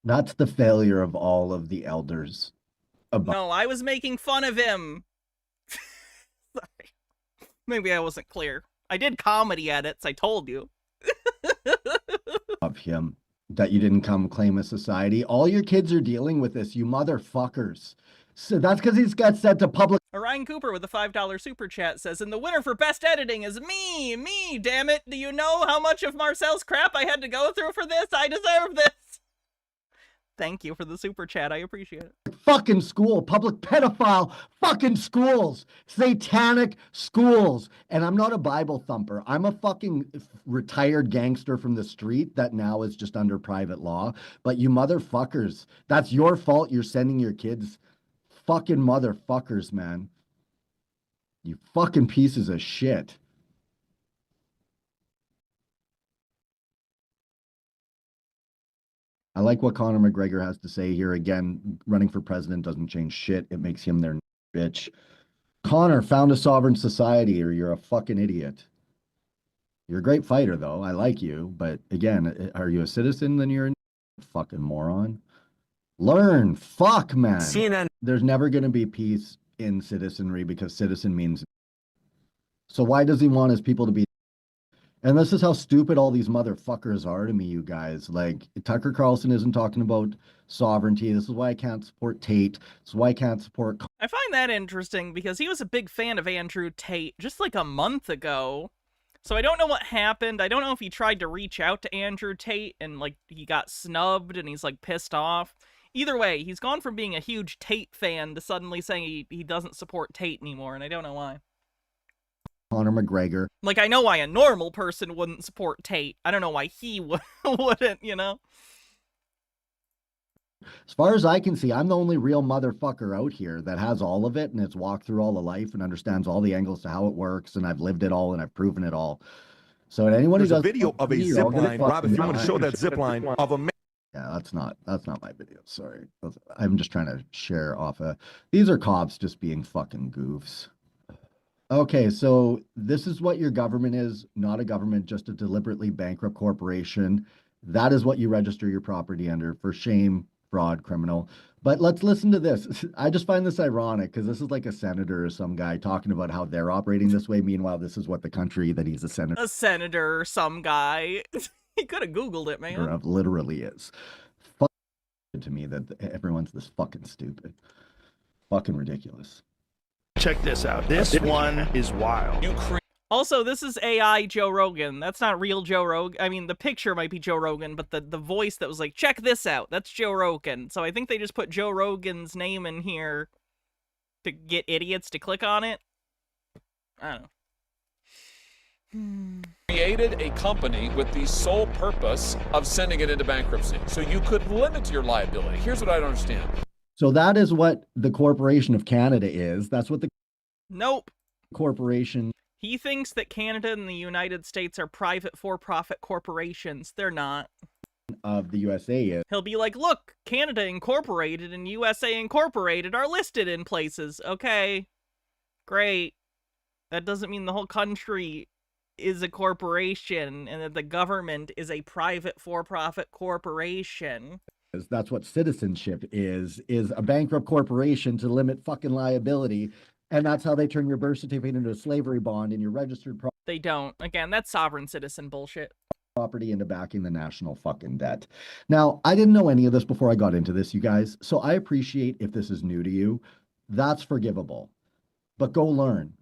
That's the failure of all of the elders. No, I was making fun of him. Sorry. Maybe I wasn't clear. I did comedy edits, I told you. Of him, that you didn't come claim a society. All your kids are dealing with this, you motherfuckers. So that's because he's got sent to public. Orion Cooper with a $5 super chat says, and the winner for best editing is me, damn it. Do you know how much of Marcel's crap I had to go through for this? I deserve this. Thank you for the super chat. I appreciate it. Fucking school, public pedophile, fucking schools, satanic schools. And I'm not a Bible thumper. I'm a fucking retired gangster from the street that now is just under private law. But you motherfuckers, that's your fault. You're sending your kids. Fucking motherfuckers, man. You fucking pieces of shit. I like what Conor McGregor has to say here. Again, running for president doesn't change shit. It makes him their bitch. Conor, found a sovereign society or you're a fucking idiot. You're a great fighter, though. I like you. But again, are you a citizen? Then you're a fucking moron. Learn. Fuck, man. CNN. There's never going to be peace in citizenry because citizen means. So why does he want his people to be? And this is how stupid all these motherfuckers are to me, you guys. Like, Tucker Carlson isn't talking about sovereignty. This is why I can't support Tate. This is why I can't support... I find that interesting because he was a big fan of Andrew Tate just like a month ago. So I don't know what happened. I don't know if he tried to reach out to Andrew Tate and, like, he got snubbed and he's, like, pissed off. Either way, he's gone from being a huge Tate fan to suddenly saying he doesn't support Tate anymore, and I don't know why. Conor McGregor. Like, I know why a normal person wouldn't support Tate. I don't know why he wouldn't, you know? As far as I can see, I'm the only real motherfucker out here that has all of it and has walked through all the life and understands all the angles to how it works, and I've lived it all and I've proven it all. So anyone There's who a does video of a zip line, Rob, if you want to show that zip line of a man. Yeah, that's not my video. Sorry. I'm just trying to share off these are cops just being fucking goofs. Okay, so this is what your government is, not a government, just a deliberately bankrupt corporation. That is what you register your property under. For shame, fraud, criminal. But let's listen to this. I just find this ironic because this is like a senator or some guy talking about how they're operating this way. Meanwhile, this is what the country that he's a senator. A senator or some guy. He could have Googled it, man. Of literally is. Fuck to me that everyone's this fucking stupid. Fucking ridiculous. Check this out. This one is wild. Also, this is AI Joe Rogan. That's not real Joe Rogan. I mean, the picture might be Joe Rogan, but the voice that was like, check this out, that's Joe Rogan. So I think they just put Joe Rogan's name in here to get idiots to click on it. I don't know. Created a company with the sole purpose of sending it into bankruptcy. So you could limit your liability. Here's what I don't understand. So that is what the Corporation of Canada is. That's what the Nope. corporation. He thinks that Canada and the United States are private for-profit corporations. They're not. Of the USA is. He'll be like, look, Canada Incorporated and USA Incorporated are listed in places. Okay, great. That doesn't mean the whole country is a corporation and that the government is a private for-profit corporation. That's what citizenship is a bankrupt corporation to limit fucking liability. And that's how they turn your birth certificate into a slavery bond and your registered They don't. Again, that's sovereign citizen bullshit. Property into backing the national fucking debt. Now, I didn't know any of this before I got into this, you guys. So I appreciate if this is new to you. That's forgivable. But go learn.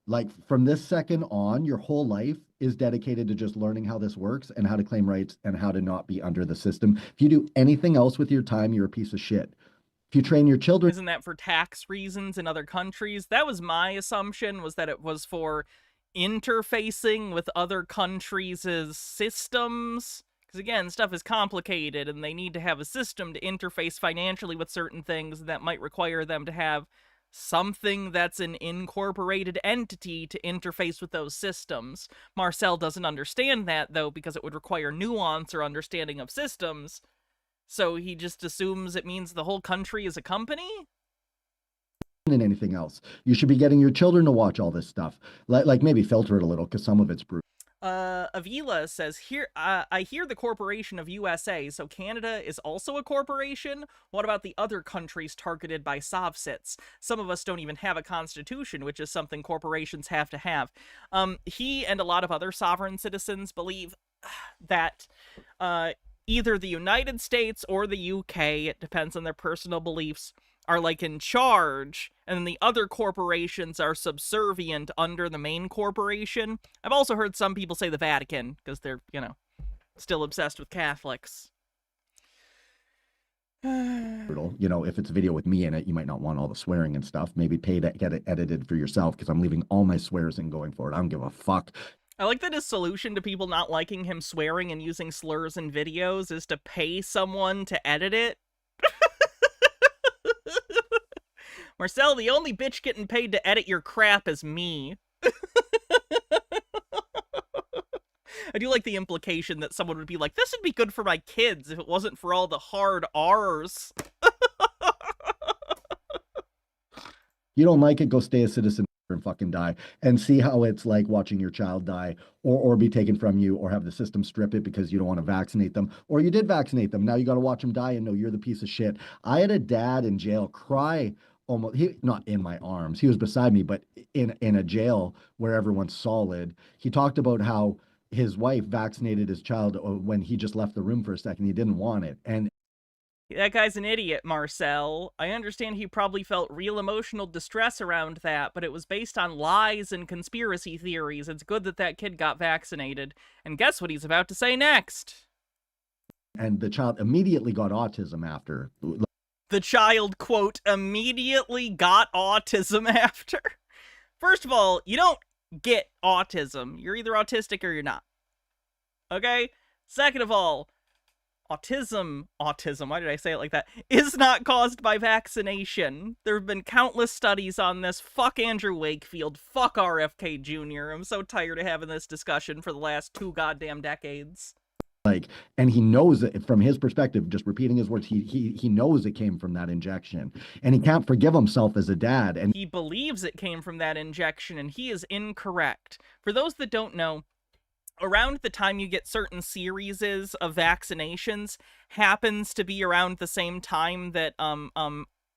Like from this second on, your whole life is dedicated to just learning how this works and how to claim rights and how to not be under the system. If you do anything else with your time, you're a piece of shit. If you train your children... Isn't that for tax reasons in other countries? That was my assumption, was that it was for interfacing with other countries' systems. Because again, stuff is complicated and they need to have a system to interface financially with certain things that might require them to have something that's an incorporated entity to interface with those systems. Marcel doesn't understand that, though, because it would require nuance or understanding of systems. So he just assumes it means the whole country is a company? ...than anything else. You should be getting your children to watch all this stuff. Like maybe filter it a little, because some of it's brutal. Avila says, I hear the corporation of USA, so Canada is also a corporation? What about the other countries targeted by Sovsits? Some of us don't even have a constitution, which is something corporations have to have. He and a lot of other sovereign citizens believe that either the United States or the UK, it depends on their personal beliefs, are like in charge, and then the other corporations are subservient under the main corporation. I've also heard some people say the Vatican, because they're, you know, still obsessed with Catholics. brutal. You know, if it's a video with me in it, you might not want all the swearing and stuff. Maybe pay to get it edited for yourself, because I'm leaving all my swears in going forward. I don't give a fuck. I like that his solution to people not liking him swearing and using slurs in videos is to pay someone to edit it. Marcel, the only bitch getting paid to edit your crap is me. I do like the implication that someone would be like, this would be good for my kids if it wasn't for all the hard R's. You don't like it, go stay a citizen and fucking die, and see how it's like watching your child die or be taken from you, or have the system strip it because you don't want to vaccinate them, or you did vaccinate them. Now you got to watch them die and know you're the piece of shit. I had a dad in jail cry almost, not in my arms, he was beside me, but in a jail where everyone's solid. He talked about how his wife vaccinated his child when he just left the room for a second. He didn't want it. And that guy's an idiot, Marcel. I understand he probably felt real emotional distress around that, but it was based on lies and conspiracy theories. It's good that that kid got vaccinated. And guess what he's about to say next? And the child immediately got autism after. The child, quote, immediately got autism after. First of all, you don't get autism. You're either autistic or you're not. Okay? Second of all, autism, why did I say it like that, is not caused by vaccination. There have been countless studies on this. Fuck Andrew Wakefield. Fuck RFK Jr. I'm so tired of having this discussion for the last 2 goddamn decades. Like, and he knows it from his perspective, just repeating his words, he knows it came from that injection, and he can't forgive himself as a dad. And he believes it came from that injection, and he is incorrect. For those that don't know, around the time you get certain series of vaccinations happens to be around the same time that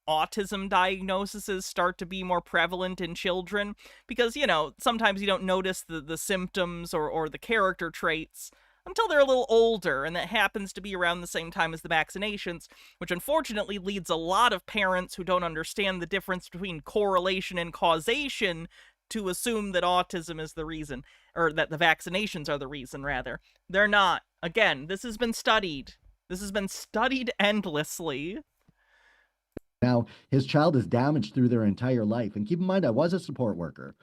autism diagnoses start to be more prevalent in children, because, you know, sometimes you don't notice the symptoms or the character traits until they're a little older, and that happens to be around the same time as the vaccinations, which unfortunately leads a lot of parents who don't understand the difference between correlation and causation to assume that autism is the reason, or that the vaccinations are the reason, rather. They're not. Again, this has been studied. This has been studied endlessly. Now, his child is damaged through their entire life. And keep in mind, I was a support worker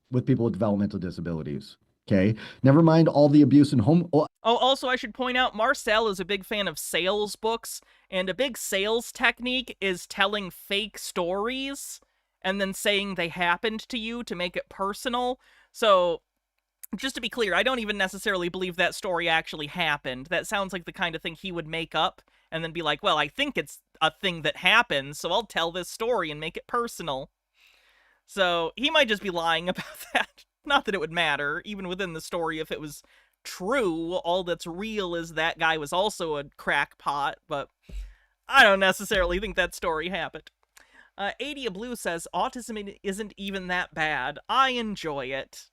with people with developmental disabilities. Okay, never mind all the abuse and home. Oh, also, I should point out, Marcel is a big fan of sales books, and a big sales technique is telling fake stories and then saying they happened to you to make it personal. So, just to be clear, I don't even necessarily believe that story actually happened. That sounds like the kind of thing he would make up and then be like, well, I think it's a thing that happened, so I'll tell this story and make it personal. So, he might just be lying about that. Not that it would matter, even within the story, if it was true. All that's real is that guy was also a crackpot, but I don't necessarily think that story happened. Adia Blue says, autism isn't even that bad. I enjoy it.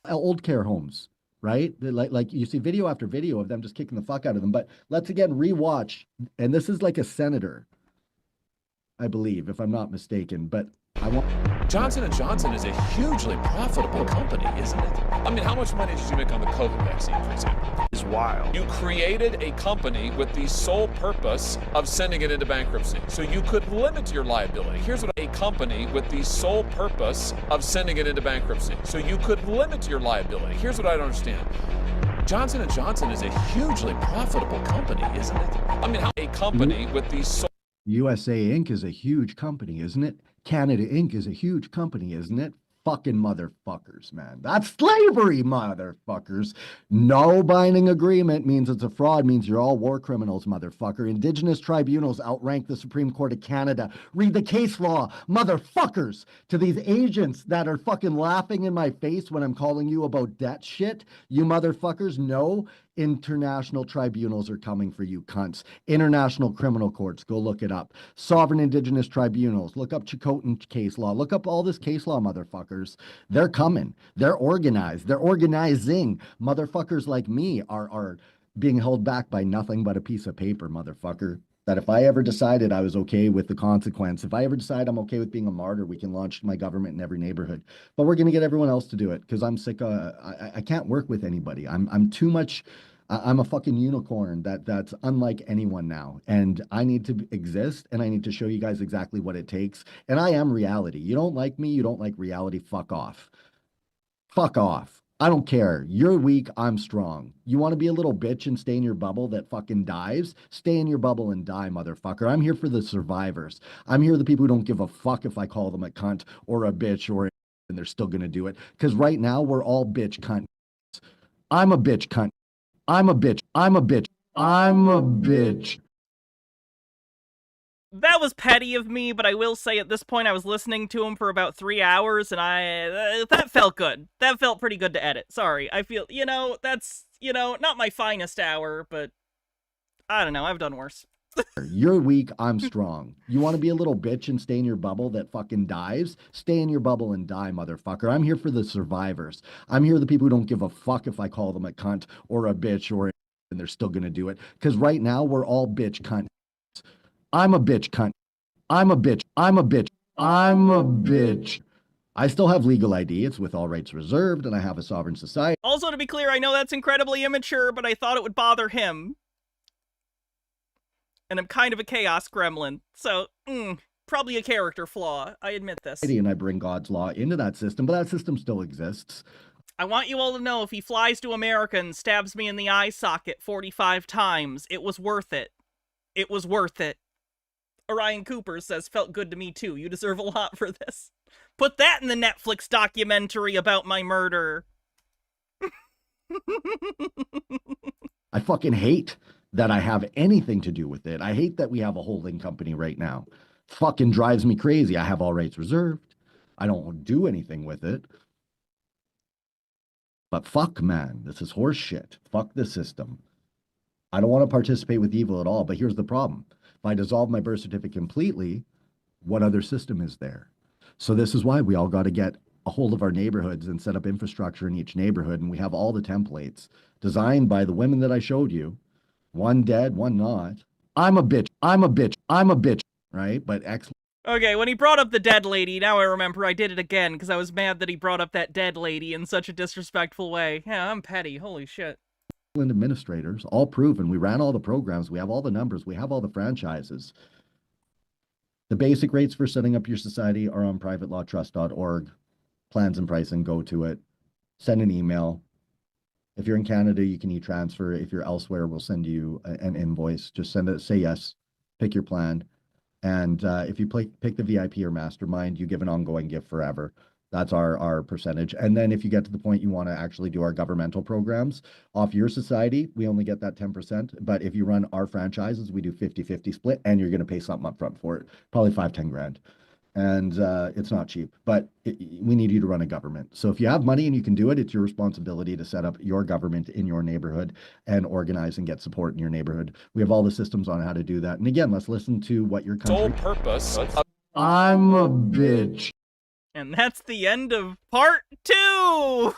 Old care homes, right? Like you see video after video of them just kicking the fuck out of them. But let's again rewatch, and this is like a senator, I believe, if I'm not mistaken, but I want... Johnson & Johnson is a hugely profitable company, isn't it? I mean, how much money did you make on the COVID vaccine, for example? It's wild. You created a company with the sole purpose of sending it into bankruptcy, so you could limit your liability. Here's what a company with the sole purpose of sending it into bankruptcy, so you could limit your liability. Here's what I don't understand. Johnson & Johnson is a hugely profitable company, isn't it? I mean, how a company with the sole... USA Inc. is a huge company, isn't it? Canada Inc. is a huge company, isn't it? Fucking motherfuckers, man. That's slavery, motherfuckers. No binding agreement means it's a fraud, means you're all war criminals, motherfucker. Indigenous tribunals outrank the Supreme Court of Canada. Read the case law, motherfuckers. To these agents that are fucking laughing in my face when I'm calling you about debt shit, you motherfuckers know international tribunals are coming for you cunts. International criminal courts, go look it up. Sovereign indigenous tribunals, look up Chilcotin case law, look up all this case law, motherfuckers. They're coming. They're organized. They're organizing. Motherfuckers like me are being held back by nothing but a piece of paper, motherfucker. That if I ever decided I was okay with the consequence, if I ever decide I'm okay with being a martyr, we can launch my government in every neighborhood. But we're going to get everyone else to do it because I'm sick. I can't work with anybody. I'm too much I'm a fucking unicorn that's unlike anyone now. And I need to exist and I need to show you guys exactly what it takes. And I am reality. You don't like me, you don't like reality, fuck off. Fuck off. I don't care. You're weak, I'm strong. You want to be a little bitch and stay in your bubble that fucking dives? Stay in your bubble and die, motherfucker. I'm here for the survivors. I'm here for the people who don't give a fuck if I call them a cunt or a bitch or and they're still going to do it. Because right now, we're all bitch cunt. I'm a bitch cunt. I'm a bitch. I'm a bitch. I'm a bitch. That was petty of me, but I will say at this point I was listening to him for about 3 hours, and that felt good. That felt pretty good to edit. Sorry, I feel, that's, not my finest hour, but I don't know, I've done worse. You're weak, I'm strong. You want to be a little bitch and stay in your bubble that fucking dives? Stay in your bubble and die, motherfucker. I'm here for the survivors. I'm here for the people who don't give a fuck if I call them a cunt or a bitch or and they're still going to do it. Because right now, we're all bitch cunt. I'm a bitch cunt. I'm a bitch. I'm a bitch. I'm a bitch. I still have legal ID. It's with all rights reserved, and I have a sovereign society. Also, to be clear, I know that's incredibly immature, but I thought it would bother him. And I'm kind of a chaos gremlin, so, probably a character flaw. I admit this. And I bring God's law into that system, but that system still exists. I want you all to know if he flies to America and stabs me in the eye socket 45 times, it was worth it. It was worth it. Orion Cooper says, felt good to me too. You deserve a lot for this. Put that in the Netflix documentary about my murder. I fucking hate that I have anything to do with it. I hate that we have a holding company right now. Fucking drives me crazy. I have all rights reserved. I don't do anything with it. But fuck, man, this is horse shit. Fuck the system. I don't want to participate with evil at all, but here's the problem. If I dissolve my birth certificate completely, what other system is there? So this is why we all got to get a hold of our neighborhoods and set up infrastructure in each neighborhood. And we have all the templates designed by the women that I showed you. One dead, one not. I'm a bitch. I'm a bitch. I'm a bitch. Right? But excellent. Okay, when he brought up the dead lady, now I remember I did it again because I was mad that he brought up that dead lady in such a disrespectful way. Yeah, I'm petty. Holy shit. Administrators, all proven. We ran all the programs. We have all the numbers. We have all the franchises. The basic rates for setting up your society are on privatelawtrust.org. Plans and pricing, go to it. Send an email. If you're in Canada, you can e-transfer. If you're elsewhere, we'll send you an invoice. Just send it, say yes, pick your plan. And if you pick the VIP or mastermind, you give an ongoing gift forever. That's our percentage. And then if you get to the point you want to actually do our governmental programs off your society, we only get that 10%. But if you run our franchises, we do 50-50 split, and you're going to pay something up front for it, probably 5-10 grand. And it's not cheap, but we need you to run a government. So if you have money and you can do it, it's your responsibility to set up your government in your neighborhood and organize and get support in your neighborhood. We have all the systems on how to do that. And again, let's listen to what your country... Sole purpose of... I'm a bitch. And that's the end of part 2!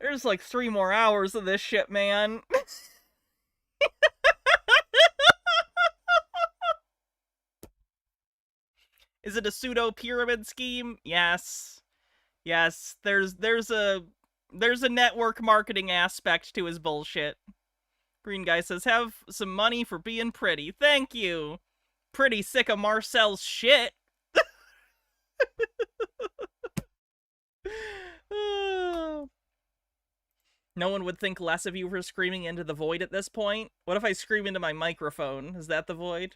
There's like 3 more hours of this shit, man. Is it a pseudo-pyramid scheme? Yes. Yes, there's a network marketing aspect to his bullshit. Green guy says, have some money for being pretty. Thank you. Pretty sick of Marcel's shit. No one would think less of you for screaming into the void at this point. What if I scream into my microphone? Is that the void?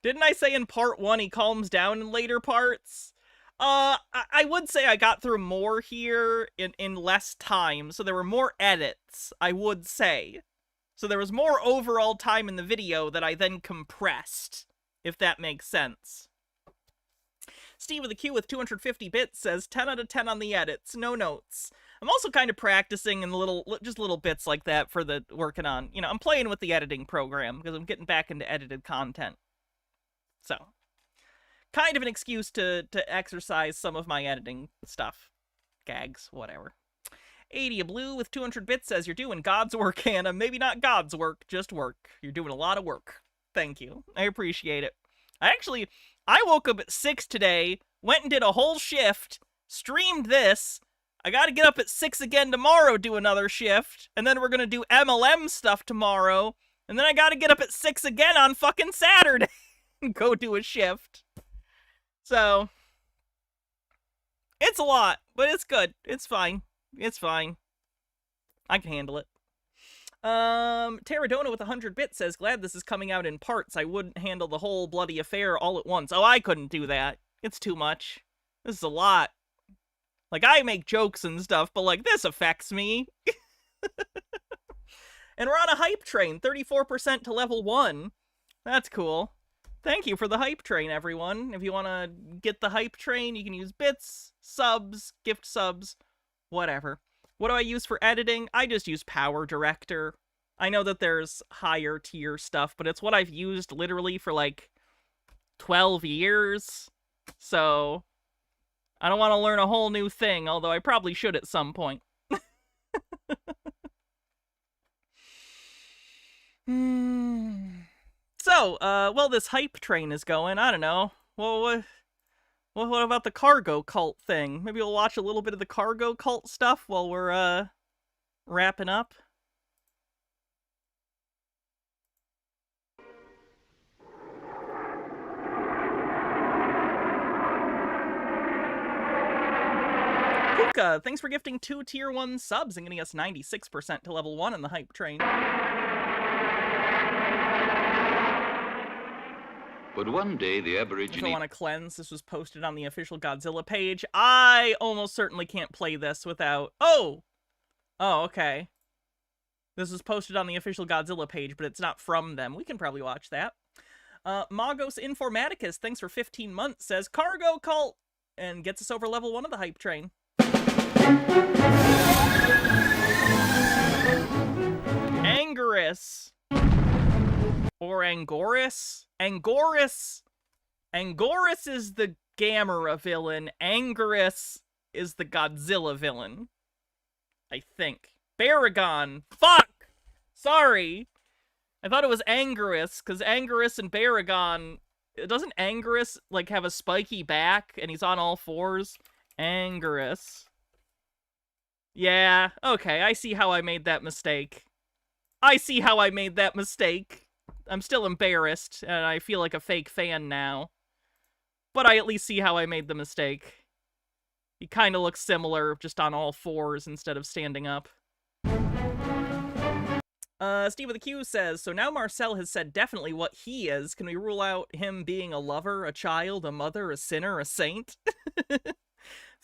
Didn't I say in part 1 he calms down in later parts? I would say I got through more here in less time, so there were more edits, I would say. So there was more overall time in the video that I then compressed, if that makes sense. Steve with a Q with 250 bits says, 10 out of 10 on the edits, no notes. I'm also kind of practicing in just little bits like that for the working on, I'm playing with the editing program, because I'm getting back into edited content. So... kind of an excuse to exercise some of my editing stuff. Gags, whatever. 80 a blue with 200 bits says, you're doing God's work, Hannah. Maybe not God's work, just work. You're doing a lot of work. Thank you. I appreciate it. I woke up at 6 today, went and did a whole shift, streamed this. I gotta get up at 6 again tomorrow, do another shift, and then we're gonna do MLM stuff tomorrow, and then I gotta get up at 6 again on fucking Saturday and go do a shift. So, it's a lot, but it's good. It's fine. It's fine. I can handle it. Terradona with 100 bits says, glad this is coming out in parts. I wouldn't handle the whole bloody affair all at once. Oh, I couldn't do that. It's too much. This is a lot. Like, I make jokes and stuff, but, like, this affects me. And we're on a hype train, 34% to level 1. That's cool. Thank you for the hype train, everyone. If you want to get the hype train, you can use bits, subs, gift subs, whatever. What do I use for editing? I just use Power Director. I know that there's higher tier stuff, but it's what I've used literally for like 12 years. So I don't want to learn a whole new thing, although I probably should at some point. So, well, this hype train is going. I don't know. Well, what about the cargo cult thing? Maybe we'll watch a little bit of the cargo cult stuff while we're, wrapping up. Puka, thanks for gifting 2 tier 1 subs and getting us 96% to level 1 in the hype train. But one day, the If Aborigine... I want to cleanse, this was posted on the official Godzilla page. I almost certainly can't play this without... Oh, okay. This was posted on the official Godzilla page, but it's not from them. We can probably watch that. Magos Informaticus, thanks for 15 months, says, Cargo Cult! And gets us over level 1 of the hype train. Anguirus. Or Anguirus? Anguirus is the Gamera villain. Anguirus is the Godzilla villain. I think. Baragon. Fuck! Sorry. I thought it was Anguirus, because Anguirus and Baragon... Doesn't Anguirus, like, have a spiky back, and he's on all fours? Anguirus. Yeah, okay, I see how I made that mistake. I'm still embarrassed, and I feel like a fake fan now. But I at least see how I made the mistake. He kind of looks similar, just on all fours instead of standing up. Steve with a Q says, so now Marcel has said definitely what he is. Can we rule out him being a lover, a child, a mother, a sinner, a saint?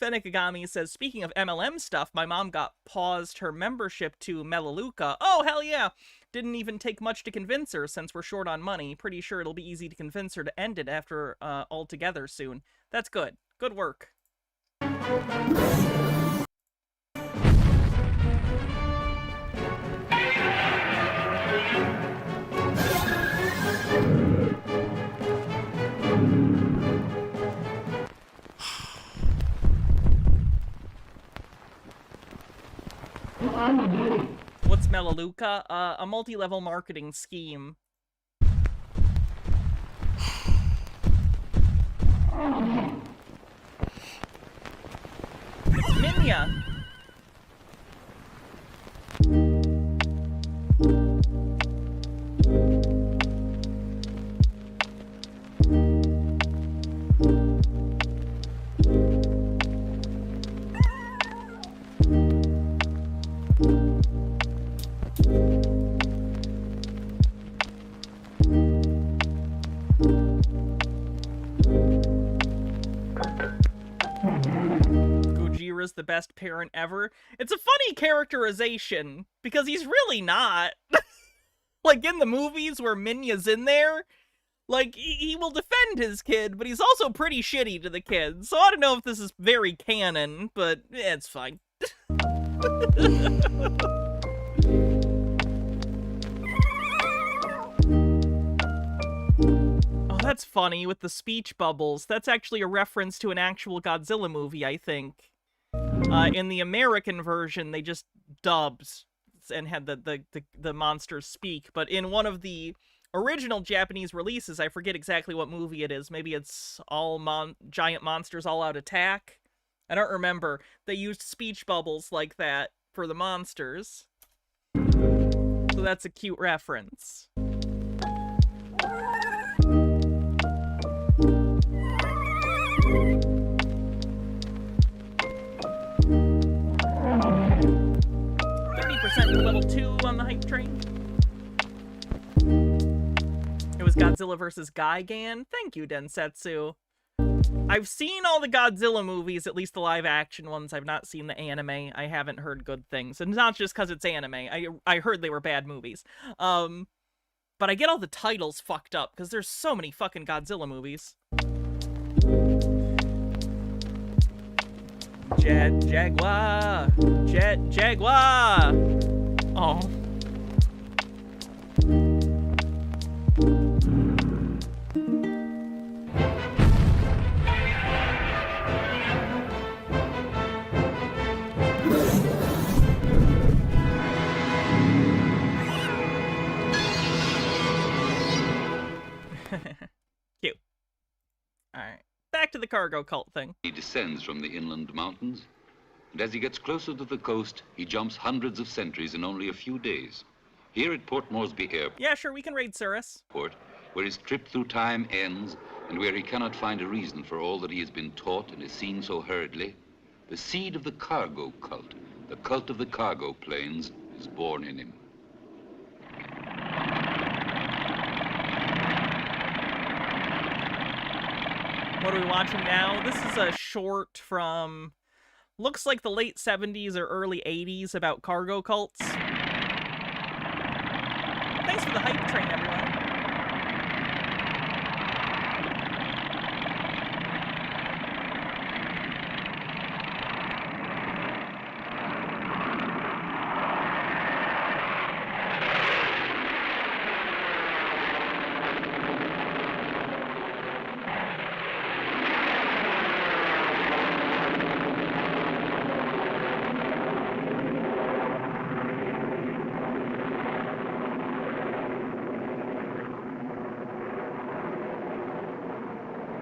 Fenekagami says, speaking of MLM stuff, my mom got paused her membership to Melaleuca. Oh, hell yeah! Didn't even take much to convince her since we're short on money. Pretty sure it'll be easy to convince her to end it after altogether soon. That's good. Good work. What's Melaleuca? A multi-level marketing scheme. It's Minya! Gojira's the best parent ever. It's a funny characterization, because he's really not. Like, in the movies where Minya's in there, like, he will defend his kid, but he's also pretty shitty to the kid. So I don't know if this is very canon, but it's fine. Oh, that's funny with the speech bubbles. That's actually a reference to an actual Godzilla movie, I think. In the American version, they just dubbed and had the monsters speak, but in one of the original Japanese releases, I forget exactly what movie it is. Maybe it's all giant monsters all out attack. I don't remember. They used speech bubbles like that for the monsters. So that's a cute reference. To level 2 on the hype train. It was Godzilla vs. Gigan. Thank you, Densetsu. I've seen all the Godzilla movies, at least the live-action ones. I've not seen the anime. I haven't heard good things. And not just because it's anime. I heard they were bad movies. But I get all the titles fucked up, because there's so many fucking Godzilla movies. Jaguar! Jaguar! Oh. Cute. Alright. Back to the cargo cult thing. He descends from the inland mountains, and as he gets closer to the coast, he jumps hundreds of centuries in only a few days. Here at Port Moresby Airport, yeah, sure, we can raid Cirrus. Where his trip through time ends, and where he cannot find a reason for all that he has been taught and is seen so hurriedly, the seed of the cargo cult, the cult of the cargo planes, is born in him. What are we watching now? This is a short from, looks like the late 70s or early 80s about cargo cults. Thanks for the hype train, everyone.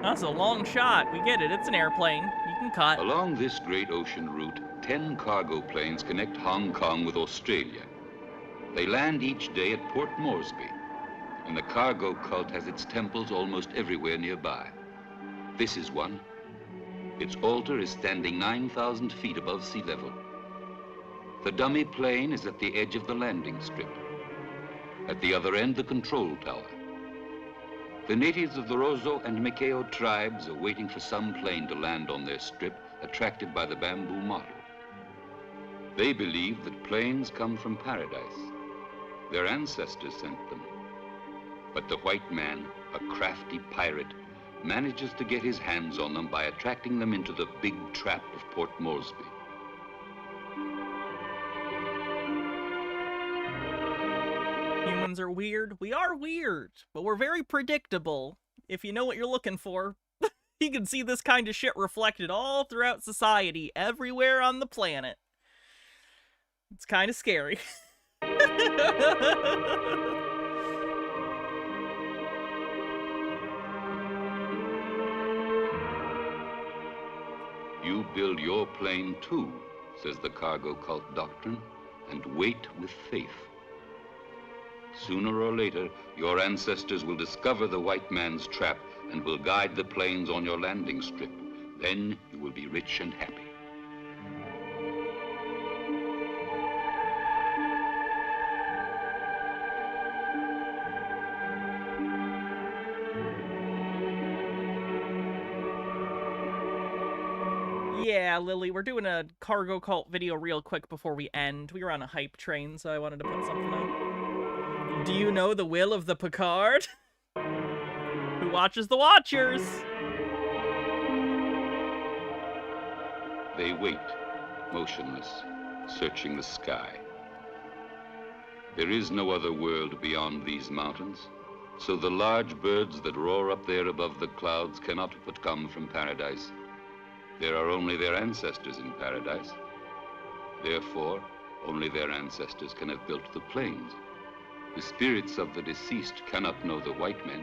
That's a long shot. We get it. It's an airplane. You can cut. Along this great ocean route, 10 cargo planes connect Hong Kong with Australia. They land each day at Port Moresby, and the cargo cult has its temples almost everywhere nearby. This is one. Its altar is standing 9,000 feet above sea level. The dummy plane is at the edge of the landing strip. At the other end, the control tower. The natives of the Rozo and Mikeo tribes are waiting for some plane to land on their strip, attracted by the bamboo model. They believe that planes come from paradise. Their ancestors sent them. But the white man, a crafty pirate, manages to get his hands on them by attracting them into the big trap of Port Moresby. Humans are weird. We are weird, but we're very predictable. If you know what you're looking for, you can see this kind of shit reflected all throughout society, everywhere on the planet. It's kind of scary. You build your plane too, says the cargo cult doctrine, and wait with faith. Sooner or later, your ancestors will discover the white man's trap and will guide the planes on your landing strip. Then you will be rich and happy. Yeah, Lily, we're doing a cargo cult video real quick before we end. We were on a hype train, so I wanted to put something on. Do you know the will of the Picard? Who watches the Watchers? They wait, motionless, searching the sky. There is no other world beyond these mountains, so the large birds that roar up there above the clouds cannot but come from paradise. There are only their ancestors in paradise. Therefore, only their ancestors can have built the planes. The spirits of the deceased cannot know the white men.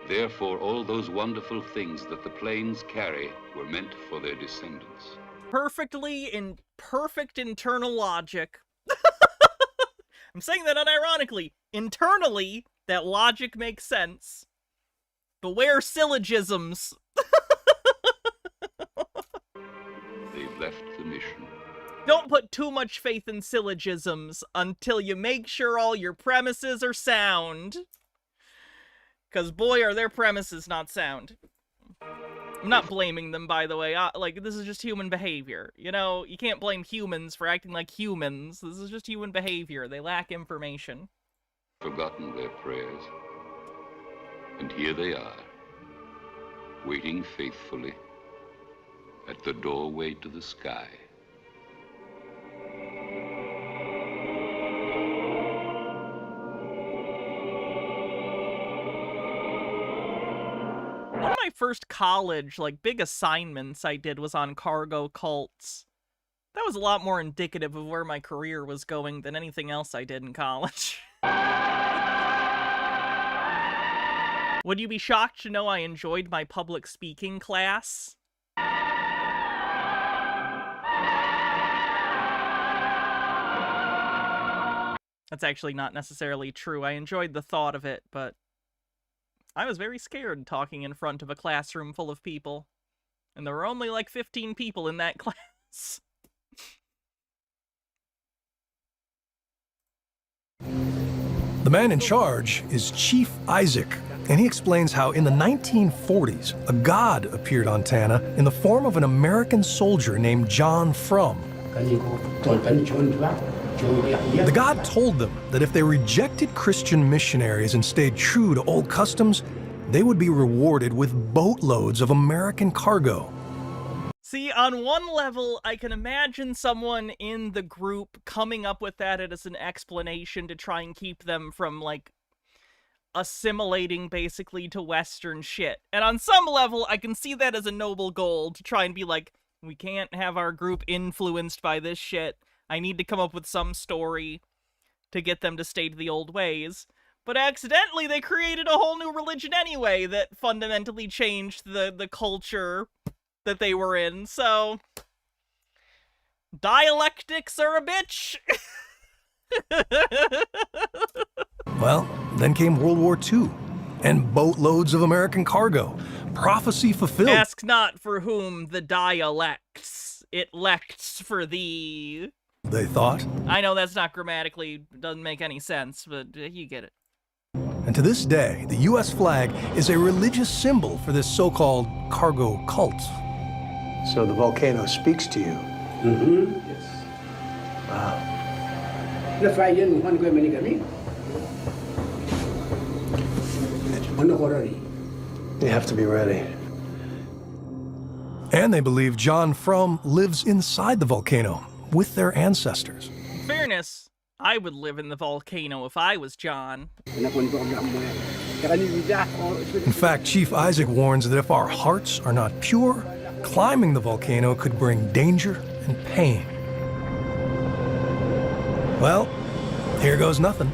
Therefore, all those wonderful things that the planes carry were meant for their descendants. Perfectly in perfect internal logic. I'm saying that unironically. Internally, that logic makes sense. Beware syllogisms. They've left the mission. Don't put too much faith in syllogisms until you make sure all your premises are sound. Because boy, are their premises not sound. I'm not blaming them, by the way. Like, this is just human behavior. You know, you can't blame humans for acting like humans. This is just human behavior. They lack information. Forgotten their prayers. And here they are, waiting faithfully at the doorway to the sky. One of my first college, like, big assignments I did was on cargo cults. That was a lot more indicative of where my career was going than anything else I did in college. Would you be shocked to know I enjoyed my public speaking class? That's actually not necessarily true. I enjoyed the thought of it, but I was very scared talking in front of a classroom full of people. And there were only like 15 people in that class. The man in charge is Chief Isaac, and he explains how in the 1940s, a god appeared on Tana in the form of an American soldier named John Frum. The god told them that if they rejected Christian missionaries and stayed true to old customs, they would be rewarded with boatloads of American cargo. See, on one level, I can imagine someone in the group coming up with that as an explanation to try and keep them from, like, assimilating, basically, to Western shit. And on some level, I can see that as a noble goal, to try and be like, we can't have our group influenced by this shit. I need to come up with some story to get them to stay to the old ways. But accidentally, they created a whole new religion anyway that fundamentally changed the culture that they were in, so dialectics are a bitch. Well, then came World War II, and boatloads of American cargo. Prophecy fulfilled. Ask not for whom the dialects, it lects for thee. They thought. I know that's not grammatically, doesn't make any sense, but you get it. And to this day, the U.S. flag is a religious symbol for this so-called cargo cult. So the volcano speaks to you? Mm-hmm. Yes. Wow. You have to be ready. And they believe John Frum lives inside the volcano with their ancestors. In fairness, I would live in the volcano if I was John. In fact, Chief Isaac warns that if our hearts are not pure, climbing the volcano could bring danger and pain. Well, here goes nothing.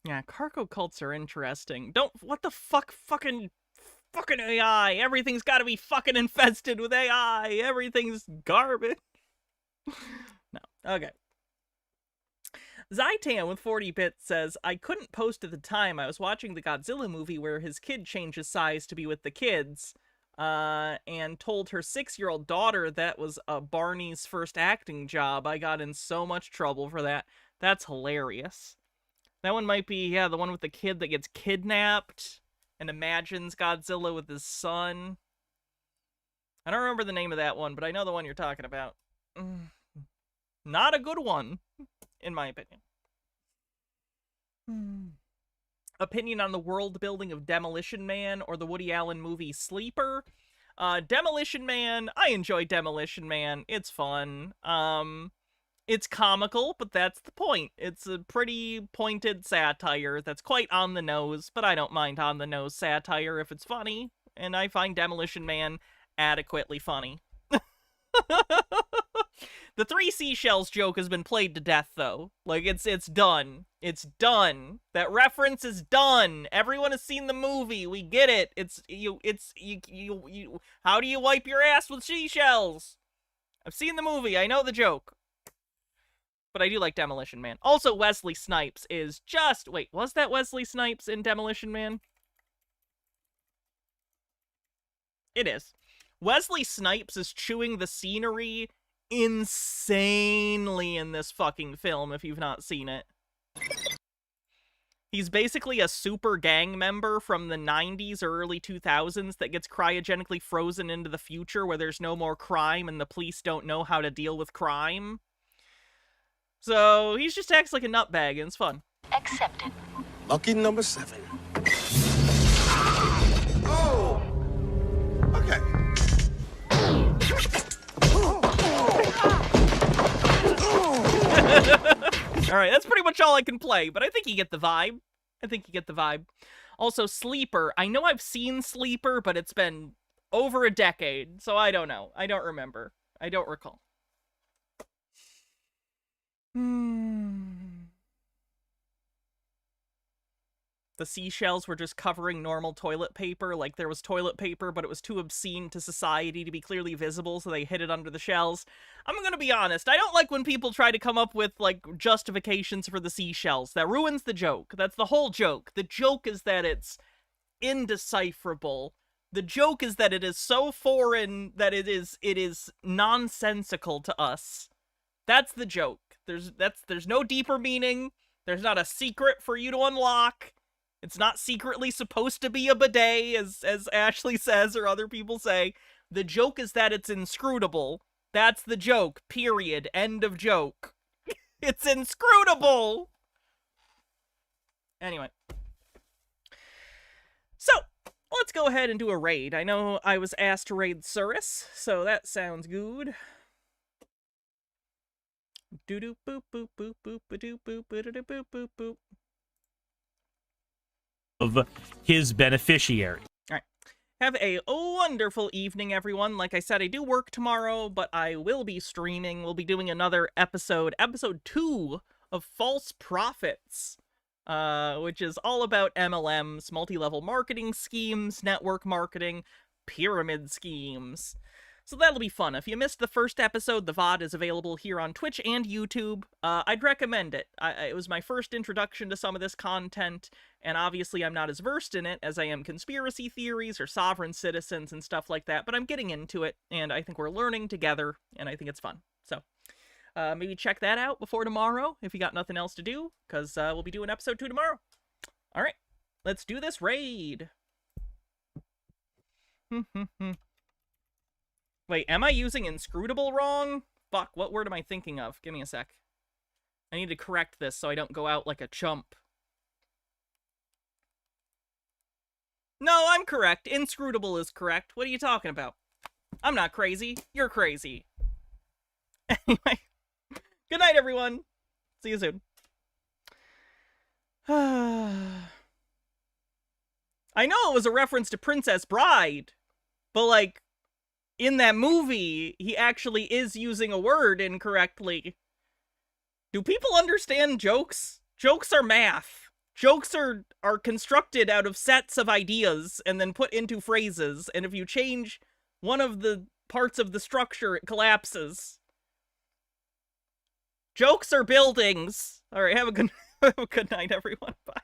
Yeah, cargo cults are interesting. What the fuck, fucking AI. Everything's gotta be fucking infested with AI. Everything's garbage. No, okay. Zaitan with 40 bits says, I couldn't post at the time. I was watching the Godzilla movie where his kid changes size to be with the kids, and told her 6-year-old daughter that was Barney's first acting job. I got in so much trouble for that. That's hilarious. That one might be, yeah, the one with the kid that gets kidnapped and imagines Godzilla with his son. I don't remember the name of that one, but I know the one you're talking about. Not a good one, in my opinion. Opinion on the world building of Demolition Man or the Woody Allen movie Sleeper? Demolition Man, I enjoy Demolition Man. It's fun. It's comical, but that's the point. It's a pretty pointed satire that's quite on the nose, but I don't mind on the nose satire if it's funny. And I find Demolition Man adequately funny. The 3 seashells joke has been played to death, though. Like, it's done. It's done. That reference is done. Everyone has seen the movie. We get it. How do you wipe your ass with seashells? I've seen the movie. I know the joke. But I do like Demolition Man. Also, Wesley Snipes is just... Wait, was that Wesley Snipes in Demolition Man? It is. Wesley Snipes is chewing the scenery insanely in this fucking film, if you've not seen it. He's basically a super gang member from the 90s or early 2000s that gets cryogenically frozen into the future where there's no more crime and the police don't know how to deal with crime. So, he just acts like a nutbag, and it's fun. Accepted. Lucky number 7. Oh! Okay. Alright, that's pretty much all I can play, but I think you get the vibe. Also, Sleeper. I know I've seen Sleeper, but it's been over a decade, so I don't know. I don't remember. I don't recall. The seashells were just covering normal toilet paper, like there was toilet paper, but it was too obscene to society to be clearly visible, so they hid it under the shells. I'm gonna be honest, I don't like when people try to come up with, like, justifications for the seashells. That ruins the joke. That's the whole joke. The joke is that it's indecipherable. The joke is that it is so foreign that it is nonsensical to us. That's the joke. There's no deeper meaning. There's not a secret for you to unlock. It's not secretly supposed to be a bidet, as Ashley says or other people say. The joke is that it's inscrutable. That's the joke. Period. End of joke. It's inscrutable! Anyway. So, let's go ahead and do a raid. I know I was asked to raid Surus, so that sounds good. Doo-doo boop boop boop boop ba-doo boop ba-da-doo boop boop boop. Of his beneficiary. Alright. Have a wonderful evening, everyone. Like I said, I do work tomorrow, but I will be streaming. We'll be doing another episode 2 of False Prophets, which is all about MLMs, multi-level marketing schemes, network marketing, pyramid schemes. So that'll be fun. If you missed the first episode, the VOD is available here on Twitch and YouTube. I'd recommend it. It was my first introduction to some of this content, and obviously I'm not as versed in it as I am conspiracy theories or sovereign citizens and stuff like that, but I'm getting into it, and I think we're learning together, and I think it's fun. So, maybe check that out before tomorrow, if you got nothing else to do, because we'll be doing episode 2 tomorrow. Alright, let's do this raid! Wait, am I using inscrutable wrong? Fuck, what word am I thinking of? Give me a sec. I need to correct this so I don't go out like a chump. No, I'm correct. Inscrutable is correct. What are you talking about? I'm not crazy. You're crazy. Anyway. Good night, everyone. See you soon. I know it was a reference to Princess Bride, but, like, in that movie, he actually is using a word incorrectly. Do people understand jokes? Jokes are math. Jokes are constructed out of sets of ideas and then put into phrases, and if you change one of the parts of the structure, it collapses. Jokes are buildings. Alright, have a good night, everyone. Bye.